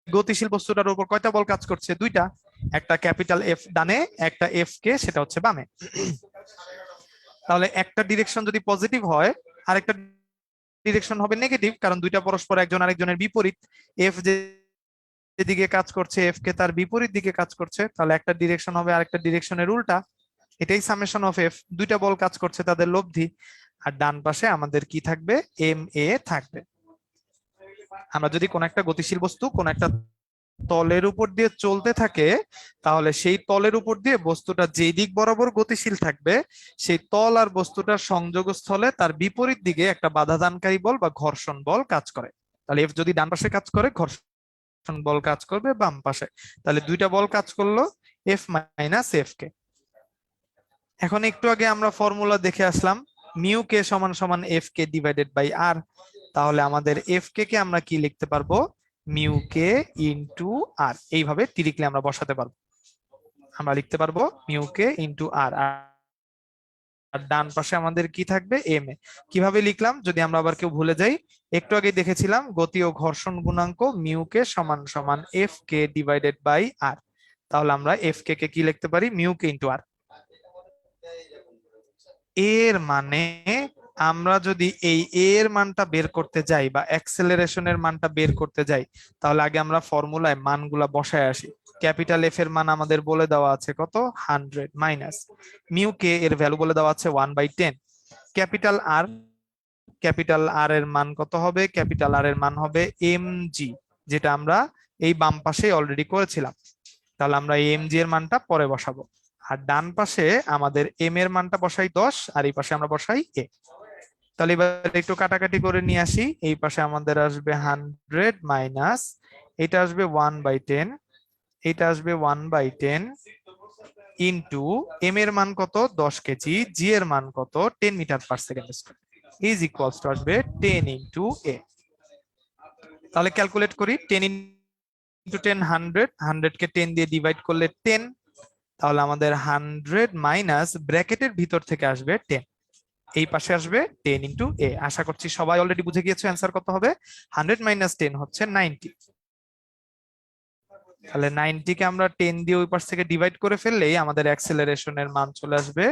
গতিশীল বস্তুটার উপর কয়টা বল কাজ করছে? দুইটা, একটা ক্যাপিটাল এফ ডানে, একটা এফ কে সেটা হচ্ছে বামে। তাহলে একটা ডিরেকশন যদি পজিটিভ হয়, আরেকটা ডিরেকশন হবে নেগেটিভ, কারণ দুইটা পরস্পর একজন আরেকজনের বিপরীত। এফ যেদিকে কাজ করছে, এফ কে তার বিপরীত দিকে কাজ করছে, তাহলে একটা ডিরেকশন হবে আরেকটা ডিরেকশনের উল্টা। এটাই সামেশন অফ এফ, দুইটা বল কাজ করছে তাদের লব্ধি। আর ডান পাশে আমাদের কি থাকবে? এম এ থাকবে। আমরা যদি কোন একটা গতিশীল বস্তু কোন একটা তলের উপর দিয়ে চলতে থাকে, তাহলে সেই তলের উপর দিয়ে বস্তুটা যেই দিক বরাবর গতিশীল থাকবে, সেই তল আর বস্তুটার সংযোগ স্থলে তার বিপরীত দিকে একটা বাধাদানকারী বল বা ঘর্ষণ বল কাজ করে। তাহলে এফ যদি ডান পাশে কাজ করে, ঘর্ষণ বল কাজ করবে বাম পাশে। তাহলে দুইটা বল কাজ করলো, এফ মাইনাস এফ কে। এখন একটু আগে আমরা ফর্মুলা দেখে আসলাম, মিউ কে সমান সমান এফ কে ডিভাইডেড বাই আর। তাহলে আমাদের এফ কে কে আমরা কি লিখতে পারবো? মিউ কে ইন্টু আর। এইভাবে ডিরেক্টলি আমরা বসাতে পারবো, আমরা লিখতে পারবো মিউ কে ইন্টু আর। আর ডান পাশে আমাদের কি থাকবে? M A. কিভাবে লিখলাম যদি আমরা আবার কেউ ভুলে যাই, একটু আগে দেখেছিলাম গতি ও ঘর্ষণ গুণাঙ্ক মিউ কে সমান সমান এফ কে ডিভাইডেড বাই আর। তাহলে আমরা এফ কে কে কি লিখতে পারি? মিউ কে ইন্টু আর। এর মানে আমরা যদি এই এর মানটা বের করতে যাই বা অ্যাক্সেলারেশনের মানটা বের করতে যাই, তাহলে আগে আমরা ফর্মুলায় মানগুলা বসায় আসি। ক্যাপিটাল এফ এর মান আমাদের বলে দেওয়া আছে কত? 100 মাইনাস মিউ কে এর ভ্যালু বলে দেওয়া আছে 1/10। ক্যাপিটাল আর, ক্যাপিটাল আর এর মান কত হবে? ক্যাপিটাল আর এর মান হবে এম জি, যেটা আমরা এই বাম পাশে অলরেডি করেছিলাম। তাহলে আমরা এই এম জি এর মানটা পরে বসাবো। আর ডান পাশে আমাদের এম এর মানটা বসাই 10, আর এই পাশে আমরা বসাই এ। তাহলে এবার একটু কাটাকাটি করে নিয়ে আসি। এই পাশে আমাদের আসবে 100 মাইনাস, এটা আসবে 1/10, এটা আসবে 1/10 ইন্টু এম এর মান কত? 10 কেজি, জি এর মান কত? 10 metre per second square, is equals to আসবে 10 ইন্টু এ। তাহলে ক্যালকুলেট করি, 10 ইন্টু 10 100, 100 কে 10 দিয়ে ডিভাইড করলে 10। তাহলে আমাদের 100 মাইনাস ব্র্যাকেটের ভিতর থেকে আসবে 10, এই পাশে আসবে 10 ইন্টু এ। আশা করছি সবাই অলরেডি বুঝে গিয়েছো অ্যান্সার কত হবে। 100 মাইনাস 10 হচ্ছে 90। তাহলে 90 কে আমরা 10 দিয়ে ওই পাশ থেকে ডিভাইড করে ফেললেই আমাদের অ্যাক্সেলারেশনের মান চলে আসবে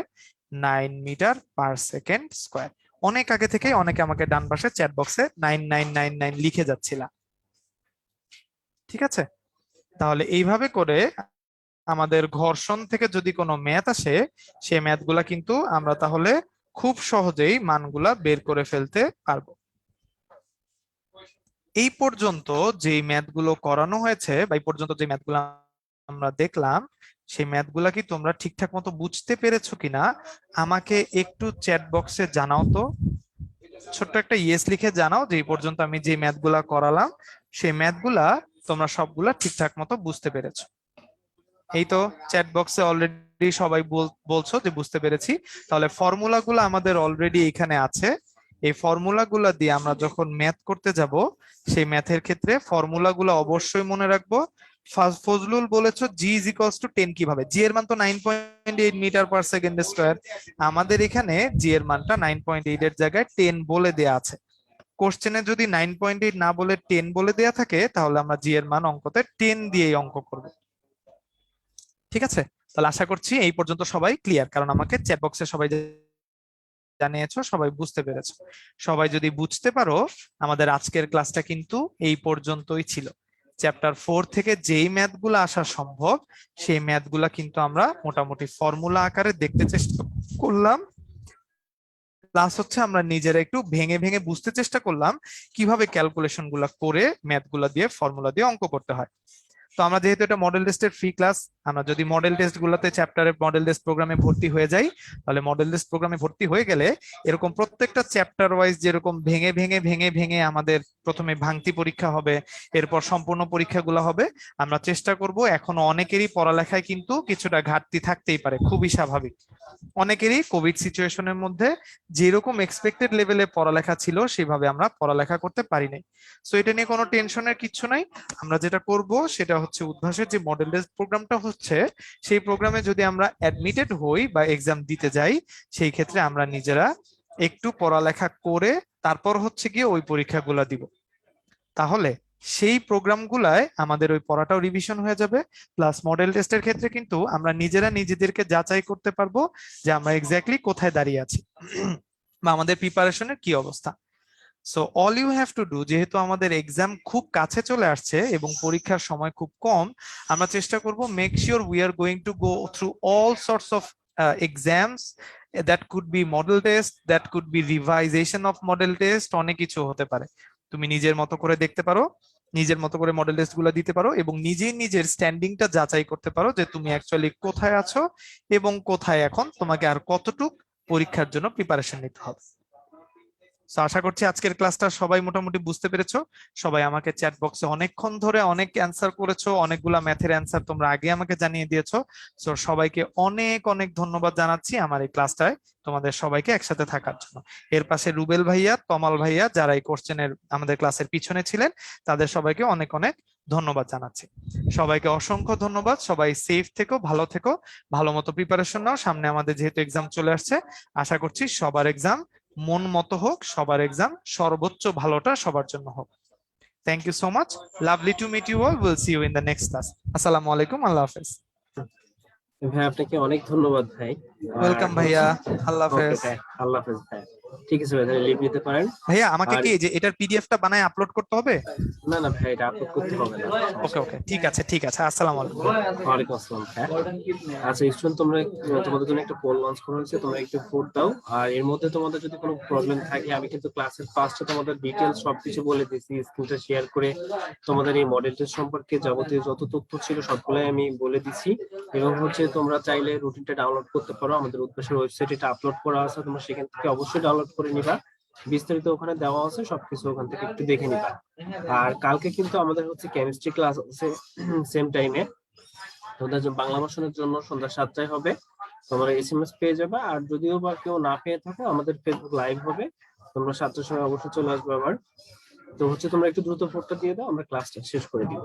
9 মিটার পার সেকেন্ড স্কয়ার। অনেক আগে থেকে অনেকে আমাকে ডান পাশে চ্যাট বক্সে 9999 লিখে যাচ্ছিল। ঠিক আছে, তাহলে এইভাবে করে আমাদের ঘর্ষণ থেকে যদি কোনো ম্যাথ আসে, সেই ম্যাথগুলা কিন্তু আমরা তাহলে খুব সহজেই মানগুলা বের করে ফেলতে পারবো। এই পর্যন্ত যে ম্যাথগুলো করানো হয়েছে বা এই পর্যন্ত যে ম্যাথগুলো আমরা দেখলাম সেই ম্যাথগুলা কি তোমরা ঠিকঠাক মতো বুঝতে পেরেছো কিনা আমাকে একটু চ্যাট বক্সে জানাও তো। ছোট্ট একটা ইয়েস লিখে জানাও যে এই পর্যন্ত আমি যে ম্যাথগুলা করালাম সেই ম্যাথগুলা তোমরা সবগুলা ঠিকঠাক মতো বুঝতে পেরেছো। এই তো চ্যাট বক্সে অলরেডি সবাই বলছো যে বুঝতে পেরেছি। তাহলে ফর্মুলাগুলো আমাদের অলরেডি এখানে আছে। এই ফর্মুলাগুলো দিয়ে আমরা যখন ম্যাথ করতে যাব সেই ম্যাথের ক্ষেত্রে ফর্মুলাগুলো অবশ্যই মনে রাখবো। ফজলুল বলেছো জি ইজ ইকুয়ালস টু 10 কিভাবে? জি এর মান তো 9.8 মিটার পার সেকেন্ড স্কয়ার। আমাদের এখানে জি এর মানটা 9.8 এর জায়গায় 10 বলে দেয়া আছে। কোশ্চেনে যদি 9.8 না বলে 10 বলে দেয়া থাকে তাহলে আমরা জি এর মান অঙ্কতে 10 দিয়েই অঙ্ক করব। ঠিক আছে, তাহলে আশা করছি এই পর্যন্ত সবাই ক্লিয়ার, কারণ আমাকে চ্যাট বক্সে সবাই জানিয়েছো সবাই বুঝতে পেরেছো। সবাই যদি বুঝতে পারো আমাদের আজকের ক্লাসটা কিন্তু এই পর্যন্তই ছিল। চ্যাপ্টার 4 থেকে যেই ম্যাথগুলো আসা সম্ভব সেই ম্যাথগুলা কিন্তু আমরা মোটামুটি ফর্মুলা আকারে দেখতে চেষ্টা করলাম, প্লাস হচ্ছে আমরা নিজেরা একটু ভেঙে ভেঙে বুঝতে চেষ্টা করলাম কিভাবে ক্যালকুলেশন গুলা করে ম্যাথগুলা দিয়ে ফর্মুলা দিয়ে অঙ্ক করতে হয়। তো আমরা যেহেতু এটা মডেল টেস্টের ফ্রি ক্লাস, আমরা যদি মডেল টেস্ট গুলোতে চ্যাপ্টারে মডেল টেস্ট প্রোগ্রামে ভর্তি হয়ে যাই তাহলে মডেল টেস্ট প্রোগ্রামে ভর্তি হয়ে গেলে এরকম প্রত্যেকটা চ্যাপ্টার ওয়াইজ যেরকম ভেঙে ভেঙে ভেঙে ভেঙে আমাদের প্রথমে ভাঙতি পরীক্ষা হবে, এরপর সম্পূর্ণ পরীক্ষাগুলো হবে। আমরা চেষ্টা করব, এখনো অনেকেরই পড়ালেখায় কিন্তু কিছুটা ঘাটতি থাকতেই পারে, খুবই স্বাভাবিক। অনেকেরই কোভিড সিচুয়েশনের মধ্যে যেরকম এক্সপেক্টেড লেভেলে পড়ালেখা ছিল সেভাবে আমরা পড়ালেখা করতে পারি নাই। সো এটা নিয়ে কোনো টেনশনের কিছু নাই। আমরা যেটা করব সেটা হচ্ছে উদ্ভাসের যে মডেল টেস্ট প্রোগ্রামটা হচ্ছে সেই প্রোগ্রামে যদি আমরা অ্যাডমিটেড হই বা এক্সাম দিতে যাই সেই ক্ষেত্রে আমরা নিজেরা একটু পড়ালেখা করে তারপর হচ্ছে গিয়ে ওই পরীক্ষাগুলো দিব। তাহলে সেই প্রোগ্রামগুলায় আমাদের ওই পড়াটাও রিভিশন হয়ে যাবে, প্লাস মডেল টেস্টের ক্ষেত্রে কিন্তু আমরা নিজেরা নিজেদেরকে যাচাই করতে পারবো যে আমরা এক্স্যাক্টলি কোথায় দাঁড়িয়ে আছি বা আমাদের প্রিপারেশনের কি অবস্থা। So all you have to do, যেহেতু আমাদের এক্সাম খুব কাছে চলে আসছে এবং পরীক্ষার সময় খুব কম, আমরা চেষ্টা করব make sure we are going to go through all sorts of exams. That could be model test, that could be revision of model test, অনেক কিছু হতে পারে। তুমি নিজের মতো করে দেখতে পারো, নিজের মতো করে মডেল টেস্ট গুলো দিতে পারো এবং নিজেই নিজের স্ট্যান্ডিংটা যাচাই করতে পারো যে তুমি অ্যাকচুয়ালি কোথায় আছো এবং কোথায় এখন তোমাকে আর কতটুক পরীক্ষার জন্য প্রিপারেশন নিতে হবে। তো আশা করছি আজকের ক্লাসটা সবাই মোটামুটি বুঝতে পেরেছো। সবাই আমাকে চ্যাট বক্সে অনেকক্ষণ ধরে অনেক অ্যান্সার করেছো, অনেকগুলা ম্যাথের অ্যান্সার তোমরা আগে আমাকে জানিয়ে দিয়েছো। সো সবাইকে অনেক অনেক ধন্যবাদ জানাচ্ছি আমার এই ক্লাসটায় তোমাদের সবাইকে একসাথে থাকার জন্য। এর পাশে রুবেল ভাইয়া, তমাল ভাইয়া যারা এই কোশ্চেনের আমাদের ক্লাসের পিছনে ছিলেন তাদের সবাইকে অনেক অনেক ধন্যবাদ জানাচ্ছি। সবাইকে অসংখ্য ধন্যবাদ। সবাই সেফ থেকো, ভালো থেকো, ভালো মতো প্রিপারেশন নাও। সামনে আমাদের যেহেতু এক্সাম চলে আসছে, আশা করছি সবার এক্সাম মন মতো হোক, সবার এক্সাম সর্বোচ্চ ভালোটা সবার জন্য হোক। Thank you so much, lovely to meet you all, will see you in the next class. আসসালামু আলাইকুম, আল্লাহ হাফেজ। ভাই আপনাকে অনেক ধন্যবাদ ভাই। ওয়েলকাম ভাইয়া, আল্লাহ ওকে হাফেজ। ভাই, আল্লাহ হাফেজ ভাই। ঠিক আছে ভাই, তাহলে লিভ নিতে পারেন। ভাইয়া আমাকে আর কি যে এটার পিডিএফটা বানায় আপলোড করতে হবে? না না ভাই, এটা আপলোড করতে হবে না। ওকে ওকে, ঠিক আছে ঠিক আছে, আসসালামু আলাইকুম। ওয়ালাইকুম আসসালাম ভাই। আচ্ছা স্টুডেন্ট, তোমাদের জন্য একটা পোল লঞ্চ করা হয়েছে, তোমরা একটু ভোট দাও। আর এর মধ্যে তোমাদের যদি কোনো প্রবলেম থাকে, আমি কিন্তু ক্লাসের ফার্স্টে তোমাদের ডিটেইলস সবকিছু বলে দিয়েছি, স্ক্রিনটা শেয়ার করে তোমাদের এই মডেল টেস্ট সম্পর্কে যাবতীয় যত তথ্য ছিল সবগুলাই আমি বলে দিছি। এবং হচ্ছে তোমরা চাইলে রুটিনটা ডাউনলোড করতে পারো, আমাদের উদ্ভাসের ওয়েবসাইটে এটা আপলোড করা আছে, তোমরা সেখান থেকে অবশ্যই ডাউনলোড করে নিবা। বিস্তারিত ওখানে দেওয়া আছে, সবকিছু ওখান থেকে একটু দেখে নিবা। আর কালকে কিন্তু আমাদের হচ্ছে কেমিস্ট্রি ক্লাস আছে সেম টাইমে। তোমাদের বাংলা ভাষণের জন্য সন্ধ্যা 7টায় হবে, তোমরা এসএমএস পেয়ে যাবে। আর যদিও বা কেউ না পেয়ে থাকো, আমাদের ফেসবুক লাইভ হবে, তোমরা 7টার সময় অবশ্যই চলে আসবে আবার। তো হচ্ছে তোমরা একটু দ্রুত ভোটটা দিয়ে দাও, আমরা ক্লাসটা শেষ করে দিব।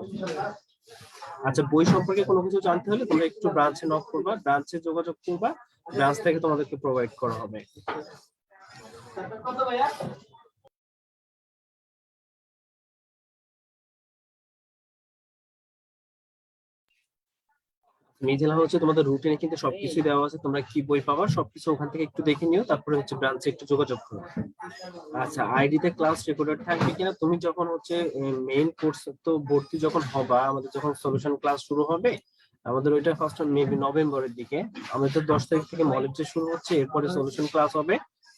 আচ্ছা, বই সম্পর্কে কোনো কিছু জানতে হলে তোমরা একটু ব্রাঞ্চে নক করবা, ব্রাঞ্চে যোগাযোগ করবা, ব্রাঞ্চ থেকে তোমাদেরকে প্রোভাইড করা হবে। মেঝেলা হচ্ছে তোমাদের রুটিনে কিন্তু সবকিছু দেওয়া আছে, তোমরা কি বই পাবা সবকিছু ওখান থেকে একটু দেখে নিও, তারপরে হচ্ছে ব্রাঞ্চে একটু যোগাযোগ করো। আচ্ছা, আইডিতে ক্লাস রেকর্ডেড থাকবে কিনা, তুমি যখন হচ্ছে মেইন কোর্স তো ভর্তি যখন হবা, আমাদের যখন সলিউশন ক্লাস শুরু হবে, আমাদের ওইটা ফার্স্ট মেবি নভেম্বরের দিকে, আমাদের 10 তারিখ থেকে মডেল টেস্ট শুরু হচ্ছে, এরপরে সলিউশন ক্লাস হবে।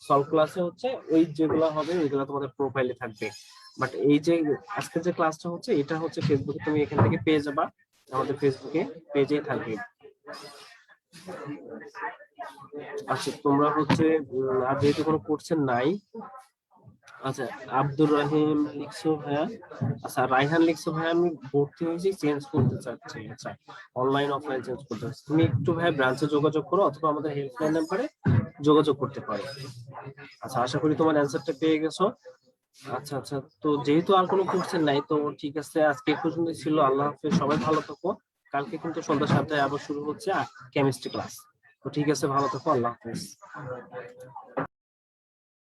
সলভ ক্লাসে হচ্ছে ওই যেগুলো হবে ওইগুলো তোমাদের প্রোফাইলে থাকবে। বাট এই যে আজকে যে ক্লাসটা হচ্ছে এটা হচ্ছে ফেসবুকে তুমি এখান থেকে পেয়ে যাবা। আমাদের ফেসবুকে পেজেই থাকবে। আচ্ছা তোমরা হচ্ছে আর যেহেতু কোনো কোর্সের নাই, আচ্ছা আব্দুর রহিম লিখছো ভাইয়া, আচ্ছা রাইহান লিখছো ভাইয়া আমি ভর্তি হয়েছি চেঞ্জ করতে চাচ্ছি, আচ্ছা অনলাইন অফলাইন চেঞ্জ করতে চাচ্ছি, তুমি একটু ভাইয়া ব্রাঞ্চে যোগাযোগ করো অথবা আমাদের হেল্পলাইন নাম্বারে যোগাযোগ করতে পারো। আচ্ছা আশা করি তোমার অ্যান্সারটা পেয়ে গেছো। আচ্ছা আচ্ছা, তো যেহেতু আর কোনো কোর্সের নাই তো ঠিক আছে, আজকে এই পর্যন্ত ছিল। আল্লাহ হাফেজ, সবাই ভালো থাকো। কালকে কিন্তু সন্ধ্যা 7টায় আবার শুরু হচ্ছে কেমিস্ট্রি ক্লাস। তো ঠিক আছে, ভালো থাকো, আল্লাহ হাফেজ।